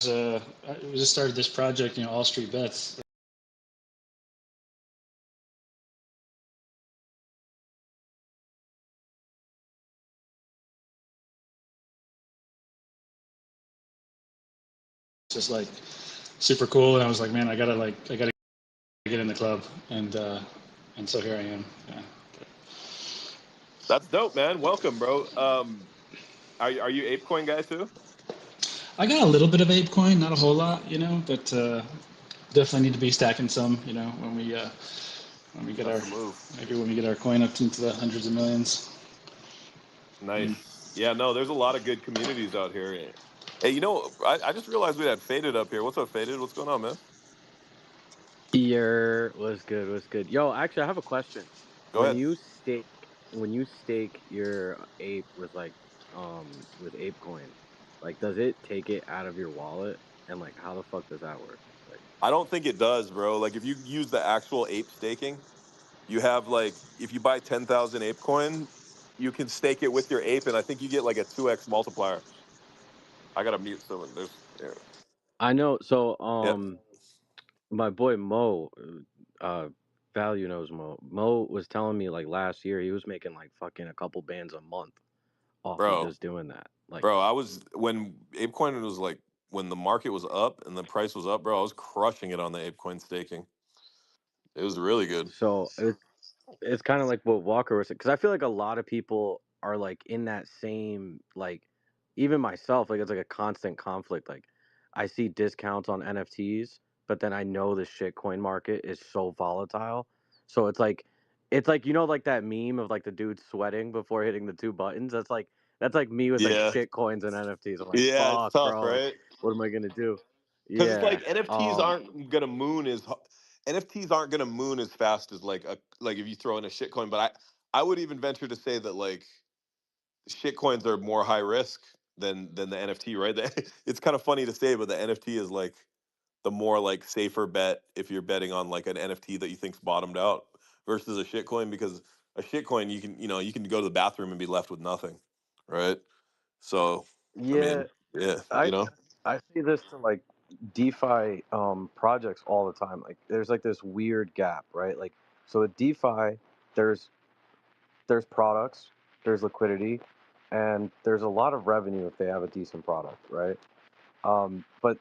we just started this project, All Street Bets. It's just like super cool, and I was like, man, I gotta get in the club, and so here I am. Yeah. That's dope, man. Welcome, bro. Are you ApeCoin guy too? I got a little bit of ApeCoin, not a whole lot, but definitely need to be stacking some, when we get That's our the move. maybe when we get our coin up into the hundreds of millions. Nice. Yeah, no, there's a lot of good communities out here. Hey, I just realized we had Faded up here. What's up, Faded? What's going on, man? Was good, was good. Yo, actually, I have a question. Go When ahead. you stake, when you stake your ape with with ApeCoin, like, does it take it out of your wallet? And like, how the fuck does that work? Like, I don't think it does, bro. Like if you use the actual ape staking, you have like if you buy 10,000 ApeCoin, you can stake it with your ape, and I think you get like a 2x multiplier. I gotta mute someone. There's yeah. I know. So, Yeah. my boy Mo, value knows Mo. Mo was telling me like last year he was making like fucking a couple bands a month off of bro. just doing that. Like, Bro, I was when ApeCoin was like when the market was up and the price was up, bro. I was crushing it on the ApeCoin staking. It was really good. so it's kind of like what Walker was saying, because I feel like a lot of people are like in that same, like, even myself, like it's like a constant conflict. Like I see discounts on NFTs, but then I know the shitcoin market is so volatile. So it's like, you know, like that meme of like the dude sweating before hitting the two buttons. That's like me with like Yeah, shit coins and NFTs. I'm like, yeah, it's fuck, tough, bro, like right? what am I gonna do? Because it's Yeah. like NFTs aren't gonna moon as NFTs aren't gonna moon as fast as like if you throw in a shitcoin. But I would even venture to say that like shitcoins are more high risk than the NFT, right? It's kind of funny to say, but the NFT is like the more like safer bet if you're betting on like an NFT that you think's bottomed out versus a shitcoin, because a shitcoin you can go to the bathroom and be left with nothing, right? So I Yeah, mean, yeah, I I say this to like DeFi projects all the time. Like there's like this weird gap, right? Like so with DeFi, there's there's products, there's liquidity, and there's a lot of revenue if they have a decent product, right? But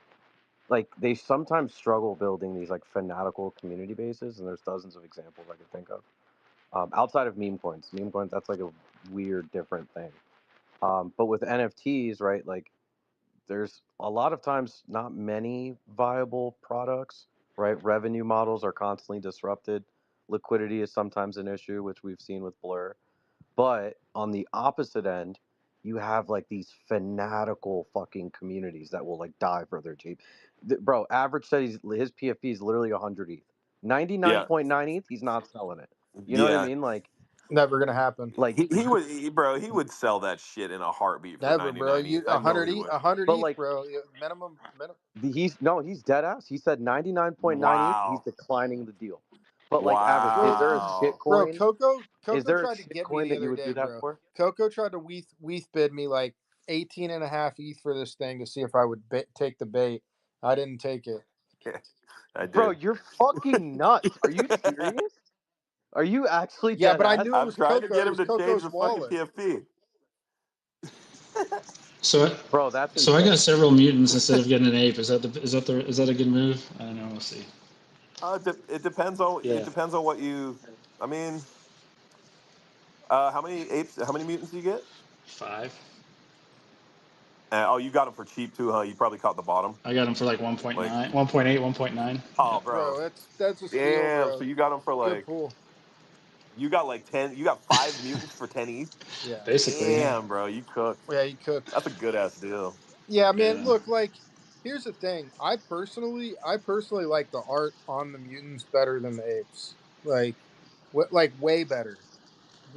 like they sometimes struggle building these like fanatical community bases, and there's dozens of examples I could think of. Outside of meme coins, that's like a weird different thing. But with NFTs, right? Like there's a lot of times not many viable products, right? Revenue models are constantly disrupted. Liquidity is sometimes an issue, which we've seen with Blur. But on the opposite end, you have like these fanatical fucking communities that will like die for their Jeep. Bro, average said his PFP is literally 100 ETH. yeah, 99.9 ETH, he's not selling it. You know what I yeah. mean? Never gonna happen. Like, Bro, he would sell that shit in a heartbeat for Never, bro. 99 You ETH. I know he would. 100 but ETH, like, bro. Minimum. he's no, he's dead ass. He said 99.9 ETH. He's Wow, declining the deal. But like, average, is Bro, there a wow. shit bro, coin? Is Coco there a tried to shit get me coin the that you other would day, do that bro. for? Coco tried to weeth bid me like 18 and a half ETH for this thing to see if I would take the bait. I didn't take it. I Bro, did. you're fucking nuts. Are you serious? Are you actually Yeah, dead but I ass? knew it I'm was trying to Coco. get It him was to change Coco's the fucking wallet. PFP. So, Bro, that's so I got insane. several mutants instead of getting an ape. Is that a good move? I don't know. We'll see. It Yeah, depends on what you. I mean, how many apes? How many mutants do you get? 5. Oh, you got them for cheap too, huh? You probably caught the bottom. I got them for like Like, 1.9, 1.8, 1.9. Yeah. oh, bro, Bro, that's a steal, damn. So bro. you got them for Good like pull. you got like 10. You got 5 mutants for 10 ETH. Yeah. Basically, yeah. Damn, bro, you cooked. Yeah, you cooked. That's a good ass deal. Yeah, man, Yeah. look, like here's the thing. I personally like the art on the mutants better than the apes. Like what like way better.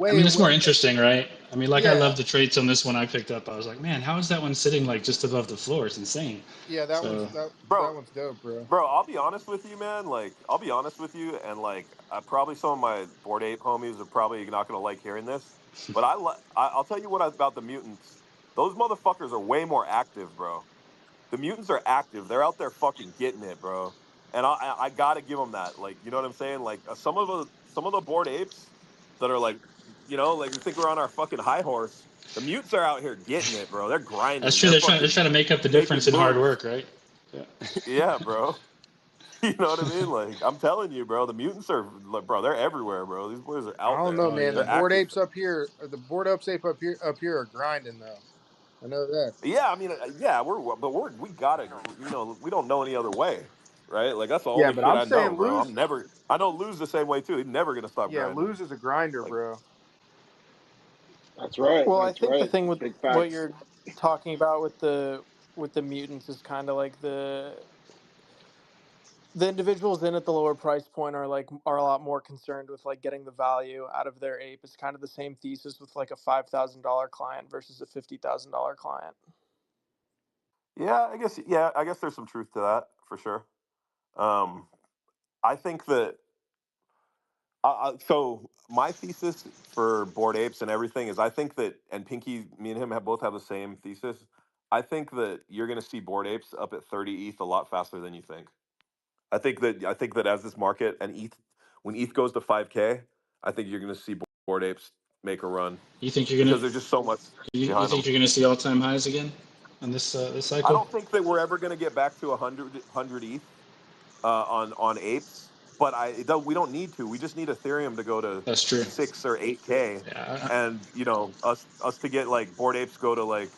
I mean, it's more Way better. interesting, right? I mean, like I love Yeah. the traits on this one I picked up. I was like, man, how is that one sitting like just above the floor? It's insane. Yeah, that one's So Bro, that one's dope, bro. I'll be honest with you, man. Like, I'll be honest with you, and like, I probably some of my board ape homies are probably not gonna like hearing this, but I'll tell you about the mutants. Those motherfuckers are way more active, bro. The mutants are active. They're out there fucking getting it, bro. And I gotta give them that. Like, you know what I'm saying? Like, some of the board apes that are like, like we think we're on our fucking high horse. The mutants are out here getting it, bro. They're that's grinding. true. They're They're fucking trying to make up the difference making in hard moves. work, right? Yeah. Yeah, bro. You know what I mean? Like, I'm telling you, bro, the mutants are, like, bro, they're everywhere, bro. These boys are I out don't there. know, Oh man. The yeah. They're board active. apes up here, the board apes up here are grinding though. I know that. Yeah, I mean, yeah, we gotta, we don't know any other way, right? Like, that's the Yeah, only but shit I'm I know, saying bro. lose. I don't lose the same way too. He's never gonna stop Yeah, grinding. lose is a grinder, Like, bro. That's right. Well, I That's think the right. thing with Big what facts. you're talking about with the mutants is kind of like the individuals in at the lower price point are a lot more concerned with like getting the value out of their ape. It's kind of the same thesis with like a $5,000 client versus a $50,000 client. yeah, I guess there's some truth to that for sure. Um, I think that so my thesis for board apes and everything is I think that, and Pinky, me and him both have the same thesis. I think that you're going to see board apes up at 30 ETH a lot faster than you think. I think that as this market and when ETH goes to 5K, I think you're going to see Bored Apes make a run You think you're gonna because there's just so much you behind think them. you're gonna see all time highs again on this I cycle? don't think that we're ever going to get back to 100 ETH on apes, but we don't need to. We just need Ethereum to go to That's true. 6 or 8K, Yeah, and us to get like Bored Apes go to like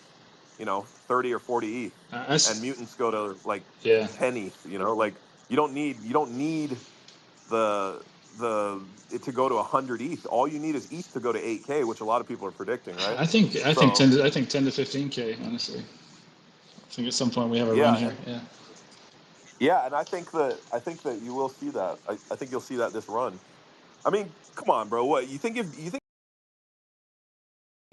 30 or 40 ETH, and mutants go to like yeah. 10 ETH. Like you don't need the it to go to 100 ETH. All you need is ETH to go to 8K, which a lot of people are predicting, right? I think So 10 to 15K. Honestly, I think at some point we have a run yeah, here. and Yeah. yeah, and I think that you will see that. I think you'll see that this run. I mean, come on, bro. What you think if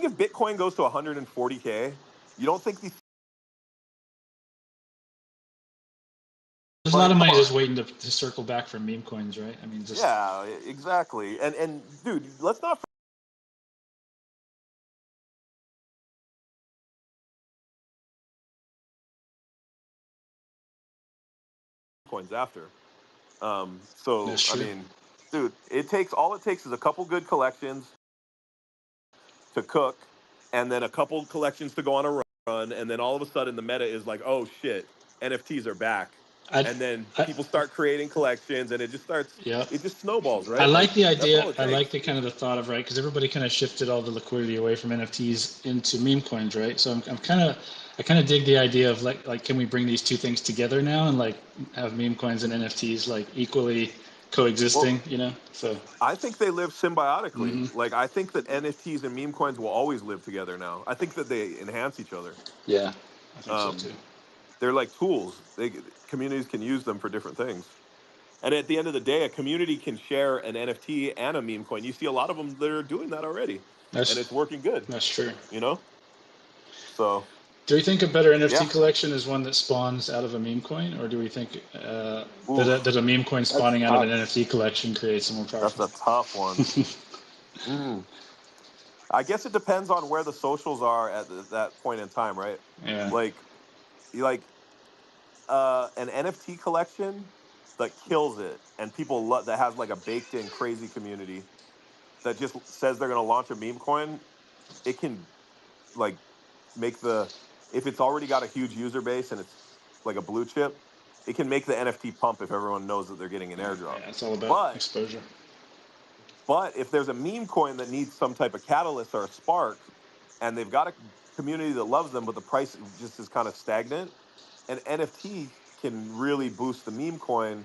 Bitcoin goes to 140K, you don't think these There's a lot like of come money just on. waiting to circle back from meme coins, right? I mean, just Yeah, exactly. And dude, let's not coins after. So that's I true. mean, dude, it takes is a couple good collections to cook, and then a couple collections to go on a run, and then all of a sudden the meta is like, oh shit, NFTs are back, I, and then I people start creating collections, and yeah. it just snowballs, I right? like Like the that's all idea. it I like takes. the kind of the thought of right because everybody kind of shifted all the liquidity away from NFTs into meme coins, right? So I'm kind of I kind of dig the idea of like can we bring these two things together now and like have meme coins and NFTs like equally Well, coexisting, you know? So I think they live symbiotically. hmm Like I think that NFTs and meme coins will always live together now. I think that they enhance each other. yeah, I think so Um, too. they're like tools. Communities can use them for different things. And at the end of the day, a community can share an NFT and a meme coin. You see a lot of them that are doing that already, and That's it's working good. that's true. You know, so Do we think a better NFT yeah. collection is one that spawns out of a meme coin, or do we think that a Oof, meme coin That's spawning out of an tough. NFT collection creates a more that's powerful? a tough one. Mm. I guess it depends on where the socials are at that point in time, right? Yeah, Like, like an NFT collection that kills it, and that has like a baked in crazy community that just says they're going to launch a meme coin. It can like make the if it's already got a huge user base and it's like a blue chip, it can make the NFT pump if everyone knows that they're getting an airdrop. yeah, it's all about But exposure. if there's a meme coin that needs some type of catalyst or a spark, and they've got a community that loves them, but the price just is kind of stagnant, an NFT can really boost the meme coin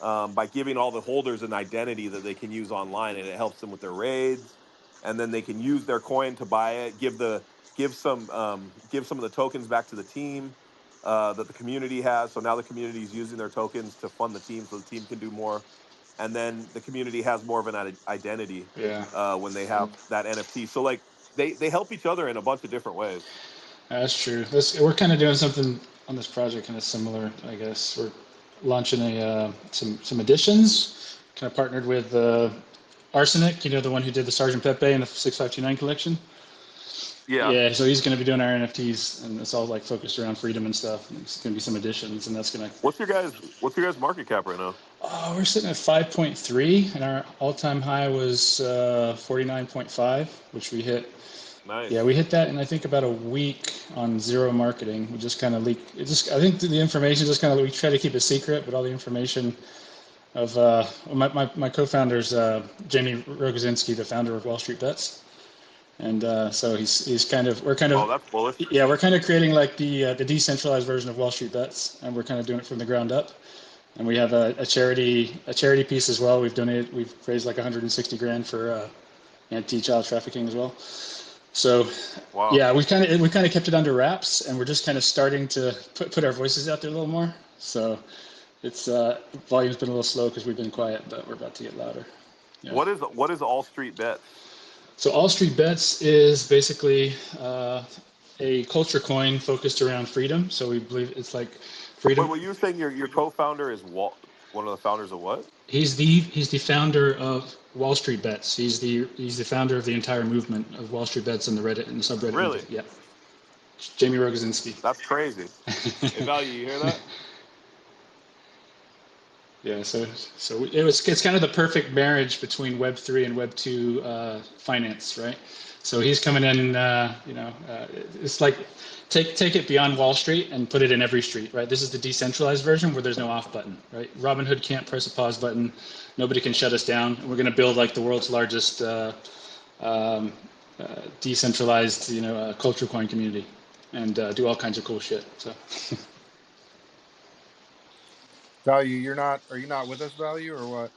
by giving all the holders an identity that they can use online, and it helps them with their raids. And then they can use their coin to buy it, give some of the tokens back to the team that the community has. So now the community is using their tokens to fund the team, so the team can do more. And then the community has more of an identity Yeah, when they have that NFT. So like they help each other in a bunch of different ways. that's true. We're kind of doing something on this project, kind of similar, I guess. We're launching some additions. Kind of partnered with Arsenic, you know, the one who did the Sergeant Pepe and the 6529 collection. Yeah. Yeah, so he's going to be doing our NFTs, and it's all like focused around freedom and stuff. And it's going to be some additions, and that's going to. What's your guys market cap right now? Oh, we're sitting at 5.3, and our all-time high was 49.5, which we hit. Yeah, we Nice. hit that in I think about a week on zero marketing. We just kind of leaked. It just I think the information just kind of we try to keep it secret, but all the information of my co-founders Jamie Rogozinski, the founder of Wall Street Bets, and so he's kind of Oh, that's bullish. we're kind of creating like the decentralized version of Wall Street Bets, and we're kind of doing it from the ground up. And we have a charity piece as well. We've raised like 160 grand for anti-child trafficking as well. So Wow. yeah, we kind of kept it under wraps, and we're just kind of starting to put our voices out there a little more. So it's volume's been a little slow because we've been quiet, but we're about to get louder. Yeah. What is All Street Bets? So All Street Bets is basically a culture coin focused around freedom. So we believe it's like Wait, freedom. well, you were saying your co-founder is one of the founders of what? He's the founder of Wall Street Bets. He's the founder of the entire movement of Wall Street Bets and the Reddit and the subreddit and Really? everything. Yeah, Jamie Rogozinski. That's crazy. Hey, Value, you hear that? Yeah, so it's kind of the perfect marriage between Web 3 and Web 2 finance, right? So he's coming in, it's like take it beyond Wall Street and put it in every street, right? This is the decentralized version where there's no off button, right? Robinhood can't press a pause button, nobody can shut us down. We're going to build like the world's largest um, decentralized, culture coin community, and do all kinds of cool shit. So. Value, are you not with us, Value, or what?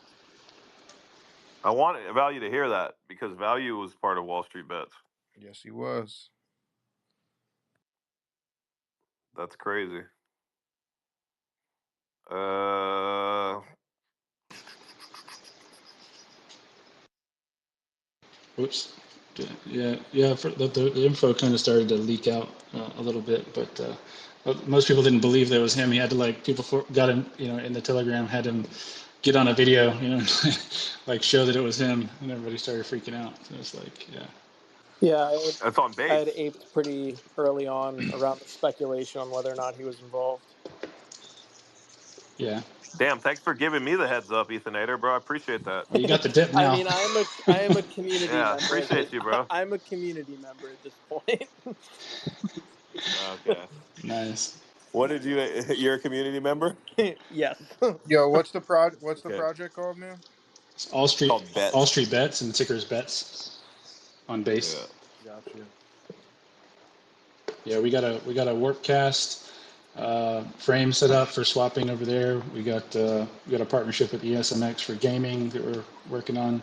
I want Value to hear that because Value was part of Wall Street Bets. Yes, he was. That's crazy. Uh, Oops. Yeah. For the info kind of started to leak out a little bit, but most people didn't believe that it was him. He had to got him, in the Telegram, had him get on a video, like show that it was him, and everybody started freaking out. So it's like, yeah. Yeah, that's on I base. had aped pretty early on around the speculation on whether or not he was involved. Yeah. Damn, thanks for giving me the heads up, Ethanator, bro. I appreciate that. Well, you got the dip now. I mean, I am a community Yeah, member appreciate you, bro. I'm a community member at this point. Okay. Nice. What did you? You're a community member? Yes. Yo, what's the Okay. project called, man? It's It's called All bets. Street Bets, and the ticker is bets on base. Yeah. Gotcha. Yeah, we got a Warpcast frame set up for swapping over there. We got a partnership with ESMX for gaming that we're working on.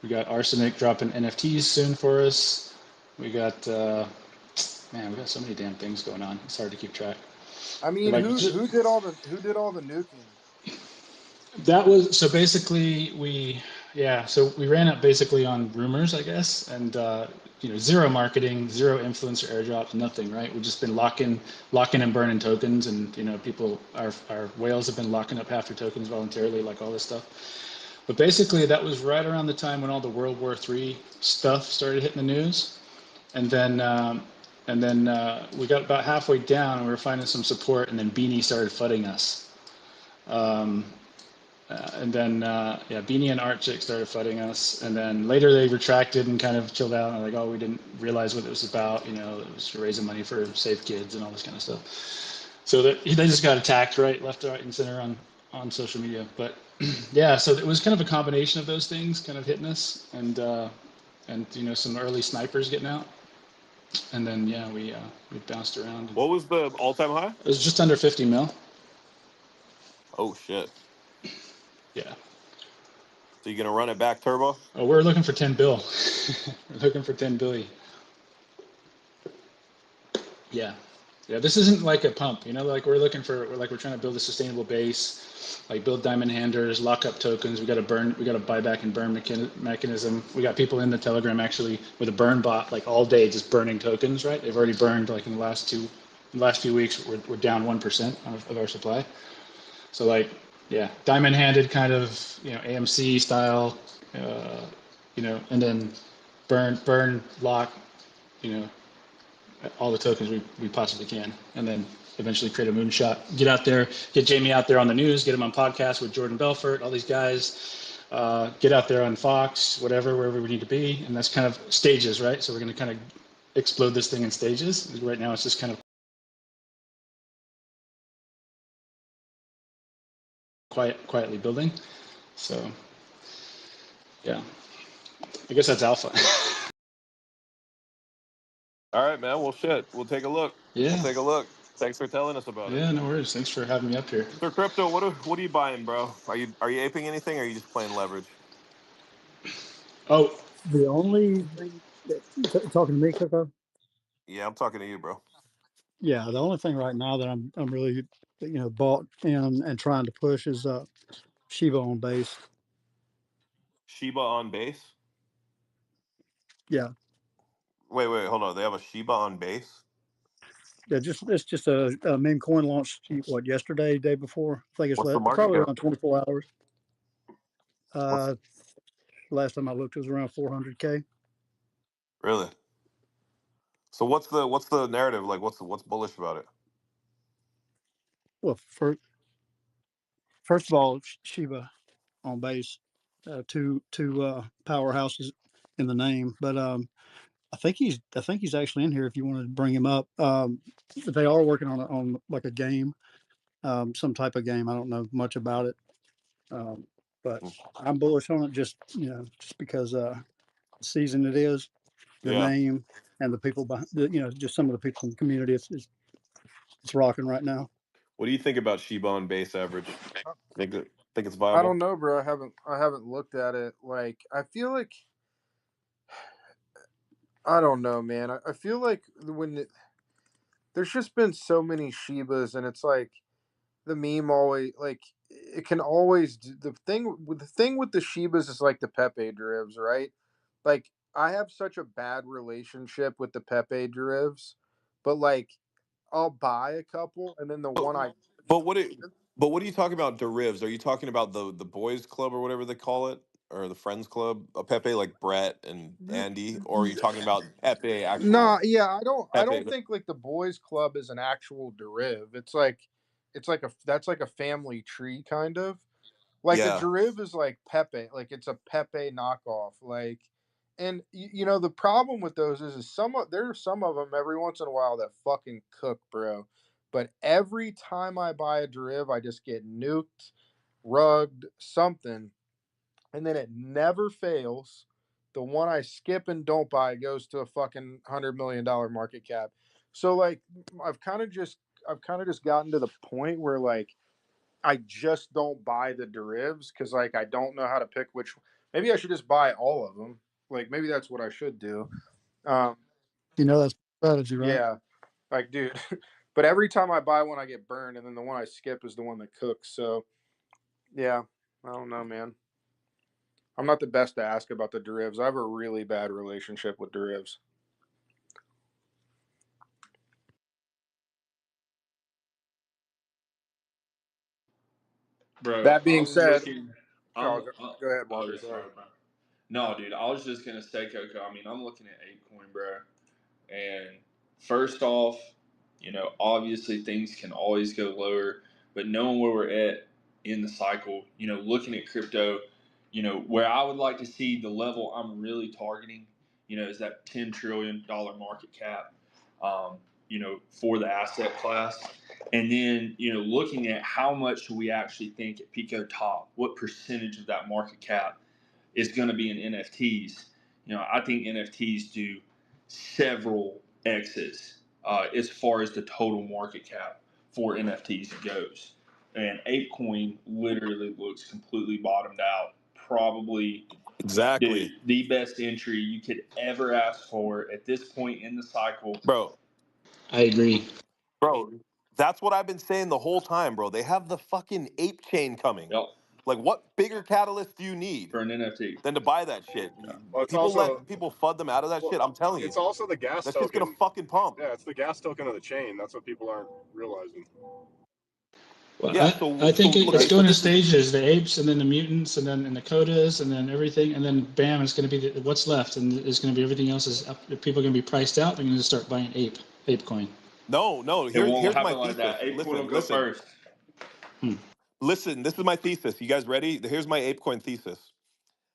We got Arsenic dropping NFTs soon for us. We got man, we got so many damn things going on. It's hard to keep track. I mean, Like who did all the nuking? that was so basically so we ran it basically on rumors, I guess, and zero marketing, zero influencer airdrops, nothing, right? We've just been locking and burning tokens, and people, our whales have been locking up half their tokens voluntarily, like all this stuff. But basically, that was right around the time when all the World War III stuff started hitting the news, and then we got about halfway down, and we were finding some support, and then Beanie started fudding us. And then Beanie and Artchick started fighting us, and then later they retracted and kind of chilled out and like, oh, we didn't realize what it was about. It was raising money for safe kids and all this kind of stuff. So they just got attacked left, right, and center on social media. But yeah, so it was kind of a combination of those things kind of hitting us, and some early snipers getting out, and then we bounced around. And What was the all-time high? it was just under 50 mil. Oh shit. Yeah. So you gonna run it back turbo? Oh, we're looking for 10 bill. We're looking for 10 billion. Yeah. Yeah, this isn't like a pump, like we're trying to build a sustainable base, like build diamond handers, lock up tokens. We got a buyback and burn mechanism. We got people in the Telegram actually with a burn bot, like all day just burning tokens, right? They've already burned like in the last few weeks, we're down 1% of our supply. So diamond handed kind of, AMC style, and then burn, lock, you know, all the tokens we possibly can, and then eventually create a moonshot. Get out there, get Jamie out there on the news, get him on podcasts with Jordan Belfort, all these guys. Get out there on Fox, wherever we need to be, and that's kind of stages, right? So we're going to kind of explode this thing in stages. Right now, it's just kind of quietly building. So, yeah, I guess that's alpha. All right, man. Well, shit. We'll take a look. We'll Yeah. take a look. Thanks for telling us about it. Yeah, no worries. Thanks for having me up here. Sir Crypto, what are you buying, bro? Are you aping anything, or are you just playing leverage? Oh, The only thing talking to me, Coco. Yeah, I'm talking to you, bro. Yeah, the only thing right now that I'm really bought in and trying to push is Shiba on base. Shiba on base? Yeah, Wait, hold on. They have a Shiba on base? yeah, it's just a meme coin launched yesterday, day before. I think What's the market probably cap? around 24 hours. What's Uh, last time I looked, it was around 400K. really? So what's the narrative? Like what's bullish about it? Well, for First of all, Shiba on base, two powerhouses in the name. But I think he's actually in here. If you wanted to bring him up, they are working on like a game, some type of game. I don't know much about it, um, but I'm bullish on it. Just because the season it is, the Yeah. name, and the people behind. Just some of the people in the community. It's rocking right now. What do you think about Shiba on base average? Think it's I viable? don't know, bro. I haven't looked at it. Like, I feel like I don't know, man. I feel like there's just been so many Shibas, and it's like the meme always like it can always the thing with the Shibas is like the Pepe derivs, right? Like, I have such a bad relationship with the Pepe derivs, but like I'll buy a couple, and then the But one I but what are you talking about derivs? Are you talking about the boys club or whatever they call it, or the friends club? Pepe like Brett and Andy, or are you talking about Pepe No, actual yeah, I don't Pepe? think like the boys club is an actual deriv. It's like that's like a family tree kind of. Like a Yeah. deriv is like Pepe, like it's a Pepe knockoff. Like, and the problem with those is there are some of them every once in a while that fucking cook, bro. But every time I buy a deriv, I just get nuked, rugged, something, and then it never fails. The one I skip and don't buy goes to a fucking $100 million market cap. So like, I've kind of just I've kind of just gotten to the point where like I just don't buy the derivs because like I don't know how to pick which. Maybe I should just buy all of them. Like, maybe that's what I should do. Um, That's strategy, right? yeah, like, dude. But every time I buy one, I get burned, and then the one I skip is the one that cooks. So yeah, I don't know, man. I'm not the best to ask about the derivs. I have a really bad relationship with derivs. Bro, That being I'm said, looking. oh, I'm. go ahead, Oh Walker. yeah, Sorry. sorry, bro. No, dude, I was just gonna say, Coco. I mean, I'm looking at ApeCoin, bro. And first off, obviously things can always go lower, but knowing where we're at in the cycle, looking at crypto, where I would like to see the level I'm really targeting, is that $10 trillion market cap, for the asset class. And then, looking at how much we actually think at Pico Top, what percentage of that market cap is going to be in NFTs. I think NFTs do several X's as far as the total market cap for NFTs goes. And ApeCoin literally looks completely bottomed out. Probably, Exactly. dude, the best entry you could ever ask for at this point in the cycle. Bro, I agree. bro, that's what I've been saying the whole time, bro. They have the fucking ape chain coming. Yep, Like, what bigger catalyst do you need for an NFT. than to buy that shit? Yeah. Well, it's People also let people fud them out of that well, shit. I'm telling it's you, also the gas that shit's gonna token. fucking pump. Yeah, it's the gas token of the chain. That's what people aren't realizing. Well, Yeah. I So think look, it's so going in this is stages: the apes, and then the mutants, and then the codas, and then everything, and then bam, it's going to be what's left, and it's going to be everything else is up. People are going to be priced out. They're going to start buying ape coin. no. It won't Here's my happen like thesis. that. ApeCoin will Listen, go listen, first. Hmm. listen. This is my thesis. You guys ready? Here's my ApeCoin thesis,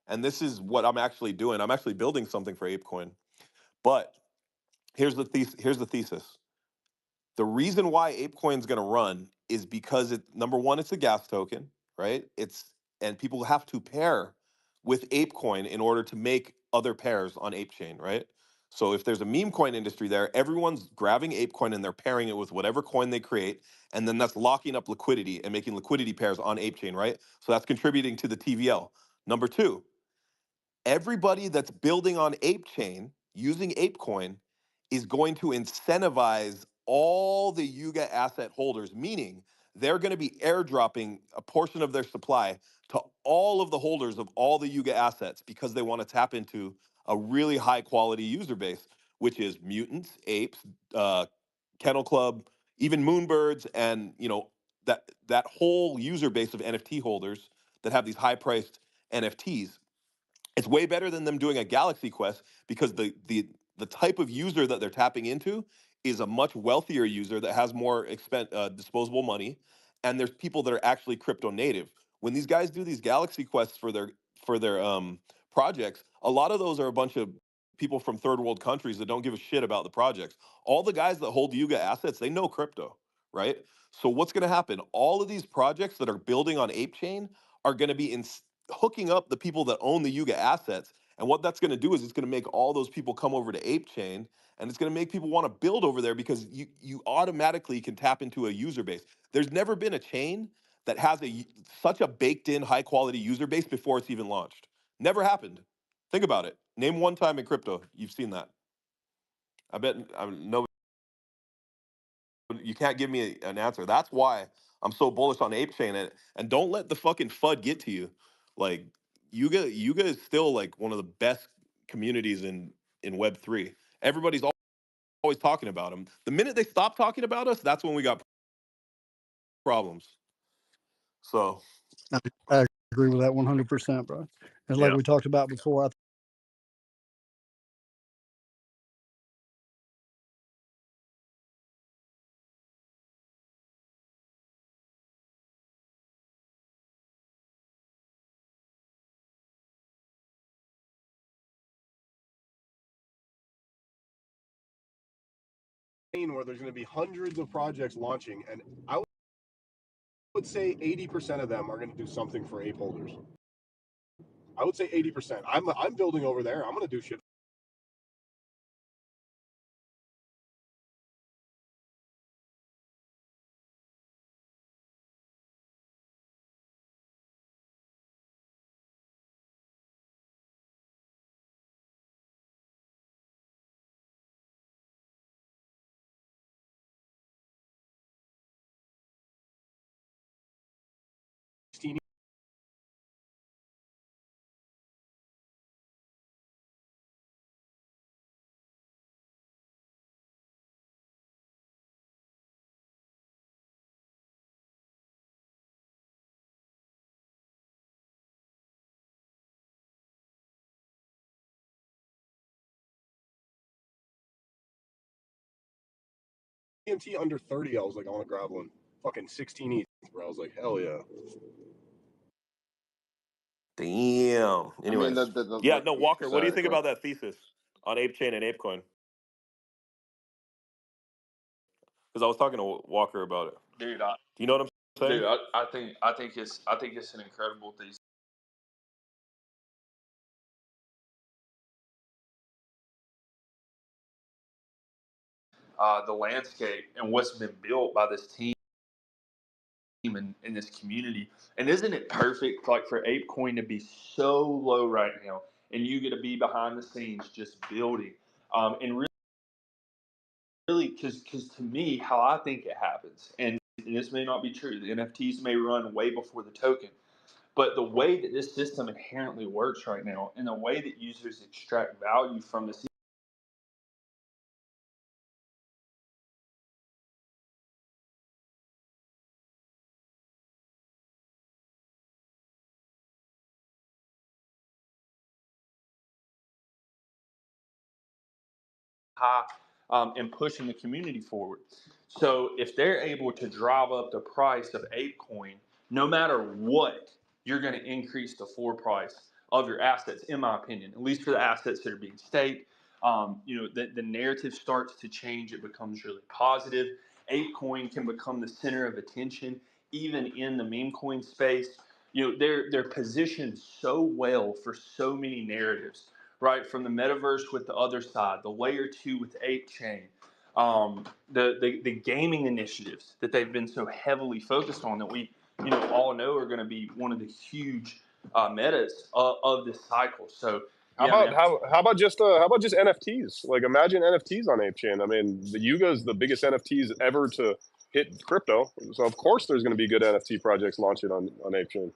and this is what I'm actually doing. I'm actually building something for ApeCoin. But here's the thesis. The reason why ApeCoin's going to run is because number one, it's a gas token, right? And people have to pair with ApeCoin in order to make other pairs on ApeChain, right? So if there's a meme coin industry there, everyone's grabbing ApeCoin and they're pairing it with whatever coin they create, and then that's locking up liquidity and making liquidity pairs on ApeChain, right? So that's contributing to the TVL. Number two, everybody that's building on ApeChain using ApeCoin is going to incentivize all the Yuga asset holders, meaning they're going to be airdropping a portion of their supply to all of the holders of all the Yuga assets because they want to tap into a really high quality user base, which is mutants, apes, uh, kennel club, even moonbirds, and that whole user base of NFT holders that have these high priced NFTs. It's way better than them doing a Galaxy Quest because the type of user that they're tapping into is a much wealthier user that has more disposable money, and there's people that are actually crypto native. When these guys do these galaxy quests for their projects, a lot of those are a bunch of people from third world countries that don't give a shit about the projects. All the guys that hold Yuga assets, they know crypto, right? So what's going to happen? All of these projects that are building on Ape Chain are going to be hooking up the people that own the Yuga assets. And what that's going to do is it's going to make all those people come over to Ape Chain, and it's going to make people want to build over there because you automatically can tap into a user base. There's never been a chain that has such a baked in high quality user base before it's even launched. Never happened. Think about it. Name one time in crypto you've seen that. I bet no, you can't give me an answer. That's why I'm so bullish on Ape Chain, and don't let the fucking FUD get to you. Like Yuga is still like one of the best communities in Web3. Everybody's always talking about them. The minute they stop talking about us, that's when we got problems. So I agree with that 100%, bro. And like yeah. we talked about before, I Where there's going to be hundreds of projects launching, and I would say 80% of them are going to do something for ape holders. I would say 80%. I'm building over there. I'm going to do shit. EMT under 30, I was like, I want to grab one. Fucking 16 ETH, bro. I was like, hell yeah. Damn. I mean, Anyways. Yeah, no, Walker, what do you sorry, think go ahead. about that thesis on Ape Chain and ApeCoin? Because I was talking to Walker about it. Dude. Do you know what I'm saying? Dude, I think it's an incredible thesis. The landscape and what's been built by this team in this community, and isn't it perfect? Like for ApeCoin to be so low right now, and you get to be behind the scenes just building, and really, because to me, how I think it happens, and this may not be true. The NFTs may run way before the token. But the way that this system inherently works right now, and the way that users extract value from this high and pushing the community forward. So if they're able to drive up the price of ApeCoin, no matter what, you're going to increase the floor price of your assets, in my opinion, at least for the assets that are being staked. The narrative starts to change. It becomes really positive. ApeCoin can become the center of attention, even in the meme coin space. They're positioned so well for so many narratives, right? From the metaverse with the other side, the layer 2 with Ape Chain, the gaming initiatives that they've been so heavily focused on that we all know are going to be one of the huge metas of this cycle. So How yeah, about man. how about just NFTs? Like imagine NFTs on ApeChain. I mean, the Yuga is the biggest NFTs ever to hit crypto. So of course there's going to be good NFT projects launching on ApeChain.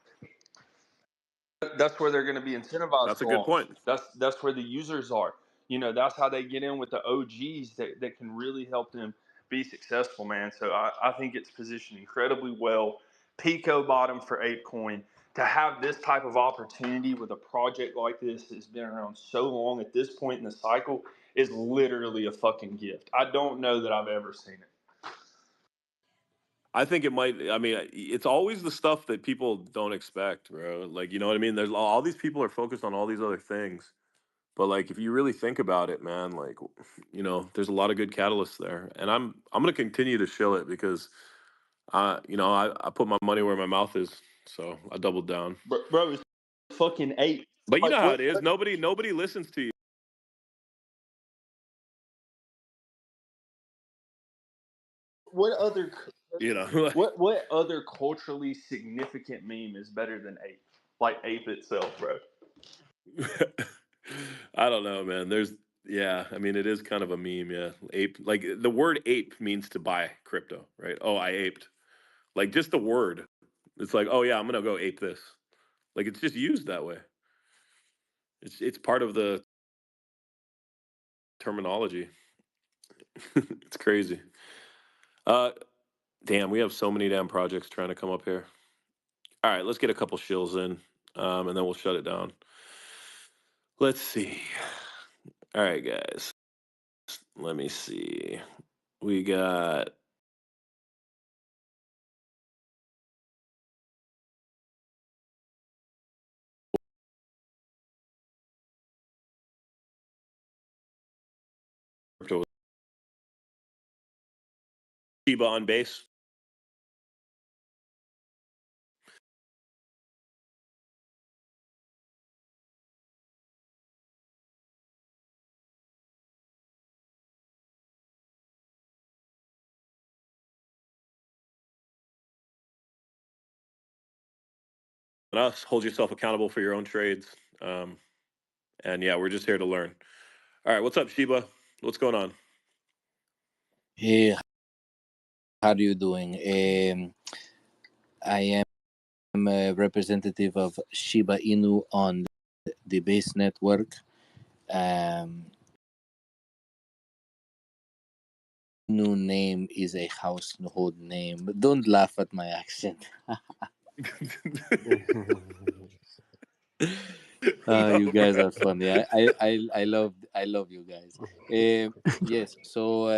That's where they're going to be incentivized That's to a good launch. point. That's where the users are. That's how they get in with the OGs that can really help them be successful, man. So I think it's positioned incredibly well. Pico bottom for ApeCoin. To have this type of opportunity with a project like this that's been around so long at this point in the cycle is literally a fucking gift. I don't know that I've ever seen it. I think it might. I mean, it's always the stuff that people don't expect, bro. Like, you know what I mean? There's all these people are focused on all these other things, but like, if you really think about it, man, like, there's a lot of good catalysts there, and I'm gonna continue to shill it because, I put my money where my mouth is, so I doubled down. Bro, it's fucking eight. But you Like know how it is. Nobody listens to you. what other You know, what other culturally significant meme is better than ape? Like ape itself, bro. I don't know, man. Yeah, I mean, it is kind of a meme. Yeah, ape. Like the word ape means to buy crypto, right? Oh, I aped. Like just the word. It's like, oh yeah, I'm gonna go ape this. Like it's just used that way. It's part of the terminology. It's crazy. Uh, damn, we have so many damn projects trying to come up here. All right, let's get a couple shills in, and then we'll shut it down. Let's see. All right, guys. Let me see. We got crypto Shiba on base. And us, hold yourself accountable for your own trades. Um, and yeah, we're just here to learn. All right, what's up, Shiba? What's going on? Hey, how are you doing? I am a representative of Shiba Inu on the base network. New name is a household name. Don't laugh at my accent. No, You guys bro. are funny. I love you guys. Yes. So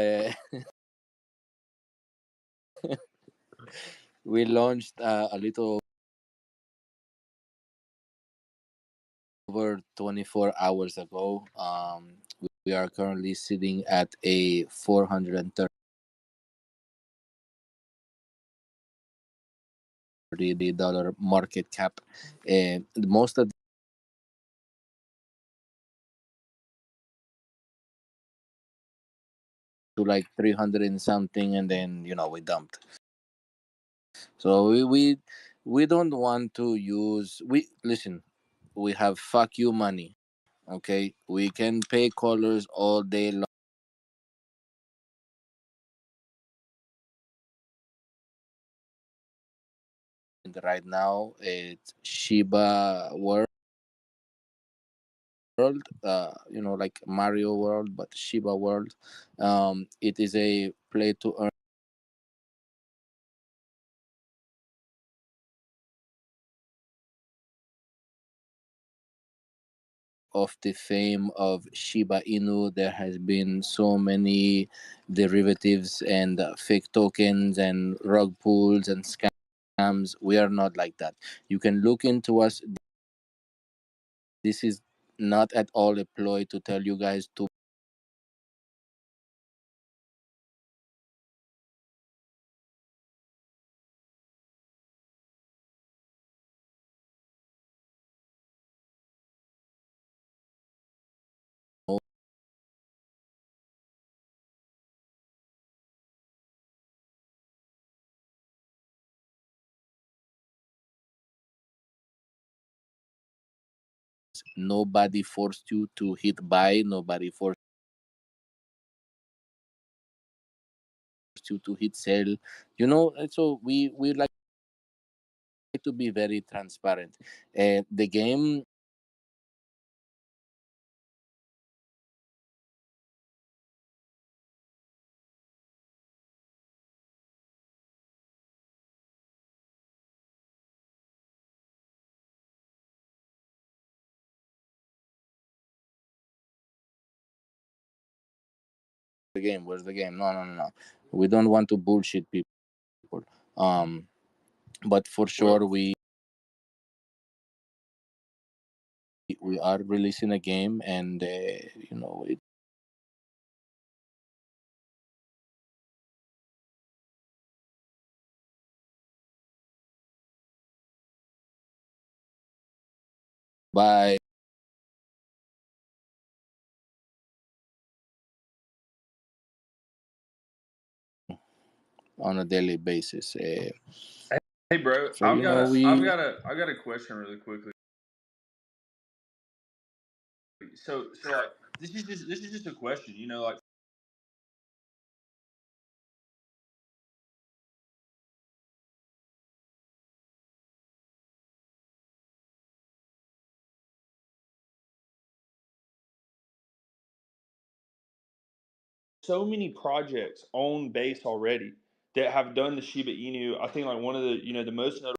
we launched a little over 24 hours ago. We are currently sitting at a $430 market cap, and most of to like 300 and something, and then we dumped. So we don't want to use. We listen. We have fuck you money. Okay, we can pay callers all day long. Right now, it's Shiba World. Like Mario World, but Shiba World. It is a play to earn of the fame of Shiba Inu. There has been so many derivatives and fake tokens and rug pulls and scams. We are not like that. You can look into us. This is not at all a ploy to tell you guys to nobody forced you to hit buy, nobody forced you to hit sell. So we like to be very transparent. The game the game. Where's the game? No, no, no, no. We don't want to bullshit people. But for Well, sure, we are releasing a game, and it by on a daily basis. Hey, bro, So we I've got a question really quickly. So like this is just a question. You know, like so many projects on base already that have done the Shiba Inu. I think like one of the the most notable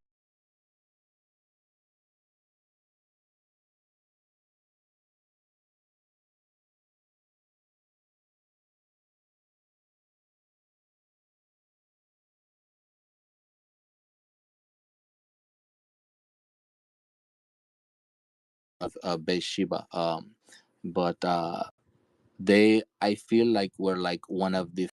have base Shiba, but I feel like we're like one of the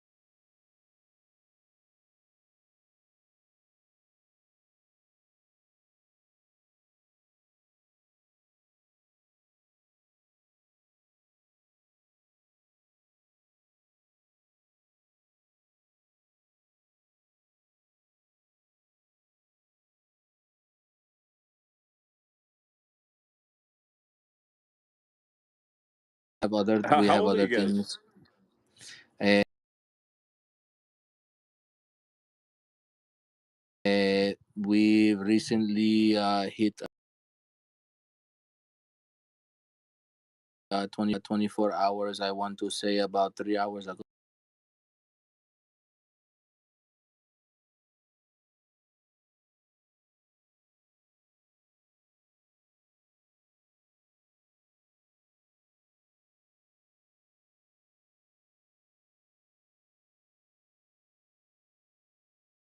we how have old are other you guys? things. Uh, we recently hit 24 hours. I want to say about 3 hours ago.